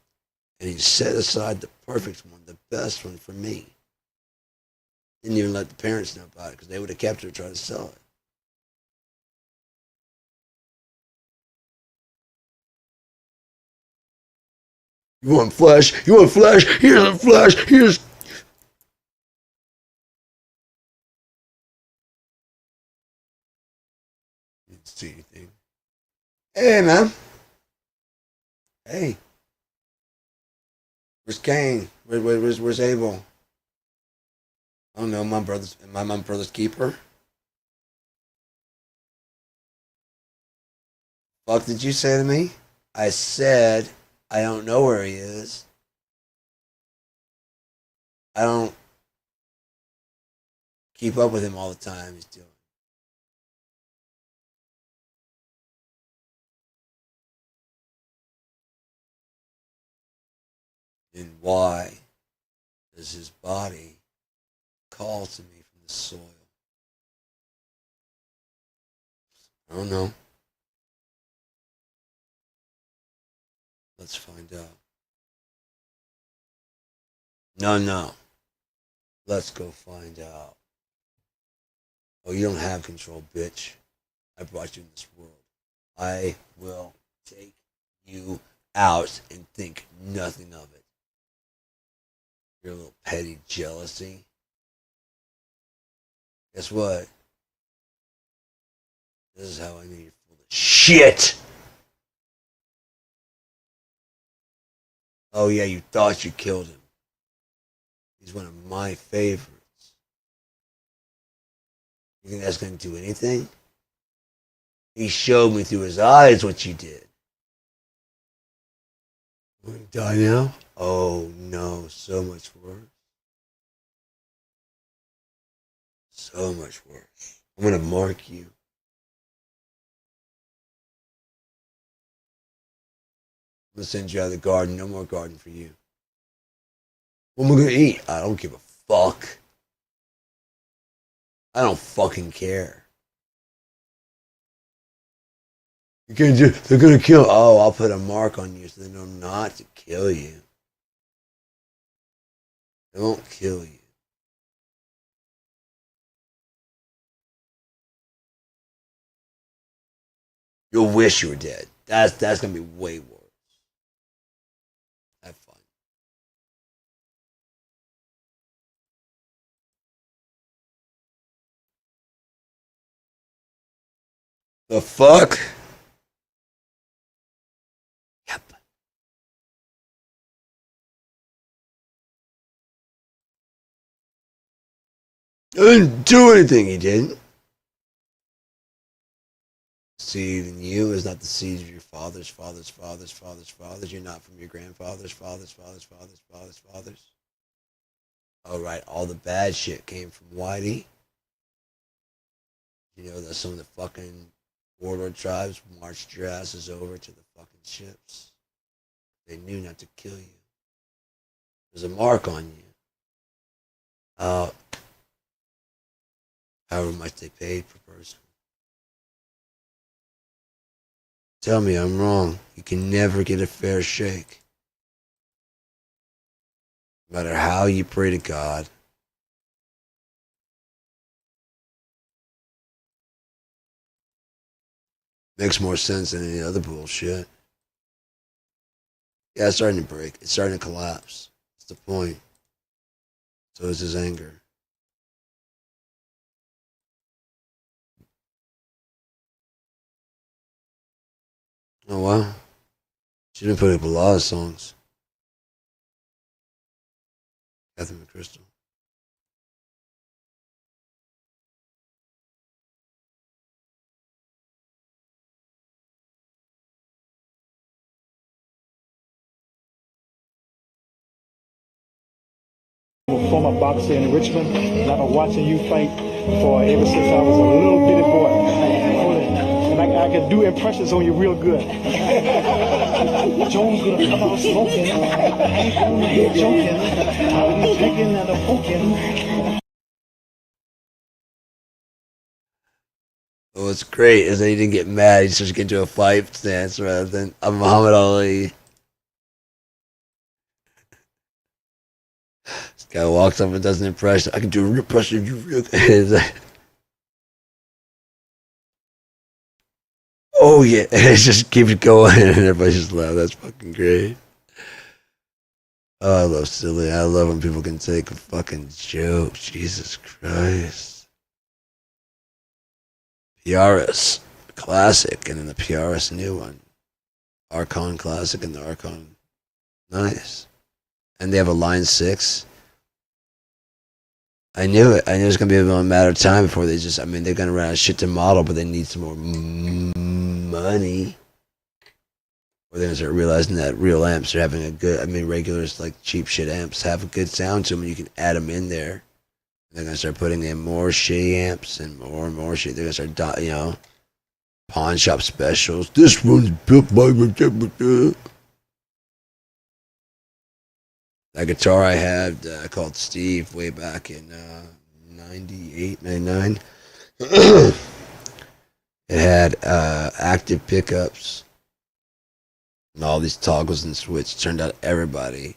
and he set aside the perfect one, the best one for me. Didn't even let the parents know about it because they would have kept it or tried to sell it. You want flesh? You want flesh? Here's the flesh. Here's. Didn't see anything. Hey, man. Hey, where's Cain? Where's Abel? I don't know. My brother's keeper. Fuck did you say to me? I said I don't know where he is. I don't keep up with him all the time. He's doing. And why does his body call to me from the soil? I don't know. Let's find out. No, no. Let's go find out. Oh, you don't have control, bitch. I brought you in this world. I will take you out and think nothing of it. Your little petty jealousy. Guess what? This is how I know you're full of shit. Oh yeah, you thought you killed him. He's one of my favorites. You think that's gonna do anything? He showed me through his eyes what you did. You want to die now? Oh no, so much worse. So much worse. I'm gonna mark you. I'm gonna send you out of the garden. No more garden for you. What am I gonna eat? I don't give a fuck. I don't fucking care. You can't do. They're gonna kill. Oh, I'll put a mark on you so they know not to kill you. They won't kill you. You'll wish you were dead. That's gonna be way worse. Have fun. The fuck? Yep. I didn't do anything. He didn't. Seed in you is not the seed of your fathers, fathers, fathers, fathers, fathers. You're not from your grandfathers, fathers, fathers, fathers, fathers, fathers. All right, all the bad shit came from Whitey. You know that some of the fucking warlord tribes marched your asses over to the fucking ships. They knew not to kill you. There's a mark on you. Uh, However much they paid per person. Tell me I'm wrong. You can never get a fair shake. No matter how you pray to God. Makes more sense than any other bullshit. Yeah, it's starting to break. It's starting to collapse. That's the point. So is his anger. Oh wow. She didn't put up a lot of songs. Catherine McChrystal. A former boxer in Richmond, and I've been watching you fight for ever since I was a little bitty boy. And I can do impressions on you real good. Jones gonna come out smoking. I ain't gonna be joking. I'll be drinking and a poking. What's great is that he didn't get mad. He just get into a fight stance rather than I'm Muhammad Ali. This guy walks up and does an impression. I can do an impression of you real good. Oh yeah, it just keeps going, and everybody just laugh. That's fucking great. Oh, I love silly. I love when people can take a fucking joke. Jesus Christ. PRS classic, and then the PRS new one, Archon classic, and the Archon nice. And they have a line 6. I knew it. I knew it was gonna be a matter of time before they just. I mean, they're gonna run out of shit to model, but they need some more money. Or they're gonna start realizing that real amps are having a good. I mean, regulars like cheap shit amps have a good sound to them, and you can add them in there. They're gonna start putting in more shitty amps and more shit. They're gonna start, pawn shop specials. This one's built by. That guitar I had called Steve way back in 98, 99. It had active pickups and all these toggles and switch. Turned out everybody,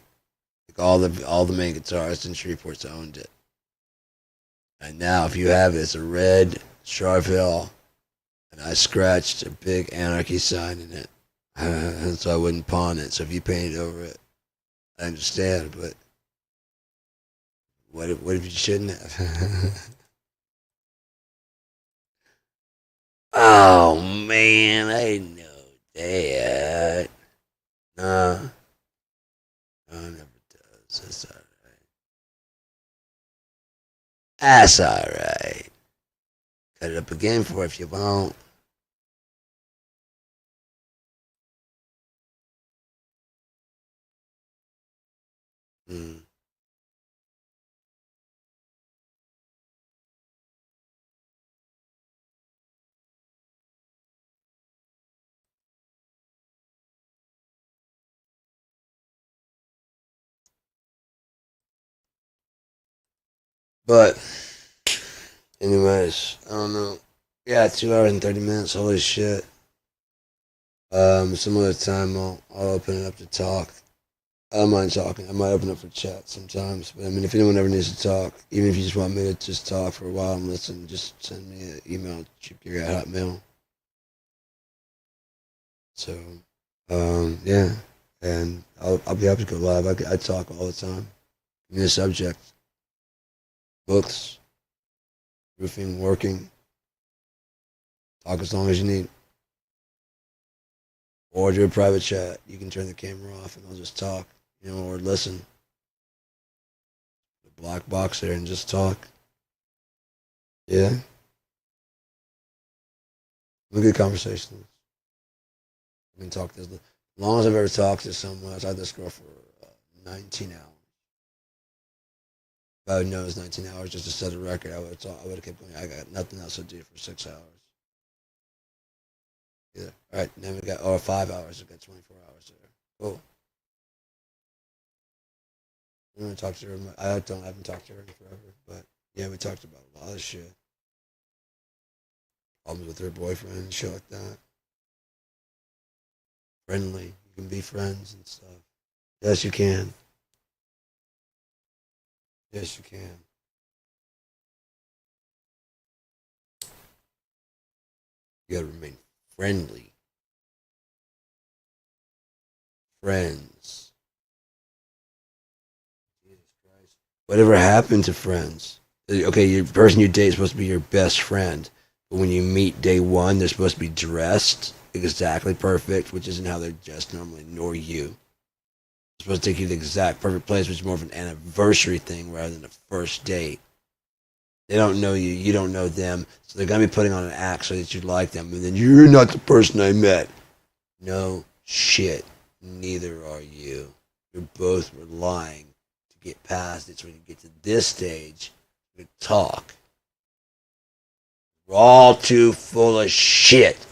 like all the main guitarists in Shreveport's owned it. And now, if you have it, it's a red Charvel, and I scratched a big Anarchy sign in it, so I wouldn't pawn it. So if you painted over it, I understand, but what if you shouldn't have? Oh man, I know that. Nah, no, it never does. That's alright. That's alright. Cut it up again for if you want. Mm. But anyways, I don't know. Yeah, 2 hours and 30 minutes. Holy shit. Some other time I'll open it up to talk. I don't mind talking. I might open up for chat sometimes. But I mean, if anyone ever needs to talk, even if you just want me to just talk for a while and listen, just send me an email, cheapgear at Hotmail. So, yeah. And I'll be happy to go live. I talk all the time. Give me a subject. Books, roofing, working. Talk as long as you need. Or do a private chat. You can turn the camera off and I'll just talk, or listen. The black box there and just talk. Yeah. I'm a good conversationalist. I can talk this. As long as I've ever talked to someone, I've talked to this girl for 19 hours. If I would know it was 19 hours just to set a record, I would have kept going. I got nothing else to do for 6 hours. Yeah. All right. Then we got 5 hours. We got 24 hours there. Cool. I'm gonna talk to her. I haven't talked to her in forever, but yeah, we talked about a lot of shit. Problems with her boyfriend and shit like that. friendly. You can be friends and stuff. Yes, you can. Yes, you can. You gotta remain friendly. Friends. Jesus Christ. Whatever happened to friends? Okay, your person you date is supposed to be your best friend. But when you meet day one, they're supposed to be dressed exactly perfect, which isn't how they're dressed normally, nor you. They're supposed to take you to the exact perfect place, which is more of an anniversary thing rather than a first date. They don't know you, you don't know them, so they're gonna be putting on an act so that you like them, and then you're not the person I met. No shit, neither are you. You're both lying to get past it, so when you get to this stage, we talk. We're all too full of shit.